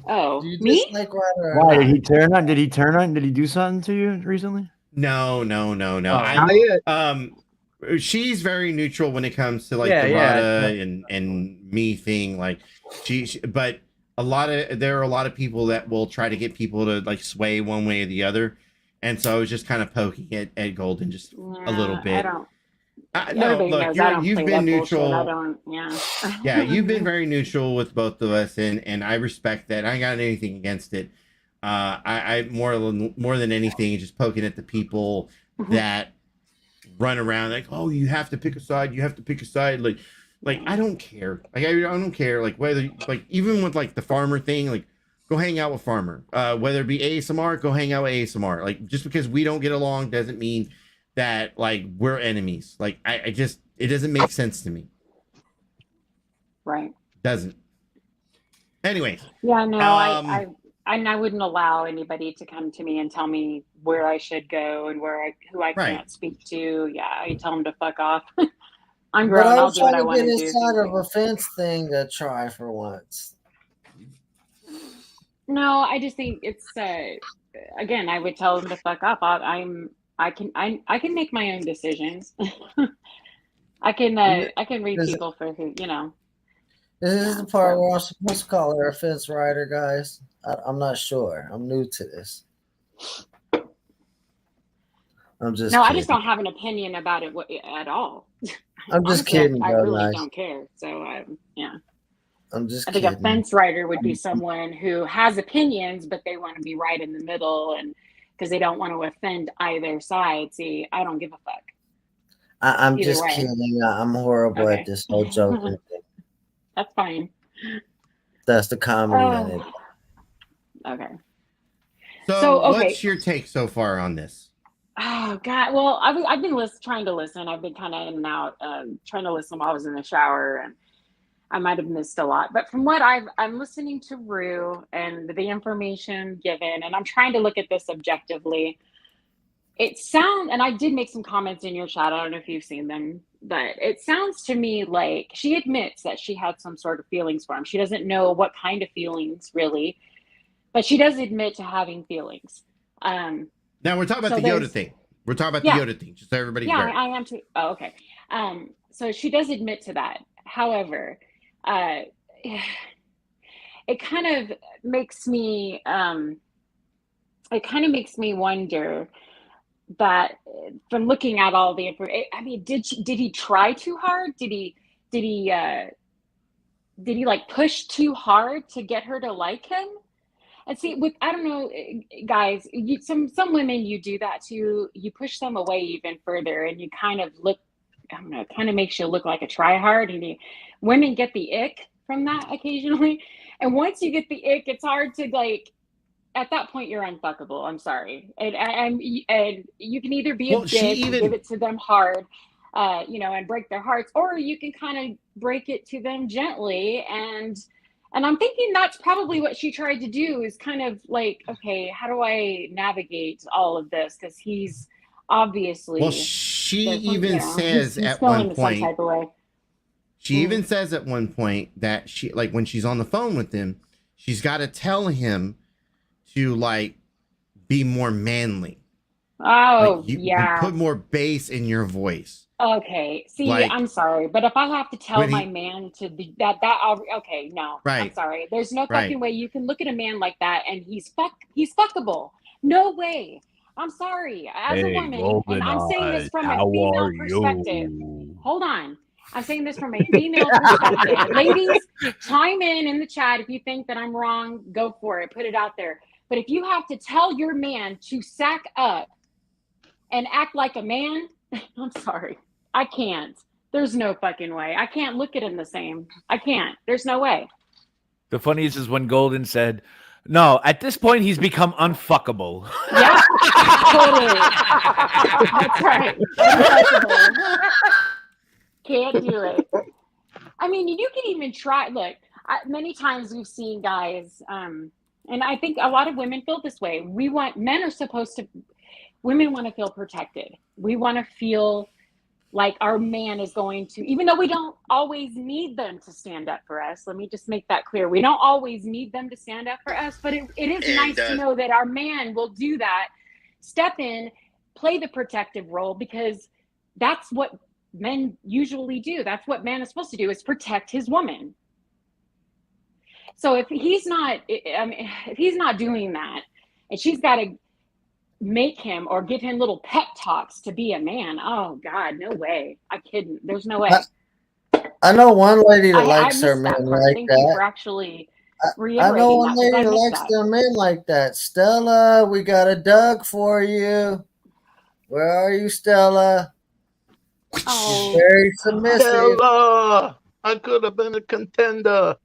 Oh, Do you me? dislike Rada? or Why not? did he turn on? Did he turn on? Did he do something to you recently? No. not yet. She's very neutral when it comes to like Yeah, the yeah. Rada and me thing. Like but there are a lot of people that will try to get people to like sway one way or the other, and so I was just kind of poking at Golden just a little bit. I don't. No, Everybody look, knows I don't you've play been that bullshit. neutral. I don't. Yeah. Yeah, you've been very neutral with both of us, and I respect that. I ain't got anything against it. I more than anything, just poking at the people that run around like, oh, you have to pick a side. You have to pick a side. Like I don't care. Like I don't care. Like whether like even with like the farmer thing, like go hang out with farmer. Whether it be ASMR, go hang out with ASMR. Like just because we don't get along doesn't mean that like we're enemies. Like I just it doesn't make sense to me. Right. Doesn't. Anyways. Yeah. No. I wouldn't allow anybody to come to me and tell me where I should go and who I can't speak to. Yeah. I tell them to fuck off. I'm grown. But I I'll was do what I trying to want get to do. inside of a fence thing to try for once. No, I just think it's again, I would tell them to fuck up. I can make my own decisions. I can read people for who, you know. This is the part where I'm supposed to call her a fence rider, guys. I'm not sure. I'm new to this. I'm just No, kidding. I just don't have an opinion about it at all. I'm just Honestly, kidding, I though, really nice. don't care. So yeah. I'm just I think kidding. a fence rider would be someone who has opinions, but they want to be right in the middle, and because they don't want to offend either side. See, I don't give a fuck. I'm Either just way. kidding. I'm horrible Okay. at this whole joking thing. That's fine. That's the comedy in it. Okay. So okay. what's your take so far on this? Oh God! Well, I've been trying to listen. I've been kind of in and out, trying to listen while I was in the shower, and I might have missed a lot. But from what I'm listening to Rue and the information given, and I'm trying to look at this objectively. And I did make some comments in your chat. I don't know if you've seen them, but it sounds to me like she admits that she had some sort of feelings for him. She doesn't know what kind of feelings really, but she does admit to having feelings. Now we're talking about the Yoda thing. We're talking about the Yoda thing, just so everybody's aware. I am too. Oh, okay. So she does admit to that. However, it kind of makes me wonder that from looking at all the information. I mean, did he try too hard? Did he like push too hard to get her to like him? And see, I don't know, guys, some women, you do that too. You push them away even further, and you kind of look, I don't know, it kind of makes you look like a tryhard. And women get the ick from that occasionally. And once you get the ick, it's hard to like, at that point, you're unfuckable. I'm sorry. And you can either be a bitch and give it to them hard, and break their hearts, or you can kind of break it to them gently. And I'm thinking that's probably what she tried to do, is kind of like, okay, how do I navigate all of this? Because he's obviously. Well, she even says he's at feeling one some point. type of way. She even says at one point that she, like when she's on the phone with him, she's got to tell him to like be more manly. Oh, Like, you yeah. put more bass in your voice. Okay. See, Like, I'm sorry, but if I have to tell when my he- man to do okay, no. I'm Right. sorry. There's no Right. fucking way you can look at a man like that and he's fuckable. No way. I'm sorry. As a Hey, woman, Golden and I'm saying this Eyes, from a how female are perspective. you? Hold on. I'm saying this from a female perspective. Ladies, chime in the chat if you think that I'm wrong. Go for it. Put it out there. But if you have to tell your man to sack up and act like a man, I'm sorry. I can't. There's no fucking way. I can't look at him the same. I can't. There's no way. The funniest is when Golden said, "No, at this point he's become unfuckable." Yeah, totally. That's right. Unfuckable. Can't do it. I mean, you can even try. Look, many times we've seen guys, and I think a lot of women feel this way. Men are supposed to. Women want to feel protected. We want to feel like our man is going to, even though we don't always need them to stand up for us. Let me just make that clear. We don't always need them to stand up for us, but it is nice to know that our man will do that, step in, play the protective role, because that's what men usually do. That's what man is supposed to do, is protect his woman. So if he's not doing that, and she's got to make him or give him little pep talks to be a man, oh God, no way. I couldn't. There's no way. I know one lady that I likes her missed men that part. like Thank you for that. actually I reiterating know one that, because lady I that missed likes that. their men like that. Stella, we got a Doug for you. Where are you, Stella? Oh, Very submissive. Stella, I could have been a contender.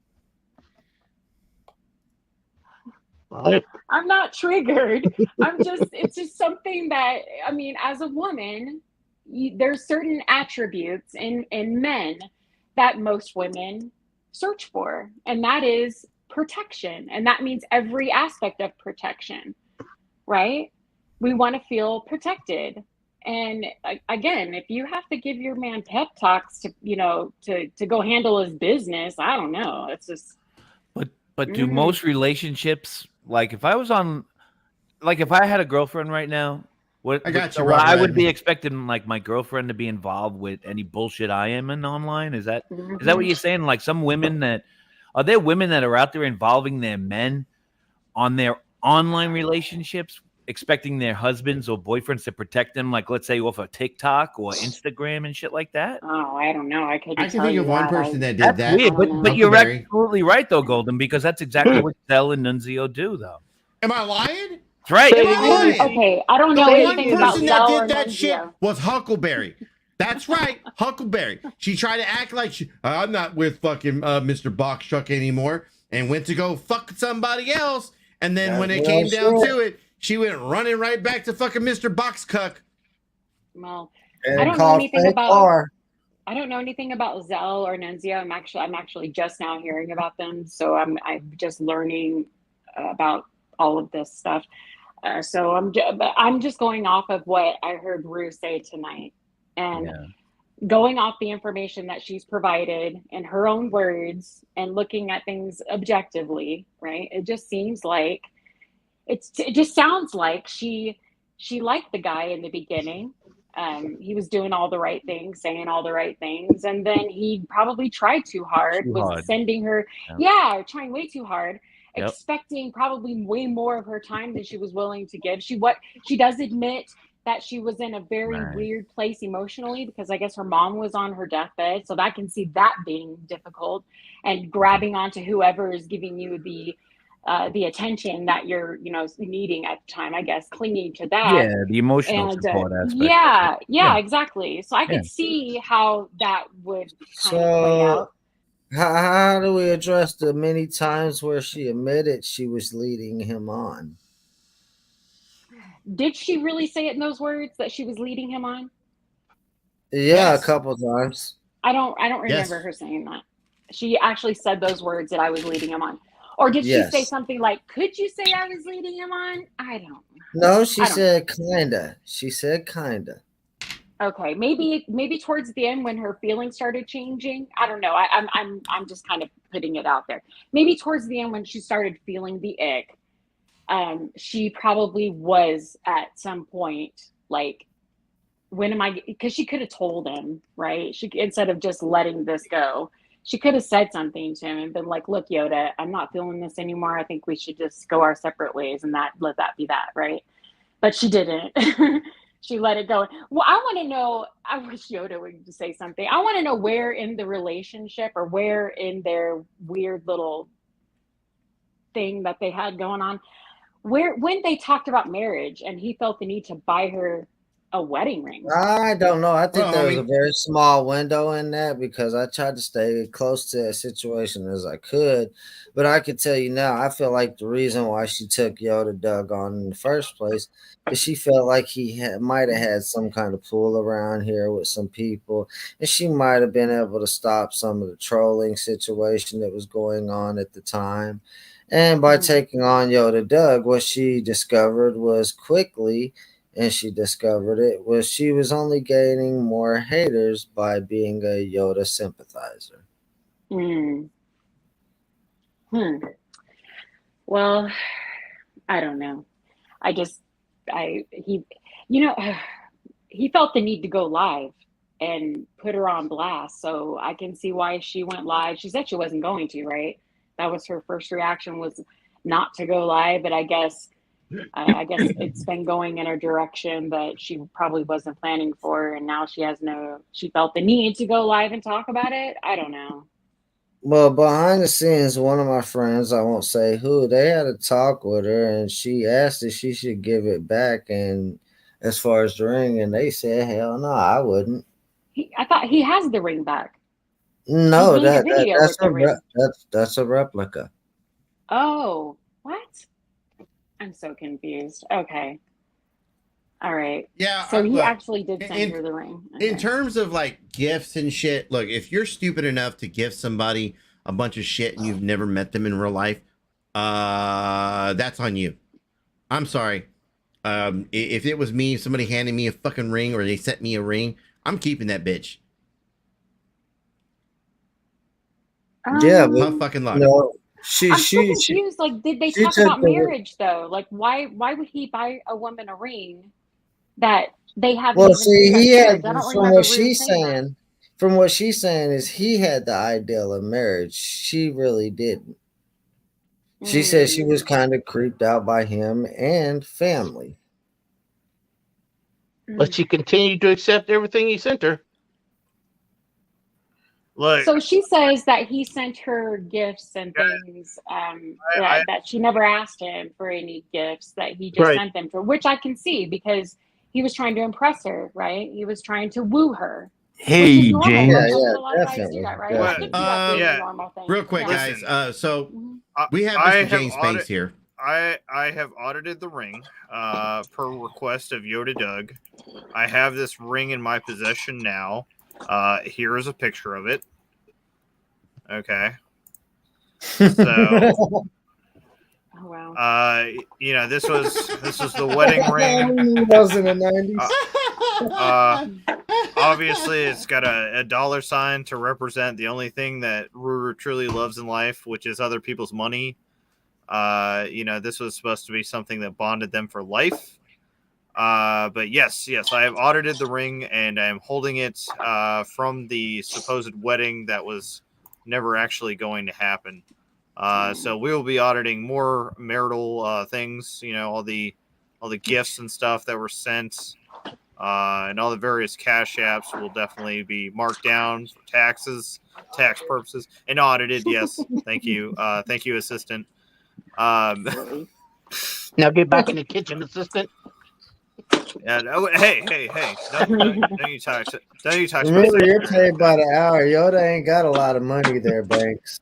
I'm not triggered. It's just something that, I mean, as a woman, there's certain attributes in men that most women search for, and that is protection. And that means every aspect of protection, right? We want to feel protected. And again, if you have to give your man pep talks to go handle his business, I don't know. It's just. But do most relationships, like if I had a girlfriend right now, I got you, I Red. would be expecting like my girlfriend to be involved with any bullshit I am in online. Is that what you're saying? Like some women are there women that are out there involving their men on their online relationships, expecting their husbands or boyfriends to protect them, like let's say off of TikTok or Instagram and shit like that? Oh, I don't know. I can think of one person that did That's that. weird, but you're Huckleberry. absolutely right though, Golden, because that's exactly what Zell and Nunzio do, though. Am I lying? That's right. Am I lying? Okay, I don't The know one anything about person that Zell or did that shit Nunzio. was Huckleberry. That's right, Huckleberry. She tried to act like I'm not with fucking Mr. Boxtruck anymore, and went to go fuck somebody else. And then when it came down to it, she went running right back to fucking Mr. Boxcuck. Well, And I don't know called anything fake about. car. I don't know anything about Zell or Nunzio. I'm actually just now hearing about them, so I'm just learning about all of this stuff. So I'm just going off of what I heard Rue say tonight, and going off the information that she's provided in her own words and looking at things objectively. Right? It just seems like it just sounds like she liked the guy in the beginning. He was doing all the right things, saying all the right things, and then he probably tried too hard, sending her, trying way too hard, expecting probably way more of her time than she was willing to give. She does admit that she was in a very weird place emotionally, because I guess her mom was on her deathbed, so I can see that being difficult, and grabbing onto whoever is giving you the attention that you're needing at the time, I guess, clinging to that. Yeah, the emotional support aspect. Exactly. So I could see how that would kind of play So, out. how do we address the many times where she admitted she was leading him on? Did she really say it in those words that she was leading him on? Yeah, a couple times. I don't remember her saying that. She actually said those words, that I was leading him on. Or did she say something like, could you say I was leading him on? I don't know. No, she said kinda. She said kinda. Okay, maybe towards the end when her feelings started changing. I don't know. I'm just kind of putting it out there. Maybe towards the end when she started feeling the ick. she probably was at some point like, when am I, because she could have told him, right? She, instead of just letting this go, she could have said something to him and been like, look, Yoda, I'm not feeling this anymore. I think we should just go our separate ways and let that be that, right? But she didn't. She let it go. Well, I want to know, I wish Yoda would say something. I want to know where in the relationship or where in their weird little thing that they had going on, when they talked about marriage and he felt the need to buy her a wedding ring. I don't know. I think Well, there I was a mean- very small window in that because I tried to stay close to that situation as I could. But I could tell you now, I feel like the reason why she took Yoda Doug on in the first place is she felt like he might have had some kind of pull around here with some people, and she might have been able to stop some of the trolling situation that was going on at the time. And by taking on Yoda Doug, what she discovered was quickly, and she discovered it, was she was only gaining more haters by being a Yoda sympathizer. Well, I don't know. He felt the need to go live and put her on blast. So I can see why she went live. She said she wasn't going to, right? That was her first reaction, was not to go live. But I guess it's been going in a direction that she probably wasn't planning for. And now she felt the need to go live and talk about it. I don't know. Well, behind the scenes, one of my friends, I won't say who, they had a talk with her and she asked if she should give it back. And as far as the ring, and they said, hell no, I wouldn't. I thought he has the ring back. No, He made a video with the ring. that's a replica. Oh, what? I'm so confused. Okay. All right. Yeah. So he look, actually did send her the ring. In terms of like gifts and shit, look, if you're stupid enough to give somebody a bunch of shit and you've never met them in real life, that's on you. I'm sorry. If it was me, somebody handed me a fucking ring or they sent me a ring, I'm keeping that bitch. Yeah, my fucking luck. No, I'm so confused. Like, did they talk about marriage though? Like, why would he buy a woman a ring that they haven't? Well, even see, he discussed had, marriage? I don't from remember what Ruth she's saying that. saying, from what she's saying is he had the ideal of marriage. She really didn't. She said she was kind of creeped out by him and family. But she continued to accept everything he sent her. Look, So she says that he sent her gifts and things that she never asked him for any gifts, that he just sent them to her, which I can see because he was trying to impress her, right? He was trying to woo her. Hey, which is normal. James. That's a lot of guys do that, right? I think that's a normal thing. Real quick, Yeah. guys. So we have I Mr. have James Banks here. I have audited the ring per request of Yoda Doug. I have this ring in my possession now. Here is a picture of it. Okay. So oh wow. This was the wedding ring. Was in the 90s. Obviously it's got a dollar sign to represent the only thing that Ruru truly loves in life, which is other people's money. This was supposed to be something that bonded them for life. But yes, I have audited the ring and I'm holding it from the supposed wedding that was never actually going to happen. So we will be auditing more marital things, all the gifts and stuff that were sent, and all the various cash apps will definitely be marked down for tax purposes, and audited. Yes, thank you, assistant. Now get back in the kitchen, assistant. Yeah. Hey! Don't you talk. Remember, you're paid by the hour. Yoda ain't got a lot of money there, Banks.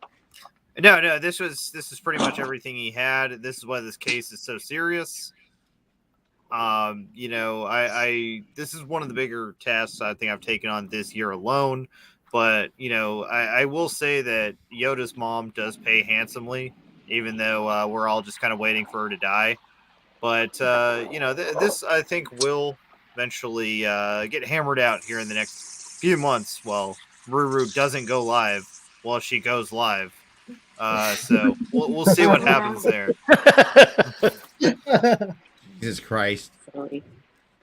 No. This is pretty much everything he had. This is why this case is so serious. This is one of the bigger tasks I think I've taken on this year alone. But I will say that Yoda's mom does pay handsomely, even though we're all just kind of waiting for her to die. But this I think will eventually get hammered out here in the next few months while Ruru doesn't go live while she goes live. So we'll see what happens there. Jesus Christ. Silly.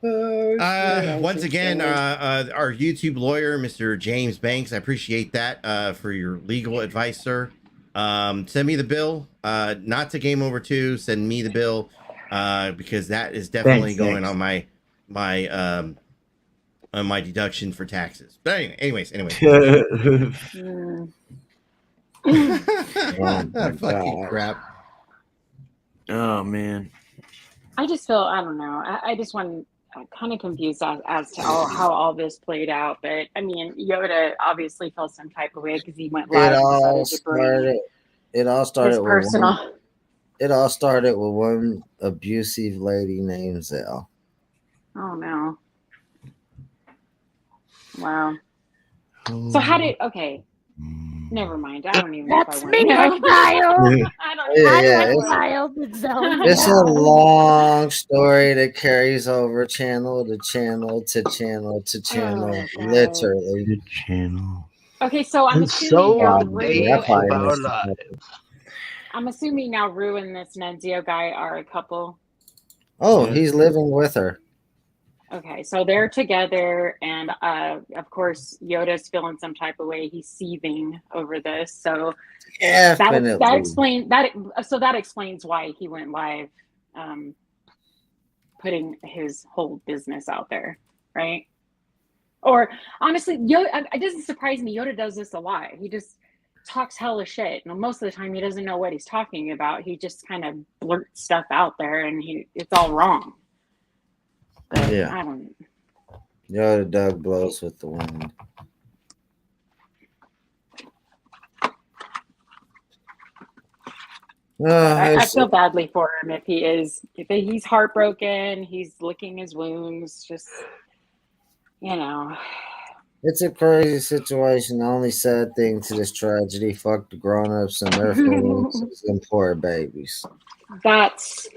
Once again, our YouTube lawyer, Mr. James Banks, I appreciate that for your legal advice, sir. Send me the bill, not to Game Over 2. Send me the bill, because that is definitely going on my deduction for taxes. But anyways. Fucking crap. Oh man. I just feel, I don't know. I just want, I'm kind of confused as to how all this played out. But I mean, Yoda obviously felt some type of way because he went live and decided to bring It all started his with personal. It all started with one abusive lady named Zell. Oh no! Wow. So how did? Okay. Never mind. I don't even know if I That's want to me, know. child. I don't Yeah, even yeah, know. I'm child. It's a long story that carries over channel to channel to channel to channel, literally. The channel. Okay, so I'm And assuming so now the days of our lives. I'm assuming now Rue and this Nunzio guy are a couple. Oh, he's living with her. Okay, so they're together, and of course Yoda's feeling some type of way. He's seething over this, so Definitely. that explains why he went live, putting his whole business out there, right? Or honestly, Yoda, it doesn't surprise me. Yoda does this a lot. He just talks hella shit. And most of the time, he doesn't know what he's talking about. He just kind of blurts stuff out there, and it's all wrong. But Yeah. I don't. Yoda dog blows with the wind. I feel badly for him if he's heartbroken. He's licking his wounds. Just, you know. It's a crazy situation. The only sad thing to this tragedy, fuck the grown-ups and their feelings and poor babies. That's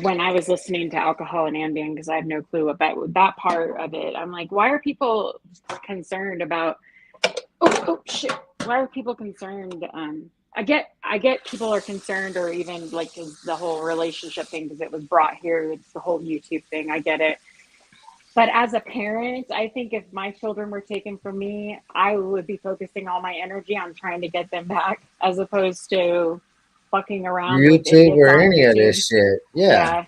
when I was listening to Alcohol and Ambien, because I have no clue about that part of it. I'm like, why are people concerned about? Oh shit! Why are people concerned? I get people are concerned, or even like the whole relationship thing, because it was brought here. It's the whole YouTube thing. I get it. But as a parent, I think if my children were taken from me, I would be focusing all my energy on trying to get them back, as opposed to fucking around with YouTube or on any of YouTube. this shit. Yeah.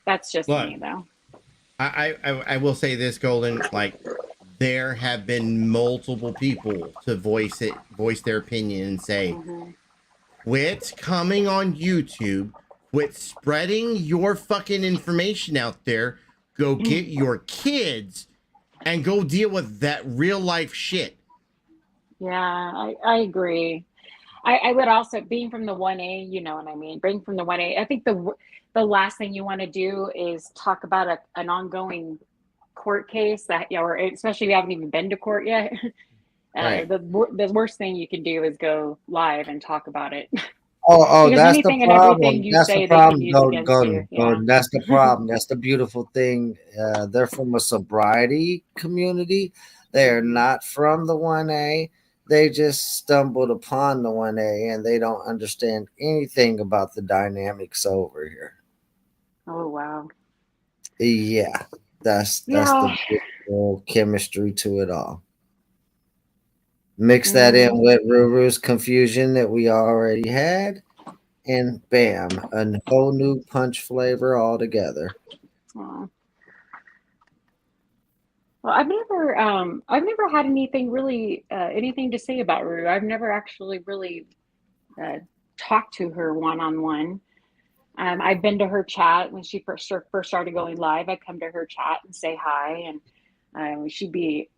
That's just me, though. I will say this, Golden. Like, there have been multiple people to voice their opinion and say, quit coming on YouTube, quit spreading your fucking information out there, go get your kids and go deal with that real life shit. Yeah, I agree. I would also, being from the 1A, you know what I mean? Being from the 1A, I think the last thing you want to do is talk about an ongoing court case that, or especially if you haven't even been to court yet. Right. The worst thing you can do is go live and talk about it. Oh, Because that's anything the and problem. everything you That's say, the they can problem. use against you. Yeah. That's the problem. That's the beautiful thing. They're from a sobriety community. They are not from the 1A. They just stumbled upon the 1A, and they don't understand anything about the dynamics over here. Oh wow. Yeah, that's the beautiful chemistry to it all. Mix that in with Ruru's confusion that we already had, and bam, a whole new punch flavor altogether. Well, I've never had anything really, anything to say about Ruru. I've never actually really talked to her one-on-one. I've been to her chat when she first started going live. I'd come to her chat and say hi, and she'd be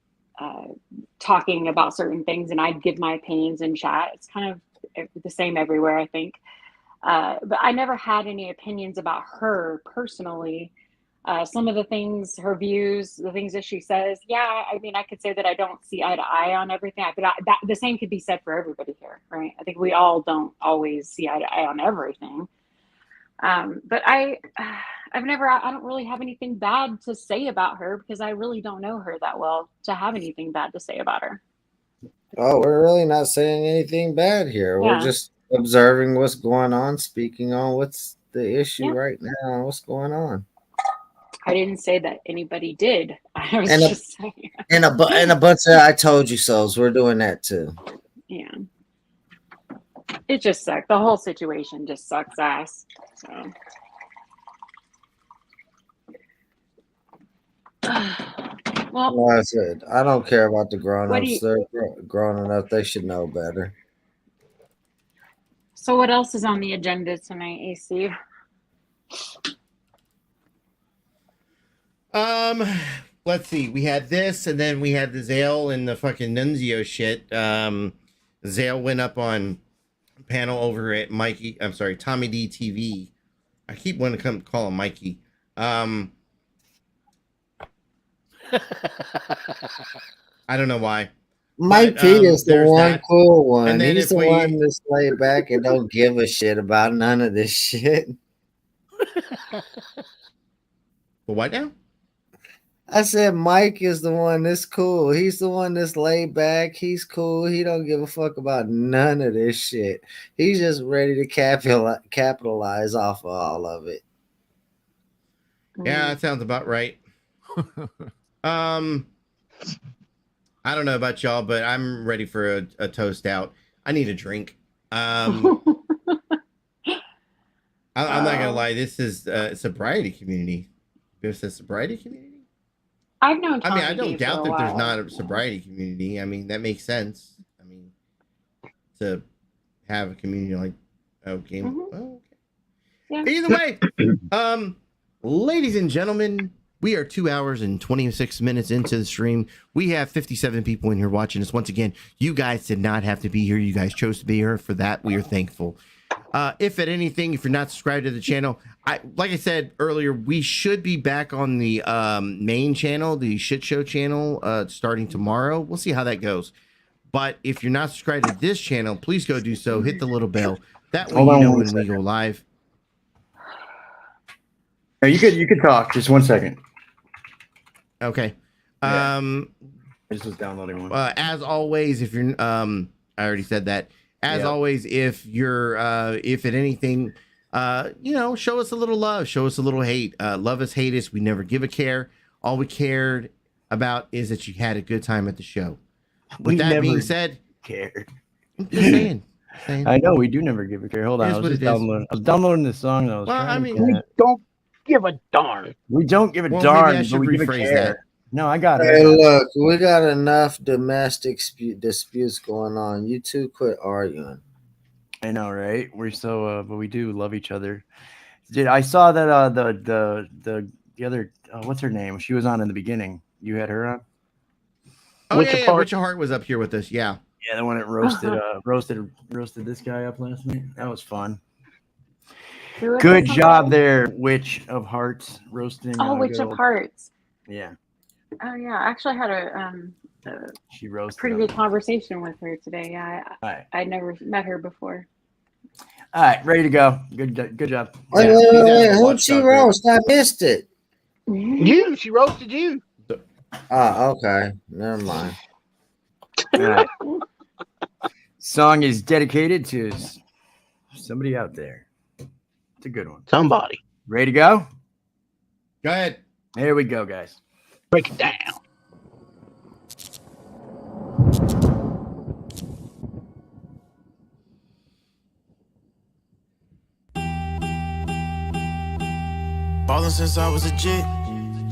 talking about certain things, and I'd give my opinions in chat. It's kind of the same everywhere, I think. But I never had any opinions about her personally. Some of the things, her views, the things that she says, yeah, I mean, I could say that I don't see eye to eye on everything, but the same could be said for everybody here, right? I think we all don't always see eye to eye on everything. But I don't really have anything bad to say about her, because I really don't know her that well to have anything bad to say about her. Oh, we're really not saying anything bad here. Yeah. We're just observing what's going on, speaking on what's the issue right now. What's going on? I didn't say that anybody did. I was And just saying. and a bunch of I told you so's. We're doing that too. Yeah. It just sucks. The whole situation just sucks ass. So. Well, Like I said, I don't care about the grown-ups. What do They're grown enough. They should know better. So what else is on the agenda tonight, AC? Let's see. We had this, and then we had the Zale and the fucking Nunzio shit. Zale went up on panel over at Tommy D TV. I keep wanting to call him Mikey. I don't know why. Mike But, P is the one that. cool one. And then He's if the we- one that's laid back and don't give a shit about none of this shit. But what now? I said Mike is the one that's cool. He's the one that's laid back. He's cool. He don't give a fuck about none of this shit. He's just ready to capitalize off of all of it. Yeah, that sounds about right. I don't know about y'all, but I'm ready for a toast out. I need a drink. I'm not gonna lie. This is sobriety community. This is sobriety community. I've known. I mean, I Tommy don't D doubt for a that there's while. not a sobriety community. I mean, that makes sense. I mean, to have a community like okay. Oh, Yeah. Either way, ladies and gentlemen, we are 2 hours and 26 minutes into the stream. We have 57 people in here watching us. Once again, you guys did not have to be here. You guys chose to be here. For that, we are thankful. If at anything, if you're not subscribed to the channel, like I said earlier, we should be back on the main channel, the Shit Show channel, starting tomorrow. We'll see how that goes. But if you're not subscribed to this channel, please go do so. Hit the little bell. That way you know when we go live. You could talk. Just 1 second. Okay. I just was downloading one. As always, if you're I already said that. As always, if you're if at anything, show us a little love, show us a little hate. Love us, hate us. We never give a care. All we cared about is that you had a good time at the show. With that being said, cared. I'm just saying. I know we do never give a care. Hold on, I was downloading the song. That I was we don't give a darn. We don't give a Well, darn. maybe I should but we give a rephrase care. that. No, I got it. Hey, look, we got enough domestic disputes going on. You two quit arguing. I know, right? We're so, but we do love each other. Dude, I saw that the other what's her name? She was on in the beginning. You had her on. Oh yeah, Richard Hart was up here with us. Yeah. Yeah, the one that roasted this guy up last night. That was fun. Good job there, Witch of Hearts, roasting. Oh, Witch of Hearts. Yeah. Oh yeah, I actually had a she roasted pretty good conversation with her today. Yeah, I'd never met her before. All right, ready to go. Good job. Wait, who'd she roast? I missed it. You, she roasted you. Oh, okay. Never mind. All right. Song is dedicated to somebody out there. It's a good one. Somebody. Ready to go? Go ahead. Here we go, guys. Break it down. Ballin' since I was a jit.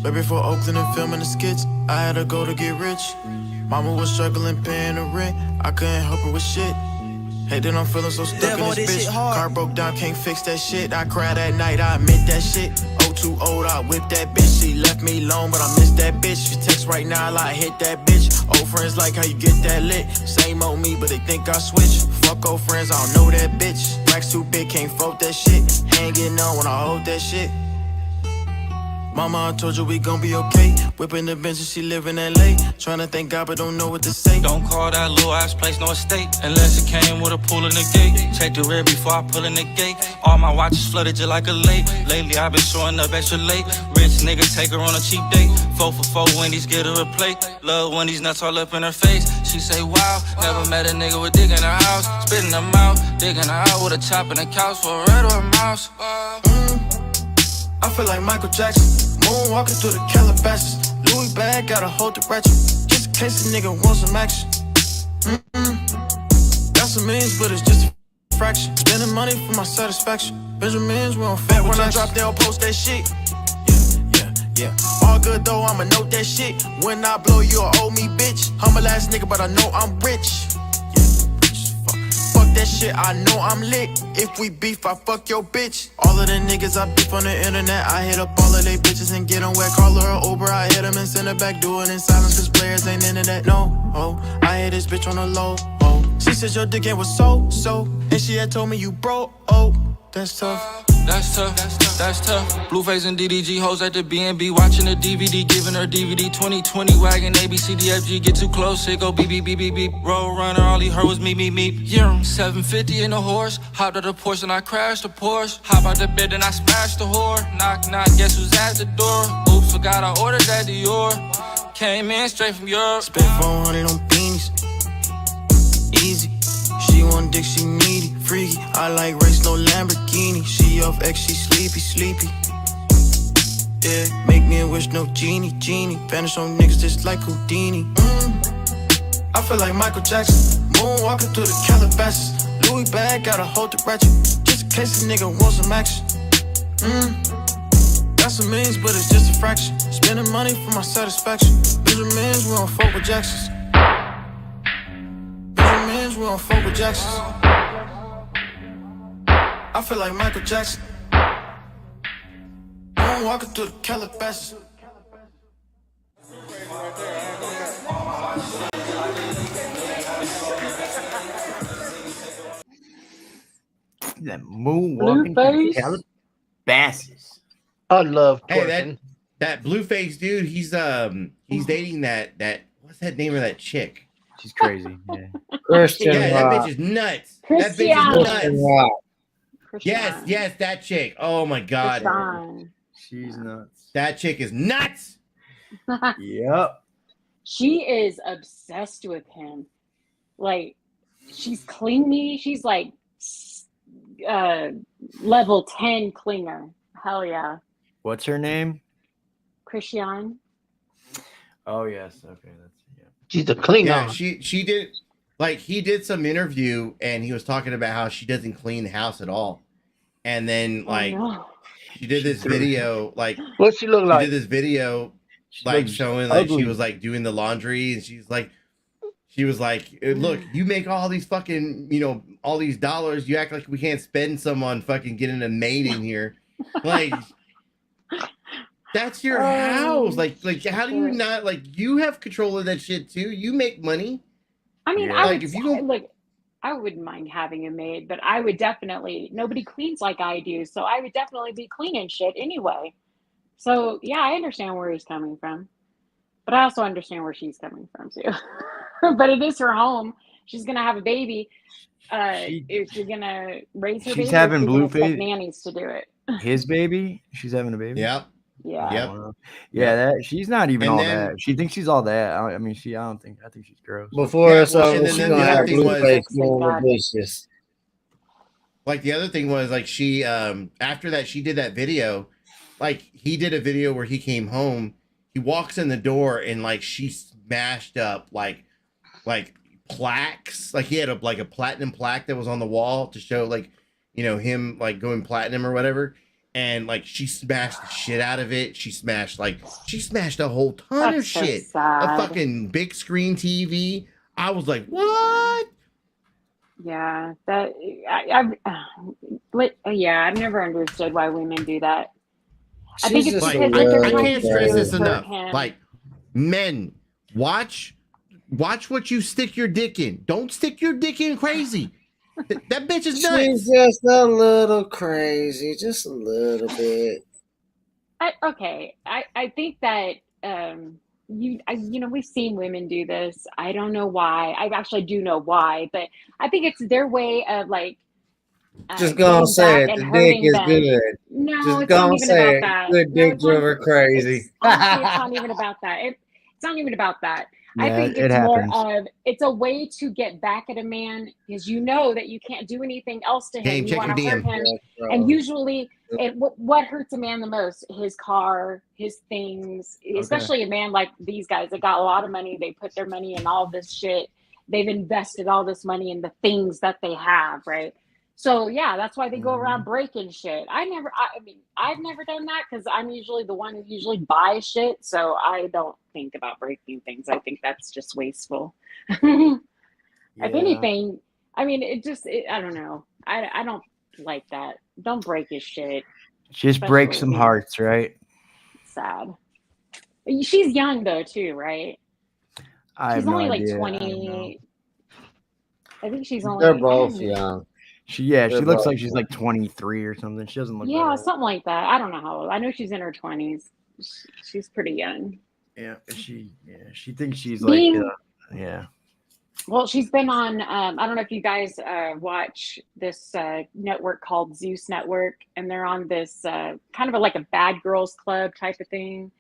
Way before Oakland and filming the skits, I had to go to get rich. Mama was struggling paying the rent, I couldn't help her with shit. Hey, then I'm feeling so stuck in this bitch. Car broke down, can't fix that shit. I cried at night, I admit that shit. Oh, too old, I whipped that bitch. She left me alone, but I miss that bitch. She text right now, I hit that bitch. Old friends like how you get that lit. Same old me, but they think I switch. Fuck old friends, I don't know that bitch. Racks too big, can't fold that shit. Hanging on when I hold that shit. Mama, I told you we gon' be okay. Whipping the bench and she live in LA. Tryna thank God, but don't know what to say. Don't call that little ass place no estate, unless it came with a pool in the gate. Check the rear before I pull in the gate. All my watches flooded just like a lake. Lately I've been showing up extra late. Rich nigga take her on a cheap date. 4 for 4 Wendy's, get her a plate. Love when these nuts all up in her face. She say wow, never met a nigga with dick in her house. Spitting them out, digging her out with a chop in the couch for a red or a mouse. I feel like Michael Jackson, moonwalking through the Calabasas. Louis bag, gotta hold the ratchet, just in case a nigga wants some action. Got some millions, but it's just a fraction. Spending money for my satisfaction. Benjamins, we don't fuck with when I drop, they'll post that shit. Yeah. All good though, I'ma note that shit. When I blow, you'll owe me, bitch. Humble ass nigga, but I know I'm rich. Fuck that shit, I know I'm lit. If we beef, I fuck your bitch. All of the niggas I beef on the internet, I hit up all of they bitches and get them wet. Call her an Uber, I hit them and send her back. Do it in silence, cause players ain't into that, no. Oh, I hit this bitch on the low. Oh, she said your dick ain't was so. And she had told me you broke. Oh, that's tough. That's tough. Blueface and DDG hoes at the B&B watching the DVD, giving her DVD 2020 wagon ABCDFG. Get too close, it go beep beep beep beep beep. Road runner, all he heard was me. Yeah, 750 in a horse. Hopped out the Porsche and I crashed the Porsche. Hop out the bed and I smashed the whore. Knock knock, guess who's at the door? Oops, forgot I ordered that Dior. Came in straight from Europe. Spent 400 on beanies. Easy. She want dick, she needy, freaky. I like race, no Lamborghini. She off X, she sleepy. Yeah, make me a wish, no genie. Vanish on niggas just like Houdini. I feel like Michael Jackson, moonwalking through the Calabasas. Louis bag, gotta hold the ratchet, just in case a nigga wants some action. Got some millions, but it's just a fraction. Spending money for my satisfaction. Benjamins, we don't fuck with Jacksons. We don't fuck with Jacksons. I feel like Michael Jackson, I'm walking through the Calabasas. That moonwalking through the Calabasas. I love twerking. That Blueface dude, he's dating that what's that name of that chick? She's crazy. Yeah. Christian that Rock. bitch is nuts. Christian. That bitch is nuts. Christian Rock. Yes, that chick. Oh my god. Christian. She's nuts. That chick is nuts. Yep. She is obsessed with him. Like, she's clingy. She's like level 10 clinger. Hell yeah. What's her name? Christian. Oh yes. Okay, that's she's a Klingon. Yeah, she did. Like, he did some interview and he was talking about how she doesn't clean the house at all. And then like she did this video, like what she look like? She did this video like showing like she was like doing the laundry and she was like, look, you make all these fucking, all these dollars, you act like we can't spend some on fucking getting a maid in here. Like, that's your house. Like how do you not, like, you have control of that shit too? You make money. I mean, Yeah. I wouldn't mind having a maid, but I would definitely, nobody cleans like I do, so I would definitely be cleaning shit anyway. So yeah, I understand where he's coming from, but I also understand where she's coming from too. But it is her home. She's gonna have a baby. If you're gonna raise her baby, she's having Blueface nannies to do it. His baby? She's having a baby? Yep. Yeah. Yep. Yeah, that she's not even And all then- that. She thinks she's all that. I think she's gross. Before Yeah, it's well, over, and she's then gonna the have other thing was- Blueface more delicious. Like, the other thing was, like, she after that she did that video, like, he did a video where he came home, he walks in the door and like she smashed up like plaques, like he had a platinum plaque that was on the wall to show like, him like going platinum or whatever, and like she smashed the shit out of it. She smashed a whole ton of so shit. sad. A fucking big screen TV. I was like, what? Yeah, I've never understood why women do that. I think it's Like, because I they're can't stress this hurt enough. him. Like, men, watch what you stick your dick in. Don't stick your dick in crazy. That bitch is nuts. She's just a little crazy, just a little bit. I think that we've seen women do this. I don't know why. I actually do know why, but I think it's their way of like Just gonna say it. and The dick hurting is them. good. No, Just it's not gonna even say about it. that. Good No, dick it's not- driver crazy. Honestly, it's not even about that. It's not even about that. I Yeah, think it it's more happens. of it's a way to get back at a man because you know that you can't do anything else to him. Game, You check want your to hurt DM. him, Yeah, and bro. usually, what hurts a man the most? His car, his things. Especially a man like these guys that got a lot of money. They put their money in all this shit. They've invested all this money in the things that they have, right? So yeah, that's why they go around breaking shit. I mean, I've never done that because I'm usually the one who usually buys shit. So I don't think about breaking things. I think that's just wasteful. If anything, I mean, I don't know. I don't like that. Don't break his shit. Just break some especially- hearts, right? Sad. She's young though, too, right? I She's have no only like idea. 20. I think she's only. They're I both don't know. young. She They're looks both like she's young. like 23 or something. She doesn't look that Yeah, old. something like that. I don't know how old. I know she's in her 20s. She's pretty young. Yeah, she thinks she's like Being- yeah. Well, she's been on. I don't know if you guys watch this network called Zeus Network, and they're on this kind of like a bad girls club type of thing.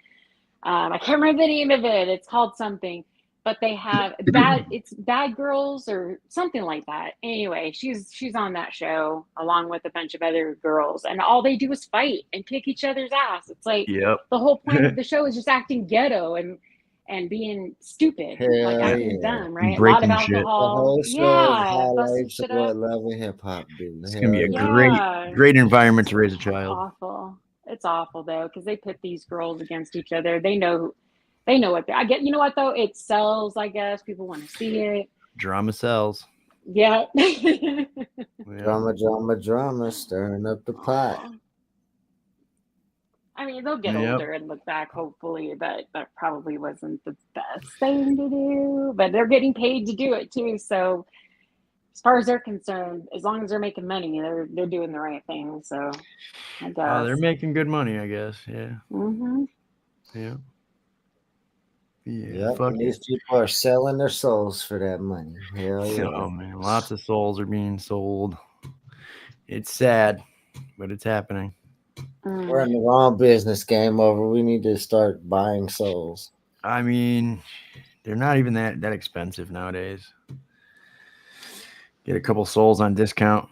I can't remember the name of it. It's called something, but they have it's bad girls or something like that. Anyway, she's on that show along with a bunch of other girls, and all they do is fight and kick each other's ass. It's like Yep. the whole point of the show is just acting ghetto and being stupid, like Hell acting yeah. dumb, right? A Breaking lot of shit. The The alcohol. whole show Yeah, busting highlights shit what up. love and hip hop do. It's gonna be a Hell Yeah. great environment to raise a child. Awful. It's awful though, because they put these girls against each other. They know what I get. You know what though? It sells. I guess people want to see it. Drama sells. Yeah. Drama, stirring up the pot. I mean, they'll get Yep. older and look back, hopefully, that probably wasn't the best thing to do, but they're getting paid to do it too. So as far as they're concerned, as long as they're making money, they're doing the right thing. So I guess. They're making good money, I guess. Yeah. Mm-hmm. Yeah. Yeah. Yep, Fuck and it. these people are selling their souls for that money. Hell yeah. Oh man, lots of souls are being sold. It's sad, but it's happening. We're in the wrong business. Game over. We need to start buying souls. I mean, they're not even that expensive nowadays. Get a couple souls on discount.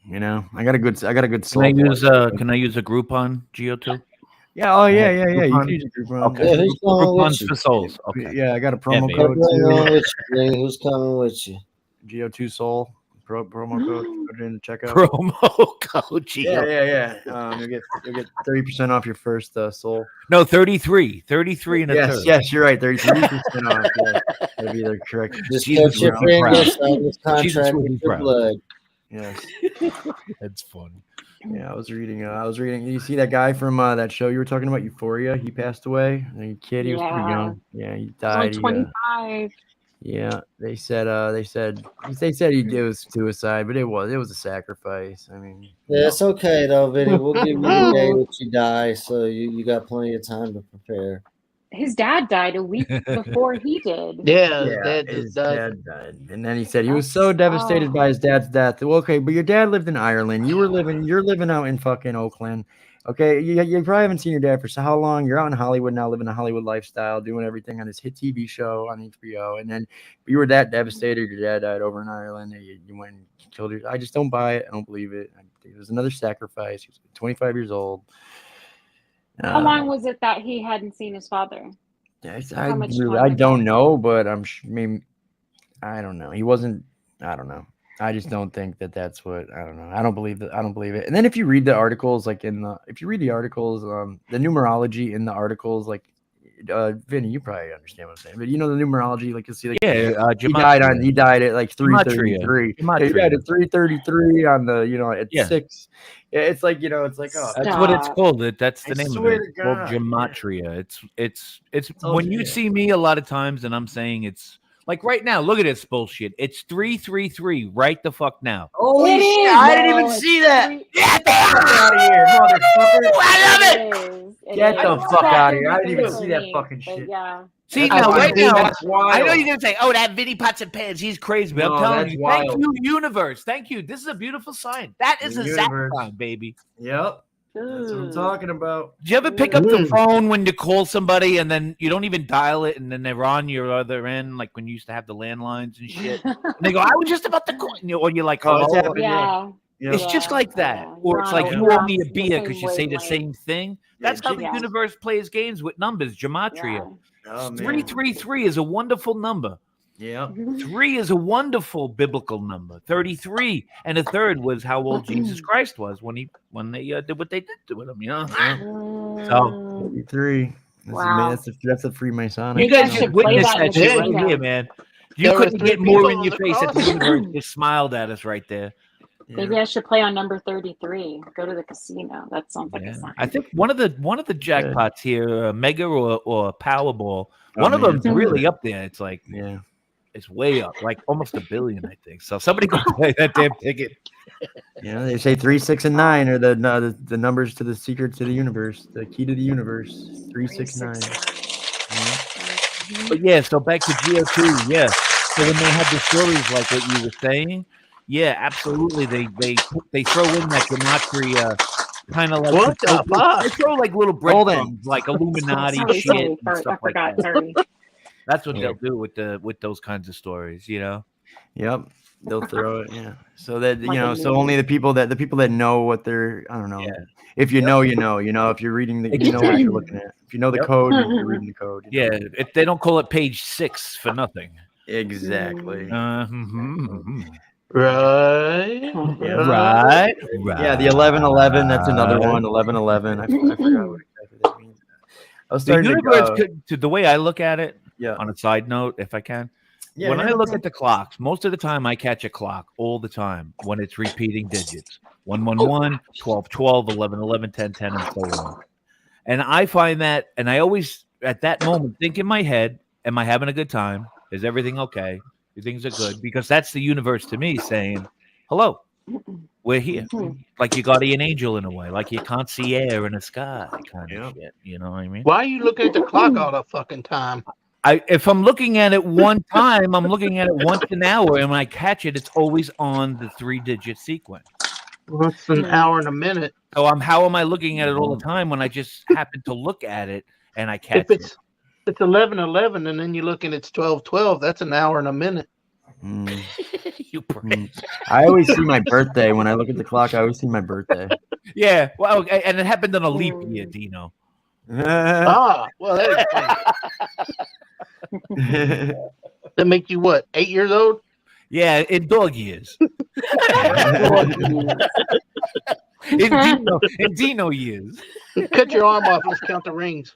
You know, I got a good soul. Can I use a Groupon Geo2? Yeah. Oh yeah. You Groupon? can use a Groupon. Okay. Yeah, who's coming with Groupon's you? for souls. Okay. Yeah, I got a promo baby. code Who's coming with you? Geo2 Soul promo code. Put it in the checkout. Promo code Geo. Yeah. You'll get 30% off your first soul. No, 33 and a third. Yes, you're right. 33% off. Yeah. That'd be the correct. Just Jesus cut your was proud. fingers, sign this Jesus contract was with your proud. blood. Yes. That's funny. Yeah, I was reading. You see that guy from that show you were talking about, Euphoria? He passed away. The kid, he was pretty Yeah. young. Yeah, he He's died. only He, 25. yeah, they said he did was suicide, but it was a sacrifice. I mean, Yeah, it's okay though, Vinny. We'll give you the day that you die, so you got plenty of time to prepare. His dad died a week before he did. his dad died, and then he said he was so devastated by his dad's death. Well, okay, but your dad lived in Ireland. You're living out in fucking Oakland. Okay, you probably haven't seen your dad for how long? You're out in Hollywood now, living a Hollywood lifestyle, doing everything on his hit TV show on HBO, and then you were that devastated. Your dad died over in Ireland. And you went and killed your. I just don't buy it. I don't believe it. It was another sacrifice. He was 25 years old. How long was it that he hadn't seen his father? I don't know, but maybe I don't know. He wasn't. I don't know. I just don't think that's what. I don't know. I don't believe that. I don't believe it. And then if you read the articles, the numerology in the articles, like Vinny, you probably understand what I'm saying. But you know the numerology, like you see, like he died at like 3:33. He died at 3:33 on the at 6. Yeah, it's like it's like That's what it's called. That's the name of swear it. to Called God, gematria. It's told when you you that. see me a lot of times, and I'm saying it's like right now. Look at this bullshit. It's 333 right the fuck now. Holy It shit! is, I didn't bro. even It's see that. three- Get the fuck out of here, motherfucker! I love it. It Get is. the It's fuck not out of here! I didn't even 33 see that for me, fucking but shit. Yeah. See That's now, wild. right now, That's I wild. know you're gonna say, "Oh, that Vinny Pots and Pans, he's crazy." But No, I'm telling that's you, wild. thank you, universe. Thank you. This is a beautiful sign. That is The a zap universe. sign, baby. Yep. That's what I'm talking about. Do you ever pick up the phone when you call somebody and then you don't even dial it and then they're on your other end, like when you used to have the landlines and shit? And they go, I was just about to call. Or you're like, Oh, it's hello? happened, yeah. It's just like that. Or it's like, you owe me a beer because you say the same thing. That's how the universe plays games with numbers, gematria. Oh, man. 333 is a wonderful number. Yeah. 3 is a wonderful biblical number. 33 and a third was how old Jesus Christ was when they did what they did to him, you know? So 33. Wow. That's a Freemasonic. you guys should witness that that shit in the right here, man. You There were couldn't 3 get more people in on your the face if the cross. universe just smiled at us right there. Maybe I should play on number 33. Go to the casino. That sounds like a sign. I think one of the jackpots here, Mega or Powerball, Oh, one of man, them's it's really good. up there. It's like Yeah. it's way up, like almost $1 billion, I think. So somebody go play that damn ticket. You know, they say 3, 6, and 9 are the numbers to the secret to the universe, the key to the universe. 3, 6, 9. But yeah, so back to GO2, yeah. So when they have the stories like what you were saying, yeah, absolutely. They throw in that gematria kind of like What the fuck? they throw like little breadcrumbs, like Illuminati Sorry, shit and I stuff like forgot. that. Sorry. That's what they'll do with those kinds of stories, you know. Yep. They'll throw it, yeah. So that Like a so movie. only the people that know what they're, I don't know. Yeah. If you know, you know. If you're reading the, you know what you're looking at. If you know the code, you're reading the code. You know? Yeah, if they don't call it page 6 for nothing. Exactly. Right. Right. Yeah, the 1111. That's another one. 1111. I forgot what exactly that means. I was The starting universe to go. could, to the way I look at it, Yeah. on a side note, if I can. Yeah, when yeah, I no look problem. at the clocks, most of the time I catch a clock all the time when it's repeating digits. 111, 12, 12, 11, 11, 10, 10, and so on. And I find that, and I always, at that moment, think in my head, am I having a good time? Is everything okay? Things are good? Because that's the universe to me saying, hello, we're here. Like your guardian angel in a way, like your concierge in the sky kind of shit. You know what I mean? Why are you looking at the clock all the fucking time? If I'm looking at it one time, I'm looking at it once an hour, and when I catch it, it's always on the 3-digit sequence. Well, it's an hour and a minute. So how am I looking at it all the time when I just happen to look at it and I catch If it's 11:11 and then you look and it's 12:12, that's an hour and a minute. You I always see my birthday when I look at the clock. I always see my birthday. Yeah, well, and it happened on a leap year, Dino. Well, that make you what, 8 years old? Yeah, in dog years. in Dino years. Cut your arm off. Let's count the rings.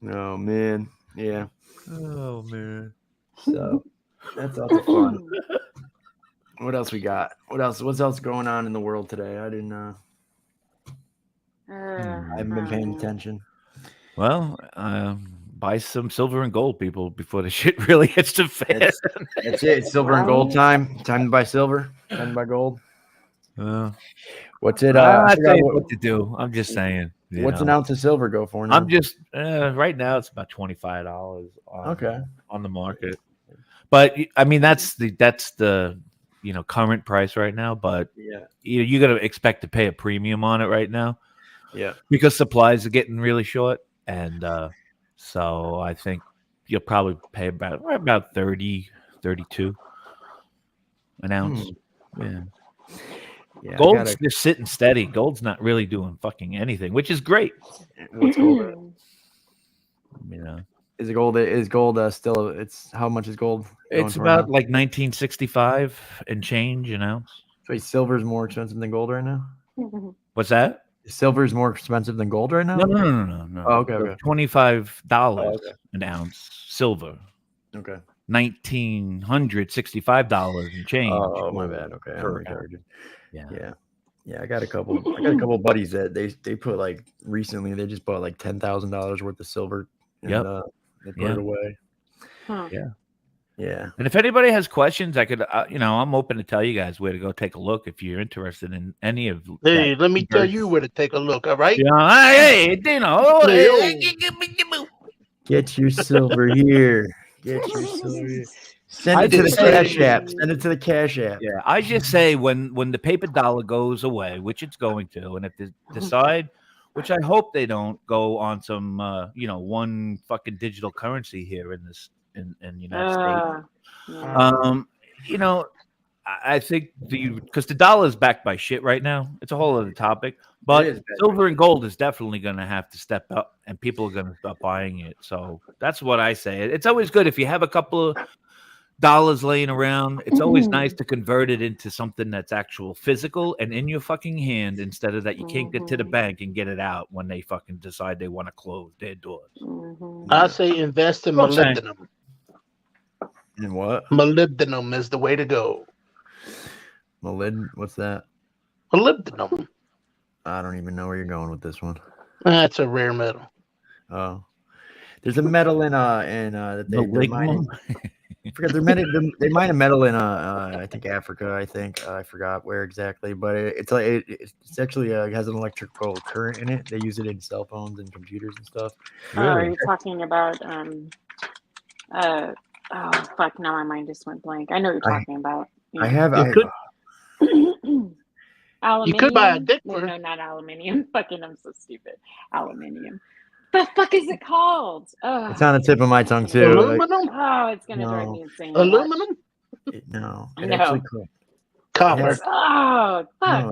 Oh man, yeah. Oh man. So that's lots of fun. What else we got? What's else going on in the world today? I didn't. I haven't been paying attention. Well, buy some silver and gold, people, before the shit really hits the fan. That's it. It's silver and gold time. Time to buy silver. Time to buy gold. What's it? I tell you what to do. I'm just saying. What's an ounce of silver go for now? I'm just right now. It's about $25 on the market. But I mean, that's the current price right now. But you got to expect to pay a premium on it right now. Yeah, because supplies are getting really short, and so I think you'll probably pay about 30, 32 an ounce. Yeah, gold's just sitting steady. Gold's not really doing fucking anything, which is great. What's gold at? You know, is gold still? It's how much is gold? It's about like 1965 and change an ounce. So silver's more expensive than gold right now. What's that? Silver is more expensive than gold right now? No. Oh, okay. $25 an ounce silver. Okay. $1,965 and change. Oh, my bad. Okay. Per ounce. Yeah. Yeah, I got a couple buddies that they put like recently they just bought like $10,000 worth of silver and they put it away. Yeah. And if anybody has questions, I could, I'm open to tell you guys where to go take a look if you're interested in any of. Hey, let me tell you where to take a look. All right. Yeah. Hey, Dino. Get your silver here. Get your silver here. Send it to the Cash App. Send it to the Cash App. Yeah, I just say when the paper dollar goes away, which it's going to, and if they decide, which I hope they don't, go on some one fucking digital currency here in the United States. I think because the dollar is backed by shit right now. It's a whole other topic. But silver and gold is definitely going to have to step up, and people are going to start buying it. So that's what I say. It's always good if you have a couple of dollars laying around. It's always nice to convert it into something that's actual physical and in your fucking hand, instead of that you can't get to the bank and get it out when they fucking decide they want to close their doors. I say invest in molybdenum. In what? Molybdenum is the way to go. What's that? Molybdenum. I don't even know where you're going with this one. That's a rare metal. Oh, there's a metal in that they mine. I forgot they mine a metal in I think Africa. I forgot where exactly, but it's actually has an electrical current in it. They use it in cell phones and computers and stuff. Really? Are you talking about oh fuck! Now my mind just went blank. I know what you're talking about. I have. Aluminium. You could buy a dick no, not aluminium. Fucking, I'm so stupid. Aluminium. The fuck is it called? Oh. It's on the tip of my tongue too. Aluminum. Oh, it's gonna drive me insane. Aluminum. No. Copper. Oh, fuck. No,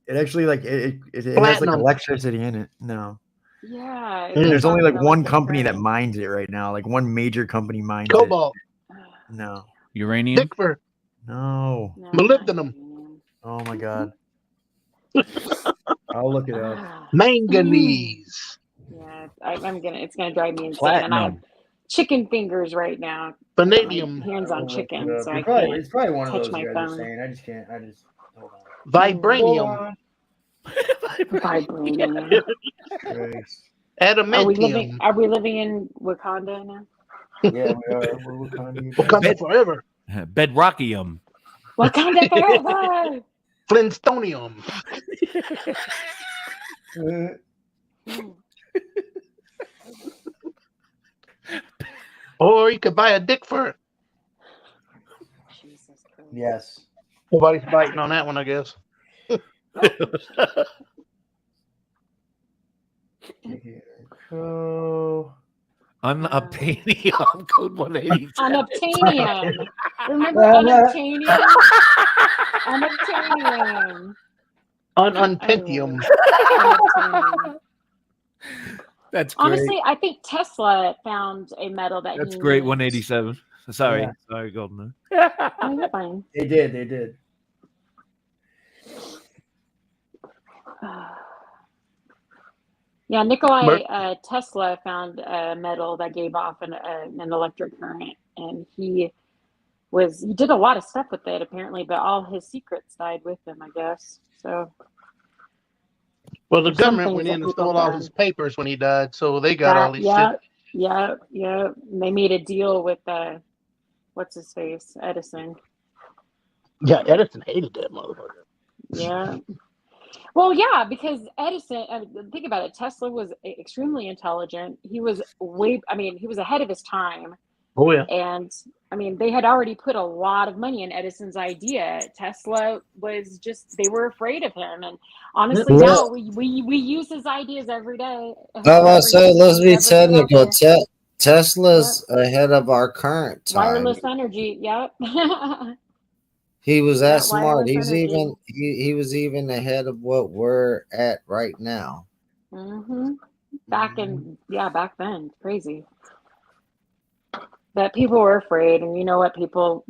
it actually it has like electricity in it. No. Yeah. There's only like one company that mines it right now. Like one major company mines Cobalt. it. No. Uranium. Dickford. No. Molybdenum. Oh my god. I'll look it up. Manganese. Yeah, it's gonna drive me insane. Platinum. And I have chicken fingers right now. Vanadium. My hands on chicken, so I it's probably one of touch those my guys phone. are saying. I just can't. Hold on. Vibranium. Vibranium. Adamantium. Are we living in Wakanda now? Yeah, we are. We're Wakanda. Wakanda forever. Bedrockium. Wakanda forever. Flintstonium. Or you could buy a dick for it. Yes. Nobody's biting on that one, I guess. Unobtainium. Code 180. Unobtainium. Remember unobtainium? Unobtainium. Unpentium. That's great. Honestly, I think Tesla found a metal that That's he great. needs. 187. Sorry. Yeah. Sorry, Golden. Oh, you're fine. They did. Yeah, Nikolai Tesla found a metal that gave off an electric current, and he did a lot of stuff with it apparently, but all his secrets died with him, I guess. So, well, the government went in and stole all his papers when he died, so they got all his shit. Yeah. And they made a deal with what's his face, Edison. Yeah, Edison hated that motherfucker. Yeah. Well, yeah, because Edison, think about it, Tesla was extremely intelligent. He was he was ahead of his time. Oh, yeah. And, they had already put a lot of money in Edison's idea. Tesla was they were afraid of him. And honestly, now we use his ideas every day. Let's be technical. Tesla's ahead of our current time. Wireless energy, yep. He was that smart. wireless energy. He was even ahead of what we're at right now. Mm-hmm. Back then, crazy. But people were afraid, and you know what? People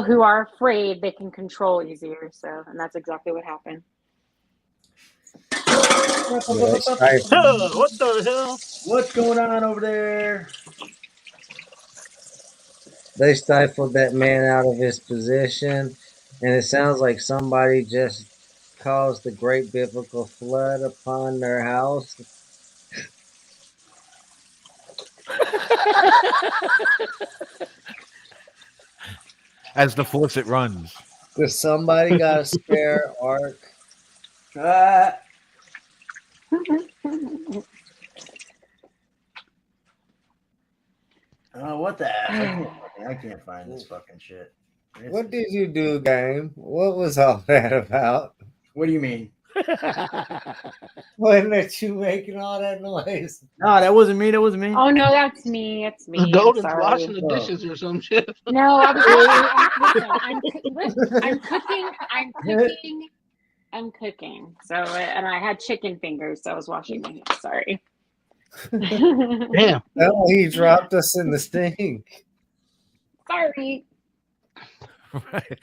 who are afraid, they can control easier. So, and that's exactly what happened. What the hell? What's going on over there? They stifled that man out of his position, and it sounds like somebody just caused the great biblical flood upon their house. As the faucet runs. Because somebody got a spare ark. Oh, what the heck? I can't find this fucking shit. What did you do, game? What was all that about? What do you mean? Wasn't it you making all that noise? No, that wasn't me. That wasn't me. Oh no, that's me. It's me. I'm Golden's sorry. washing the dishes or some shit. No, I'm cooking. I'm cooking. So, and I had chicken fingers, so I was washing my hands. Sorry. Damn. Oh, he dropped us in the stink. Sorry. Right.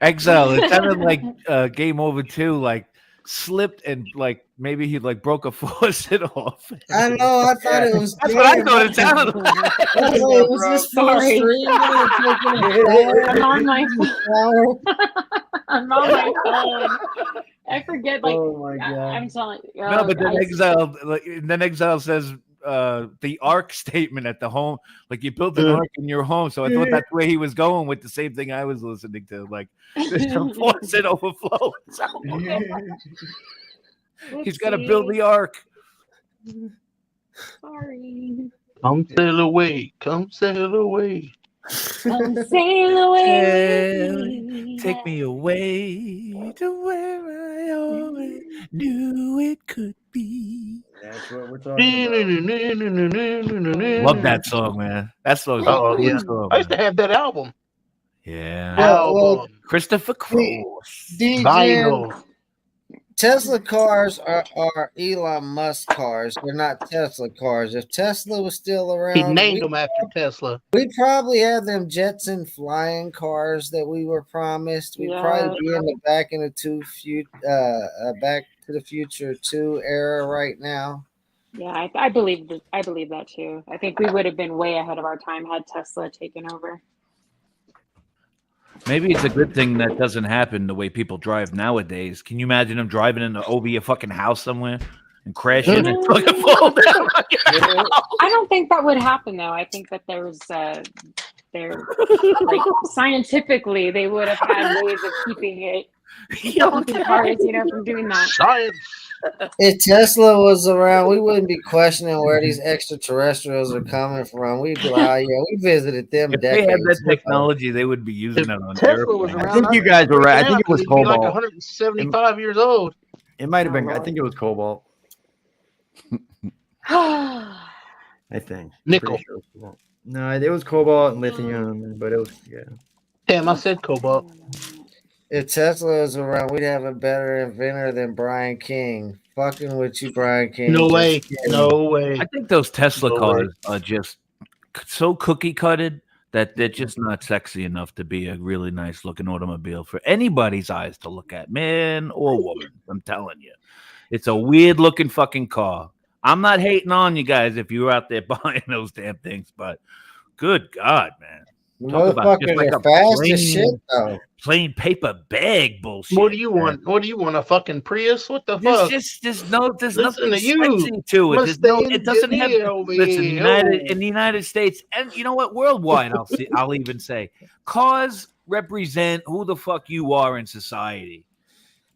Exile. It sounded like Game Over 2, like slipped and like maybe he like broke a faucet off. I know. I thought it was. That's what I thought it sounded like. It was just Sorry. I'm on my phone. I'm on my phone. I forget. Like, oh my God. I'm telling you. No, but then Exile says the ark statement at the home, like you built an ark in your home. So I thought that's where he was going with the same thing I was listening to. Like there's some faucet overflow. He's got to build the ark. Sorry. Come sail away. Come sail away. Come sail away. Take me away to where I always knew it could be. That's what we're talking about. Love that song, man. That song's Oh, yeah. song, I used to have that album. Yeah. Album. Christopher Cross. Vinyl. Tesla cars are Elon Musk cars. They're not Tesla cars. If Tesla was still around, He named them after Tesla. We probably had them Jetson flying cars that we were promised. We'd probably be in the Back to the Future 2 era right now. Yeah, I believe that too. I think we would have been way ahead of our time had Tesla taken over. Maybe it's a good thing that doesn't happen the way people drive nowadays. Can you imagine them driving over your fucking house somewhere and crashing and fucking fall down? I don't think that would happen though. I think that there's like scientifically they would have had ways of keeping it cars, from doing that. Science. If Tesla was around, we wouldn't be questioning where these extraterrestrials are coming from. We'd be like, oh, yeah, we visited them. If they had that technology, they would be using it on Tesla was airplanes. around, I think you guys were right. I think it was he'd be like Cobalt. 175 years old. It might have been. I think it was Cobalt. I think. Nickel. Pretty sure it was Cobalt. No, it was Cobalt and lithium, but it was Damn, I said Cobalt. If Tesla was around, we'd have a better inventor than Brian King. Fucking with you, Brian King. No Just way. kidding. No way. I think those Tesla No cars way. are just so cookie cutted that they're just not sexy enough to be a really nice looking automobile for anybody's eyes to look at, man or woman. I'm telling you, it's a weird looking fucking car. I'm not hating on you guys if you're out there buying those damn things, but good God, man. Talk about just Motherfuckers like are a fast as shit, though. plain paper bag bullshit. What do you want? What do you want? A fucking Prius? What the There's fuck? there's Listen nothing to you. sexy to it. There's no, it doesn't have. over Listen, here. in the United States, and you know what? Worldwide, I'll even say, cars represent who the fuck you are in society.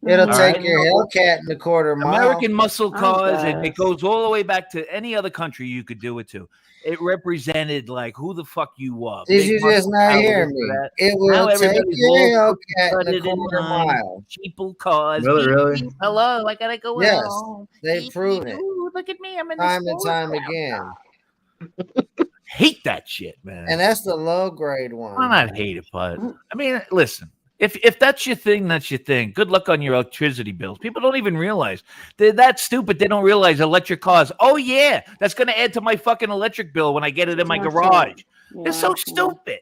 It'll All take right? your Hellcat in a quarter mile. American muscle cars, Okay. it goes all the way back to any other country you could do it to. It represented like who the fuck you are. Did Big you just muscle not power hear for me? that. It Now will take everybody's your all Hellcat in a cutted in quarter line, mile. cheaper cars. Will it beep, really? beep, hello, I gotta go Yes, home. they've Beep, proven beep, it. ooh, look at me, I'm in Time the and store time now. again. Hate that shit, man. And that's the low grade one. I'm not hate it, but I mean, listen. If that's your thing, that's your thing. Good luck on your electricity bills. People don't even realize they're that stupid. They don't realize electric cars. Oh yeah, that's going to add to my fucking electric bill when I get it in my garage. They're so stupid.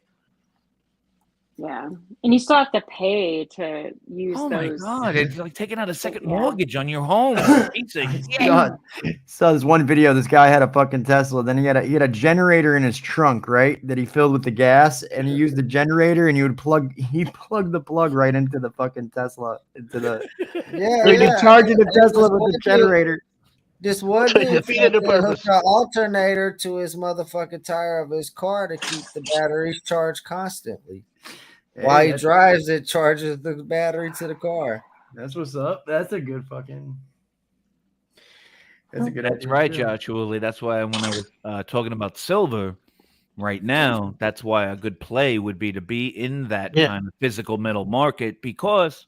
Yeah, and you still have to pay to use Oh those. my god, it's like taking out a second mortgage on your home. Piece of shit. God. Saw this one video. This guy had a fucking Tesla. Then he had a generator in his trunk, right? That he filled with the gas, and he used the generator, and he plugged the plug right into the fucking Tesla, into the. Yeah, So he yeah. could charge the And Tesla this with one the dude- generator. This one To dude defeat the hooked purpose. an alternator to his motherfucking tire of his car to keep the batteries charged constantly. While he that's- drives, it charges the battery to the car. That's what's up. That's a good fucking. That's a good. That's right, Joshua. That's why when I was talking about silver, right now, that's why a good play would be to be in that kind of physical metal market, because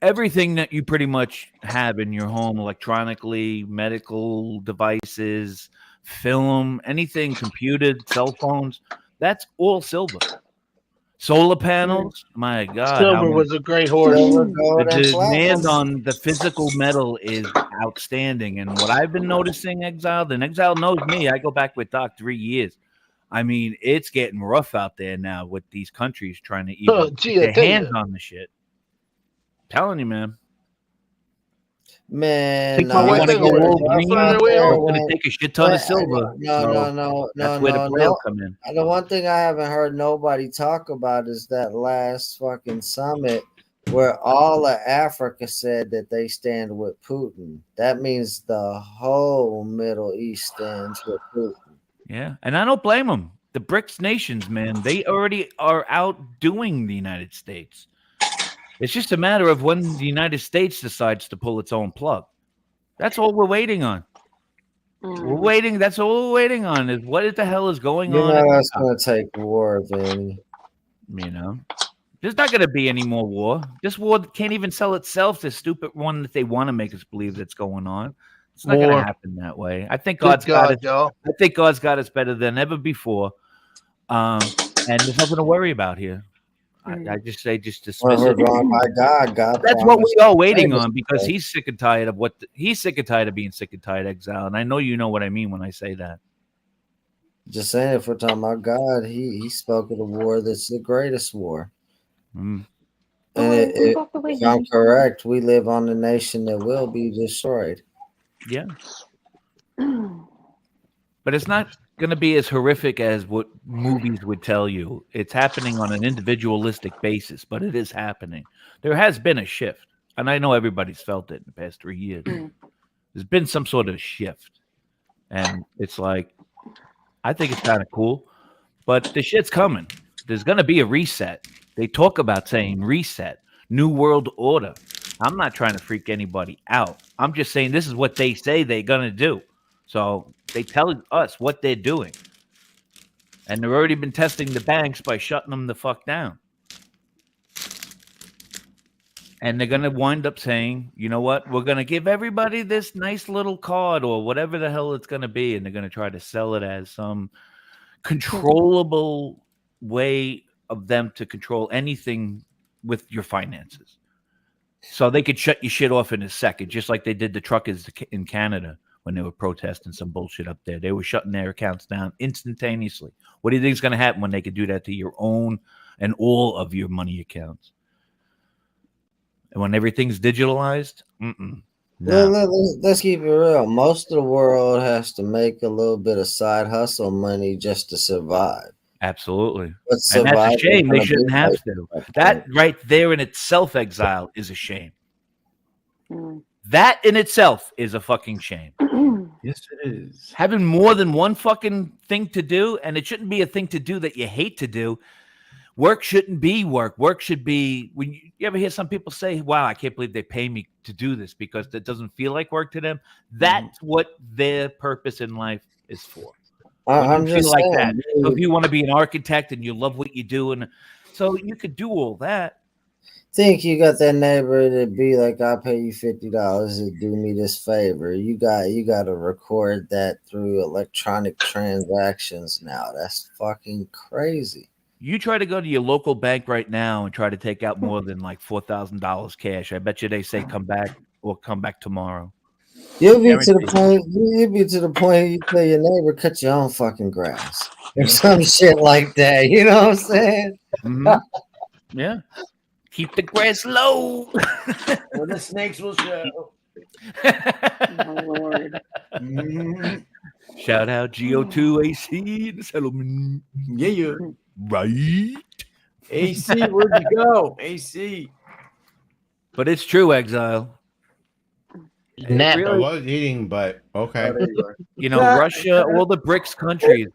everything that you pretty much have in your home electronically, medical devices, film, anything computed, cell phones, that's all silver. Solar panels, my God. Silver was a great horse. The demand on the physical metal is outstanding. And what I've been noticing, Exile, and Exile knows me, I go back with Doc 3 years. I mean, it's getting rough out there now with these countries trying to even get their hands on the shit. Telling you, man. Man, no, you want to go all green? We're going to take a shit ton of silver. No. That's where the play will come in. The one thing I haven't heard nobody talk about is that last fucking summit where all of Africa said that they stand with Putin. That means the whole Middle East stands with Putin. Yeah, and I don't blame them. The BRICS nations, man, they already are outdoing the United States. It's just a matter of when the United States decides to pull its own plug. That's all we're waiting on. We're waiting. That's all we're waiting on is what the hell is going on. That's going to take war, Vinny. There's not going to be any more war. This war can't even sell itself, this stupid one that they want to make us believe that's going on. It's not going to happen that way. I think God's got it. I think God's got us better than ever before. And there's nothing to worry about here. I just say, just dismiss it. My God, that's what we are waiting on, because he's sick and tired of he's sick and tired of being sick and tired, Exile. And I know you know what I mean when I say that. Just saying, if we're talking about God, he spoke of the war that's the greatest war. And if I'm correct, we live on a nation that will be destroyed. Yeah. But it's not going to be as horrific as what movies would tell you. It's happening on an individualistic basis, but it is happening. There has been a shift, and I know everybody's felt it in the past 3 years. There's been some sort of shift, and it's like, I think it's kind of cool, but the shit's coming. There's going to be a reset. They talk about saying reset, new world order. I'm not trying to freak anybody out. I'm just saying this is what they say they're going to do. So they tell us what they're doing. And they've already been testing the banks by shutting them the fuck down. And they're going to wind up saying, you know what? We're going to give everybody this nice little card or whatever the hell it's going to be. And they're going to try to sell it as some controllable way of them to control anything with your finances. So they could shut your shit off in a second, just like they did the truckers in Canada. When they were protesting some bullshit up there, they were shutting their accounts down instantaneously. What do you think is going to happen when they could do that to your own and all of your money accounts? And when everything's digitalized, let's keep it real. Most of the world has to make a little bit of side hustle money just to survive. Absolutely. And that's a shame. They shouldn't have to. That right there in itself, Exile, is a shame. That in itself is a fucking shame. Yes, it is. Having more than one fucking thing to do, and it shouldn't be a thing to do that you hate to do. Work shouldn't be work. Work should be, when you ever hear some people say, wow, I can't believe they pay me to do this because it doesn't feel like work to them. That's what their purpose in life is for. I'm just like saying, that. So if you want to be an architect and you love what you do, and so you could do all that. Think you got that neighbor that be like, I'll pay you $50 to do me this favor. You got to record that through electronic transactions now. That's fucking crazy. You try to go to your local bank right now and try to take out more than like $4,000 cash. I bet you they say come back or come back tomorrow. You'll be to the point you tell your neighbor cut your own fucking grass or some shit like that. You know what I'm saying? Mm-hmm. Yeah. Keep the grass low. Or the snakes will show. Oh, Lord. Shout out GO2 AC in the settlement. Yeah. Right. AC, where'd you go? AC. But it's true, Exile. I was eating, but okay. Russia, all the BRICS countries,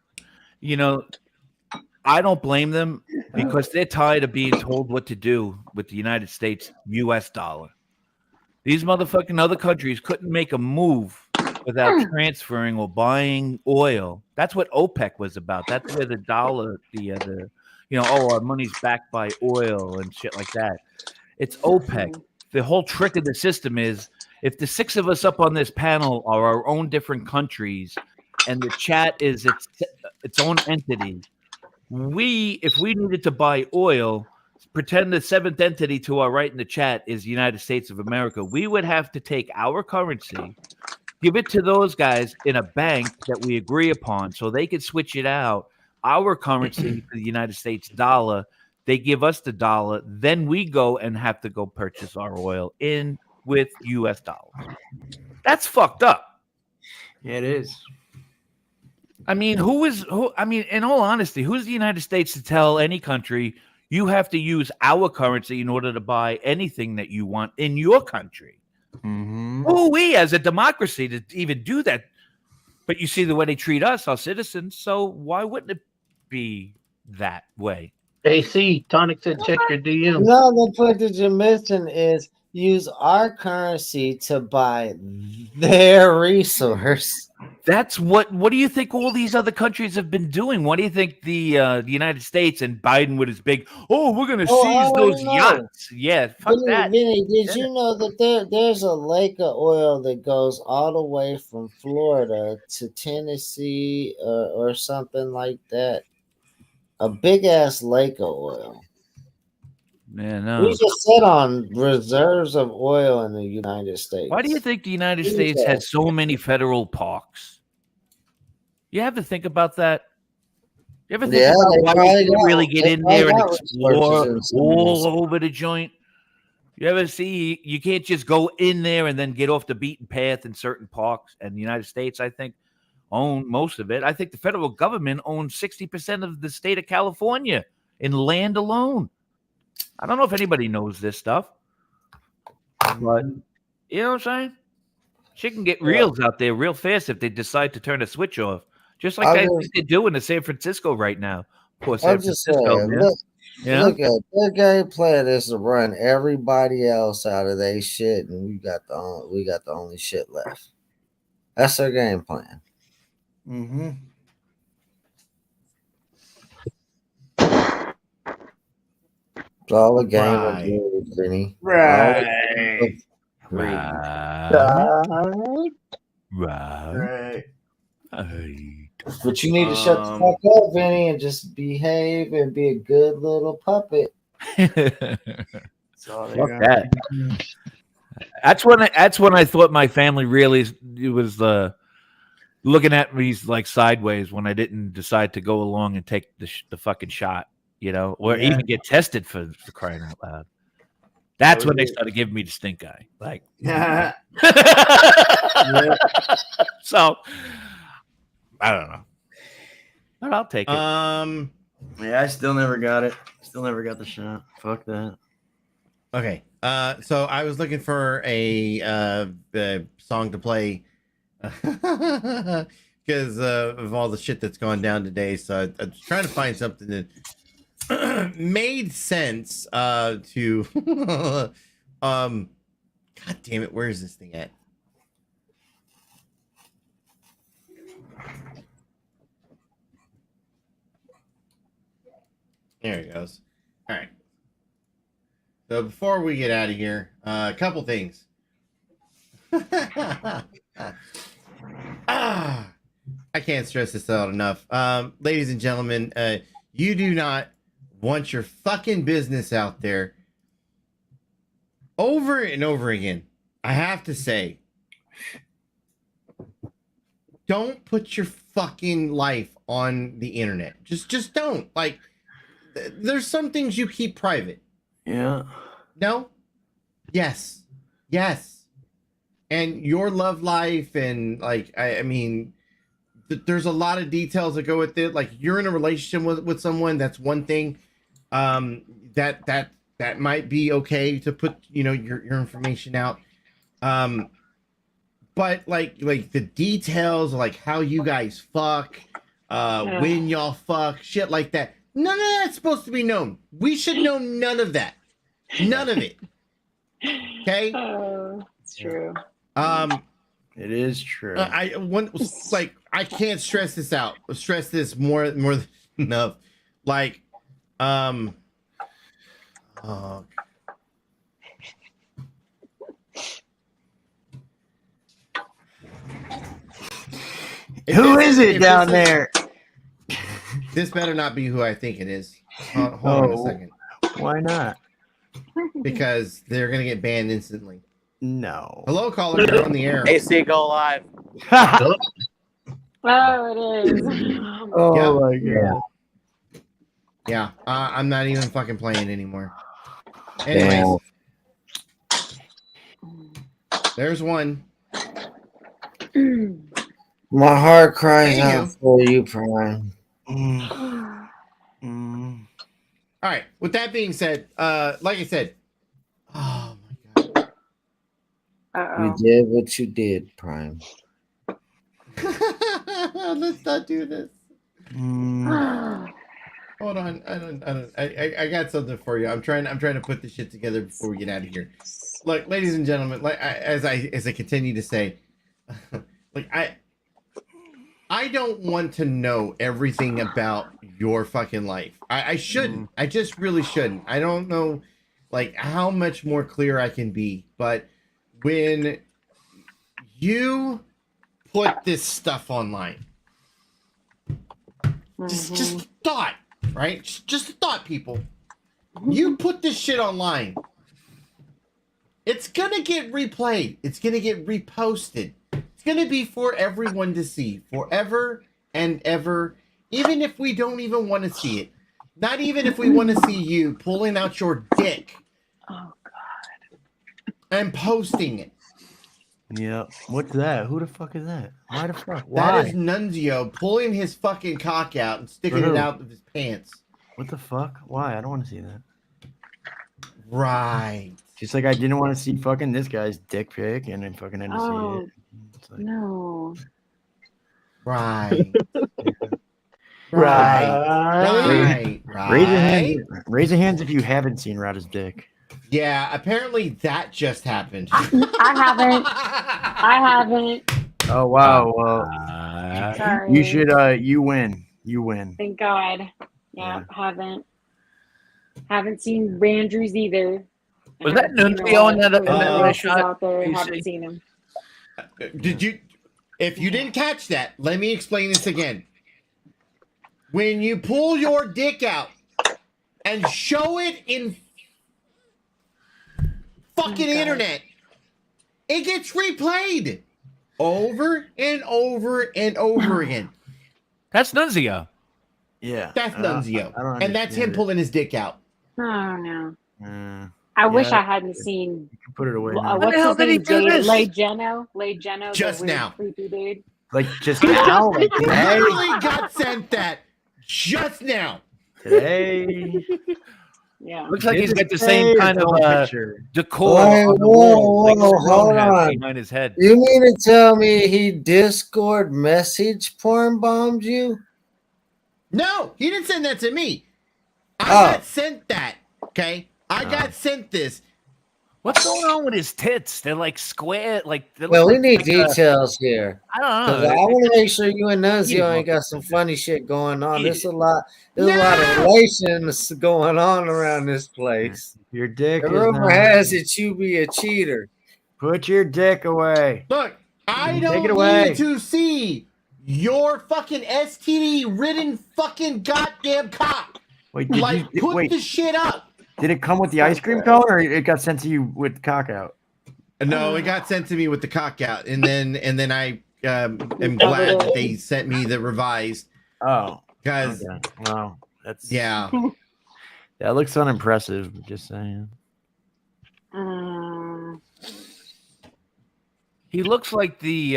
I don't blame them because they're tired of being told what to do with the United States US dollar. These motherfucking other countries couldn't make a move without transferring or buying oil. That's what OPEC was about. That's where the dollar, our money's backed by oil and shit like that. It's OPEC. The whole trick of the system is if the six of us up on this panel are our own different countries and the chat is its own entity, if we needed to buy oil, pretend the seventh entity to our right in the chat is the United States of America, we would have to take our currency, give it to those guys in a bank that we agree upon so they could switch it out, our currency to the United States dollar. They give us the dollar. Then we go and have to go purchase our oil in with U.S. dollars. That's fucked up. Yeah, it is. I mean, in all honesty, who's the United States to tell any country you have to use our currency in order to buy anything that you want in your country? Mm-hmm. Who are we as a democracy to even do that? But you see the way they treat us, our citizens. So why wouldn't it be that way? AC, Tonic said check your DM. No, the point that you're missing is use our currency to buy their resource. That's what do you think all these other countries have been doing? What do you think the United States and Biden with his big, we're going to seize those yachts? Yeah, fuck that. Vinny, did you know that there's a lake of oil that goes all the way from Florida to Tennessee or something like that? A big-ass lake of oil. Man, We just sit on reserves of oil in the United States. Why do you think the United States has so many federal parks? You have to think about that. You ever think about why we really get in there and explore all over the joint? You ever see you can't just go in there and then get off the beaten path in certain parks? And the United States, I think, own most of it. I think the federal government owns 60% of the state of California in land alone. I don't know if anybody knows this stuff, but you know what I'm saying? Shit can get reels out there real fast if they decide to turn a switch off. Just like I think they're doing in San Francisco right now. Poor San Francisco, man. Look at their game plan is to run everybody else out of their shit, and we got the only shit left. That's their game plan. Mm-hmm. It's all a game of games, Vinny. Right. But you need to shut the fuck up, Vinny, and just behave and be a good little puppet. Fuck that. That's when I thought my family really was looking at me like sideways when I didn't decide to go along and take the fucking shot, or even get tested for crying out loud. That's when they started giving me the stink eye. Like, so I don't know, but I'll take it. Yeah, I still never got it. Still never got the shot. Fuck that. Okay. So I was looking for a song to play because of all the shit that's gone down today. So I was trying to find something that made sense to God damn it, where is this thing at? There it goes. All right. So before we get out of here, a couple things. I can't stress this out enough. Ladies and gentlemen, you do not want your fucking business out there. Over and over again, I have to say, don't put your fucking life on the internet. Just don't. Like, there's some things you keep private. Yeah. No? Yes. And your love life and like, I mean, there's a lot of details that go with it. Like, you're in a relationship with someone, that's one thing. That might be okay to put, your information out. But like the details, like how you guys fuck, when y'all fuck, shit like that. None of that's supposed to be known. We should know none of that. None of it. Okay? Oh, it's true. It is true. I can't stress this out. Stress this more than enough. Like, oh. Who is it down there? This better not be who I think it is. Hold on a second. Why not? Because they're gonna get banned instantly. No. Hello, caller. You're on the air. AC, go live. Oh, it is. Oh my god. Yeah, I'm not even fucking playing anymore. Anyways, there's one. My heart cries Anywho. out for you, Prime. All right. With that being said, like I said, You did what you did, Prime. let's not do this. Hold on. I got something for you. I'm trying to put this shit together before we get out of here. Look, ladies and gentlemen, like as I continue to say, like I don't want to know everything about your fucking life. I shouldn't. I just really shouldn't. I don't know like how much more clear I can be, but when you put this stuff online, just a thought, right? Just a thought, people. You put this shit online, it's gonna get replayed. It's gonna get reposted. It's gonna be for everyone to see forever and ever, even if we don't even want to see it. Not even if we want to see you pulling out your dick. Oh God. And posting it. Yep. What's that? Who the fuck is that? Why the fuck? Why? That is Nunzio pulling his fucking cock out and sticking it out of his pants. What the fuck? Why? I don't want to see that. Right. Just like I didn't want to see fucking this guy's dick pic, and I fucking had to see it. It's like, No. Right. Right. Right. Raise your hands if you haven't seen Rada's dick. Yeah, apparently that just happened. I haven't. Oh wow. Well, Sorry. you should. You win. You win. Thank God. Yeah, haven't seen Randrews either. Was that Nunzio in that shot? Out there, haven't seen him. Did you? If you didn't catch that, let me explain this again. When you pull your dick out and show it in fucking internet, it gets replayed over and over and over again. That's Nunzio. Yeah. That's Nunzio. And that's him pulling his dick out. Oh no. I wish I hadn't seen. You can put it away. What's his name? Legeno. Just the weird, now. creepy dude. Like just now. Like I today. literally got sent that just now. Today. Yeah. Looks like he's got the same kind of decor Whoa, on the wall, like whoa, Stone hold has on. behind his head. You mean to tell me he Discord message porn bombed you? No, he didn't send that to me. I got sent that. Okay, I got sent this. What's going on with his tits? They're like square, like. Well, we need details here. I don't know. 'Cause I want to make sure you and Nunzio ain't got some funny shit going on. There's a lot of relations going on around this place. Your dick. The is rumor not- has it you be a cheater. Put your dick away. Look, I Take don't it away. need to see your fucking STD-ridden fucking goddamn cock. Wait, did Like, you put wait? the shit up. Did it come with the ice cream cone, or it got sent to you with cock out? No, it got sent to me with the cock out, and then I am glad that they sent me the revised. Oh, because wow, that's yeah. That looks unimpressive. Just saying. He looks like the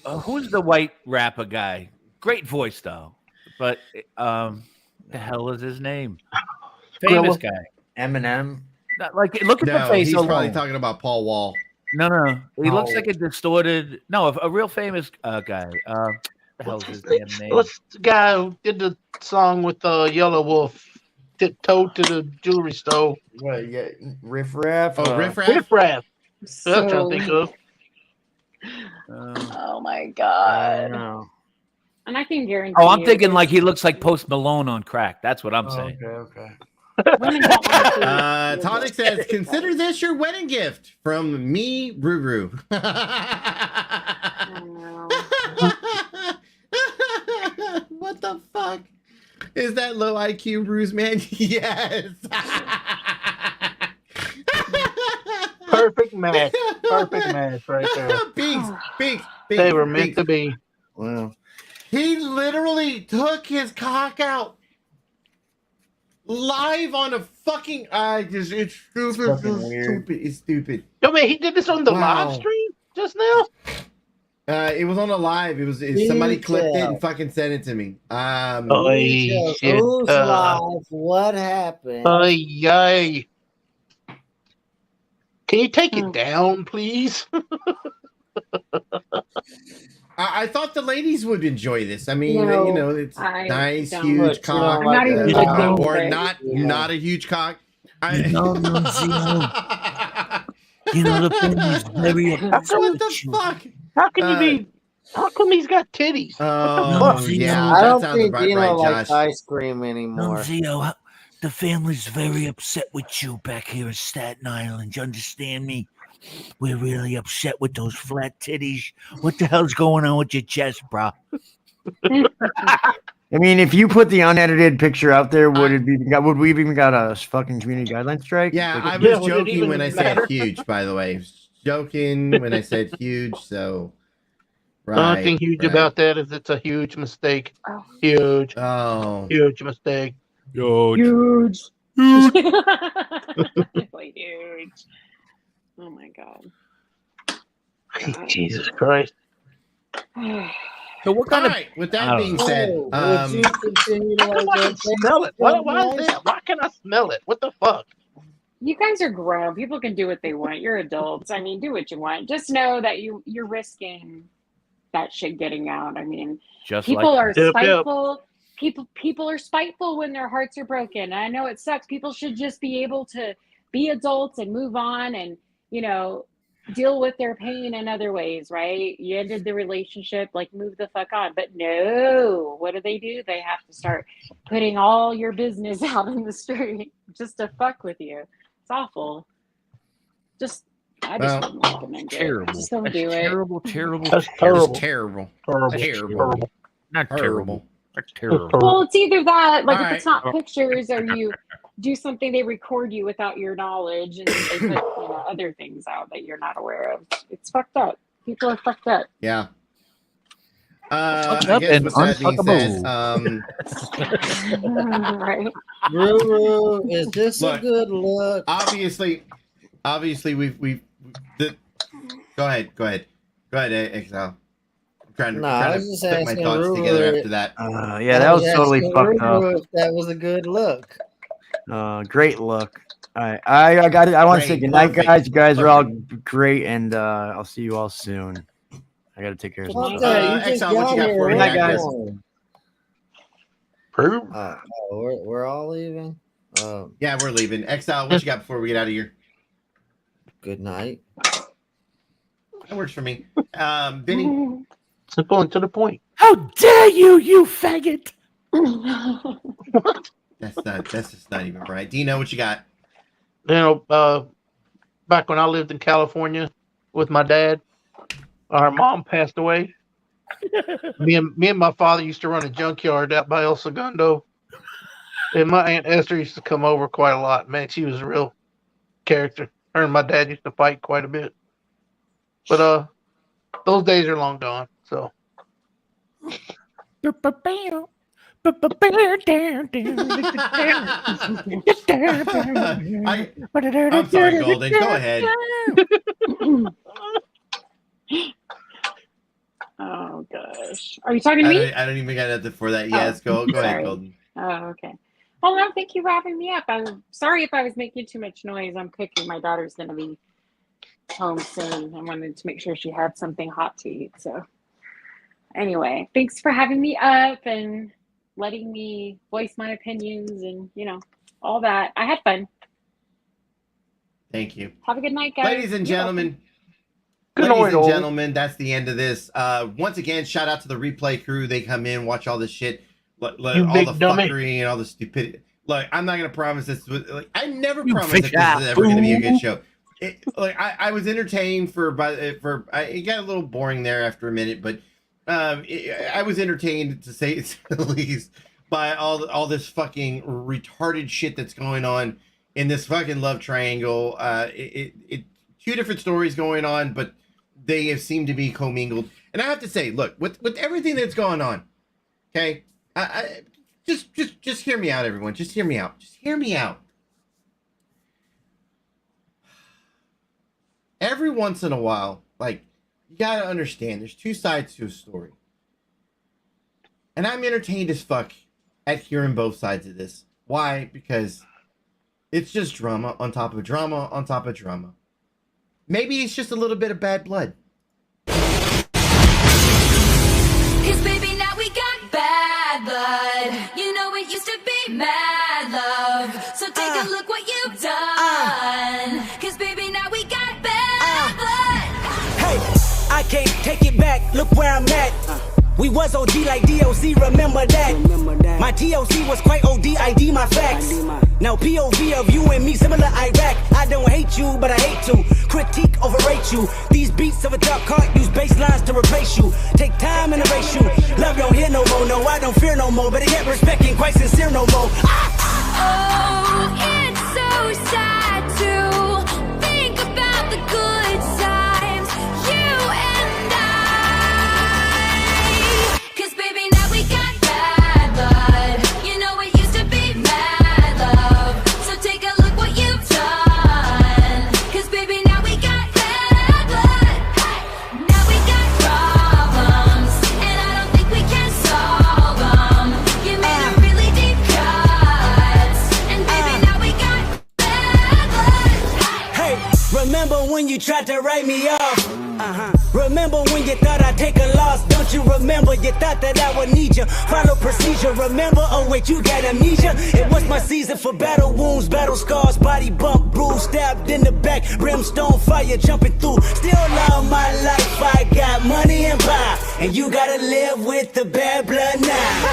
who's the white rapper guy? Great voice though, but the hell is his name? Famous guy. Eminem. Not like look at the face he's alone. probably talking about Paul Wall. No. He looks Oh. like a distorted. No, a real famous guy. The hell's his damn name? What's the guy who did the song with the Yellow Wolf? Tiptoe to the jewelry store. What? Yeah, Riff Raff. Oh, Riff Raff. Riff Raff. That's what I'm trying to think of. Oh my I god. know. And I can guarantee. Oh, I'm you thinking there's- like he looks like Post Malone on crack. That's what I'm saying. Okay. women don't want to see. Tonic says, "Consider this your wedding gift from me, Ruru." What the fuck? Is that low IQ ruse, man? Yes. Perfect match. Perfect match right there. Binks. They were meant to be. Wow. He literally took his cock out live on a fucking. It's stupid. fucking weird. It's stupid. Yo, man, he did this on the Wow. live stream just now. It was on a live. It was somebody clipped it and fucking sent it to me. Shit. Who's live? What happened? Yay. Can you take it down, please? I thought the ladies would enjoy this. I mean, No, you know, it's I nice, don't. huge Look, cock, I'm not even looking for or it. not a huge cock. You know, the family's very upset What with the you. fuck? How can you be? How come he's got titties? Oh, yeah, I that don't sounds think about Dino right, likes Josh. ice cream anymore. Nunzio, the family's very upset with you back here in Staten Island. You understand me? We're really upset with those flat titties. What the hell's going on with your chest, bro? I mean, if you put the unedited picture out there, would we even got a fucking community guideline strike? Yeah, Like, I Yeah, was would it joking even when I matter? said huge, by the way. Joking when I said huge, so The only thing huge right. about that is it's a huge mistake. Oh. Huge. Oh, Huge mistake. Huge. Really huge. Oh my god. Jesus Christ. So what kind all of right. With that being said, would you continue to How come like I can that? smell it? Why is that? Why can I smell it? What the fuck? You guys are grown. People can do what they want. You're adults. I mean, do what you want. Just know that you're risking that shit getting out. I mean, just people like are Yep, yep. spiteful. People are spiteful when their hearts are broken. I know it sucks. People should just be able to be adults and move on and, you know, deal with their pain in other ways, right? You ended the relationship, like move the fuck on. But no, what do? They have to start putting all your business out in the street just to fuck with you. It's awful. I just wouldn't recommend it. terrible. Just don't That's do it. terrible. That's it's terrible. terrible. Terrible. Terrible. Not Terrible. terrible. That's terrible. Well, it's either that, like All if right. it's not pictures, or you do something, they record you without your knowledge, and they put other things out that you're not aware of. It's fucked up. People are fucked up. Yeah. Fucked I up guess and with that being said, Right. Ruru, is this Look, a good look? obviously, we've. Go ahead, Exile. I'm trying No, I to was just put my asking thoughts Ruru. together after that. Yeah, that was totally asking fucked up. Ruru if that was a good look. Great look. All right, I got it. I want to say Great, goodnight, perfect, guys. You guys are all great, and I'll see you all soon. I got to take care of some Fuck stuff. that, you just Exile, what you got got here. for me, Good night, guys. We're all leaving. Yeah, we're leaving. Exile, what you got before we get out of here? Good night. That works for me. Benny. Simple and to the point. How dare you, you faggot! That's just not even right. Dino, what you got? You know, back when I lived in California with my dad, our mom passed away. me and my father used to run a junkyard out by El Segundo, and my Aunt Esther used to come over quite a lot. Man, she was a real character. Her and my dad used to fight quite a bit. But those days are long gone. So I'm sorry, Golden. Go ahead. Oh gosh, are you talking to me? I don't even got nothing for that. Yes, go ahead, sorry. Golden. Oh, okay. Well, no, thank you for having me up. I'm sorry if I was making too much noise. I'm cooking. My daughter's going to be home soon. I wanted to make sure she had something hot to eat. So anyway, thanks for having me up and letting me voice my opinions and, all that. I had fun. Thank you. Have a good night, guys. Ladies and You're gentlemen, Ladies and gentlemen, that's the end of this. Once again, shout out to the replay crew. They come in, watch all this shit, all the fuckery and all the stupidity. Look, I'm not gonna promise this. I never promised that this is ever gonna be a good show. I was entertained it got a little boring there after a minute, but I was entertained to say the least by all this fucking retarded shit that's going on in this fucking love triangle. Two different stories going on, but they have seemed to be commingled. And I have to say, look, with everything that's going on, okay, I just hear me out, everyone. Just hear me out. Just hear me out. Every once in a while, like, you gotta understand, there's two sides to a story. And I'm entertained as fuck at hearing both sides of this. Why? Because it's just drama on top of drama on top of drama. Maybe it's just a little bit of bad blood. Cause baby, now we got bad blood. You know it used to be mad love. So take a look what you've done. Cause baby, now we got bad blood. Hey, I can't take it back. Look where I'm at. We was OG like DOC, remember that. My TOC was quite OD, ID my facts. Now POV of you and me, similar Iraq. I don't hate you, but I hate to critique, overrate you. These beats of a dark cart use bass lines to replace you. Take time and erase you. Love don't hear no more, no, I don't fear no more. But I get respect ain't quite sincere no more. Oh, it's so sad to think about the good times. You and I. Cause baby, now we got bad blood. You know it used to be mad love. So take a look what you've done. Cause baby, now we got bad blood. Now we got problems. And I don't think we can solve them. You made a really deep cut. And baby, now we got bad blood. Hey, remember when you tried to write me off? Remember when you thought I'd take a loss? Don't you remember? You thought that I would need you. Follow procedure. Remember? Oh wait, you got amnesia. It was my season for battle wounds, battle scars, body bump, bruise, stabbed in the back, brimstone fire jumping through. Still love my life. I got money and power, and you gotta live with the bad blood now.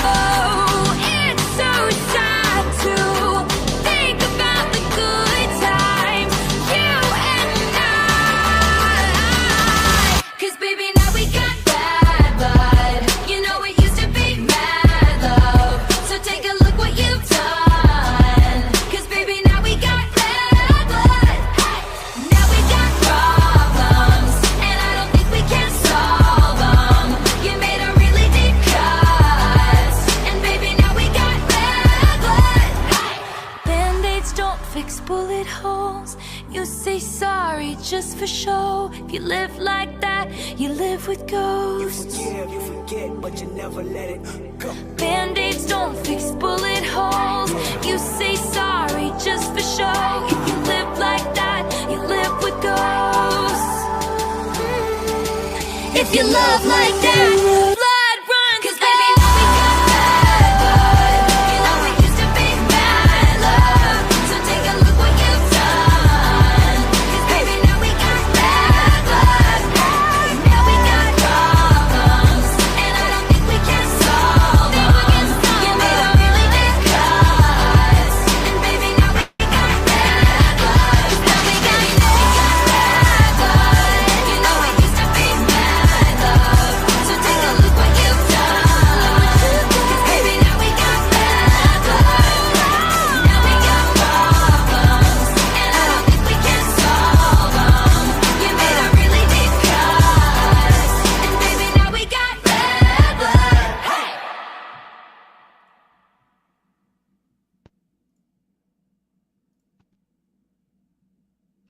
Oh, it's so sad to think about the good times. You and I. Cause baby, now we got bad blood. You know it used to be mad love. So take a look what you've done. Cause baby, now we got bad blood. Now we got problems. And I don't think we can solve them. You made a really deep cut. And baby, now we got bad blood. Band-aids don't fix bullet holes. You say sorry just for show. If you live like that, you live with ghosts. You forget, but you never let it go. Band-aids don't fix bullet holes. You say sorry just for show. If you live like that, you live with ghosts. If you love like that,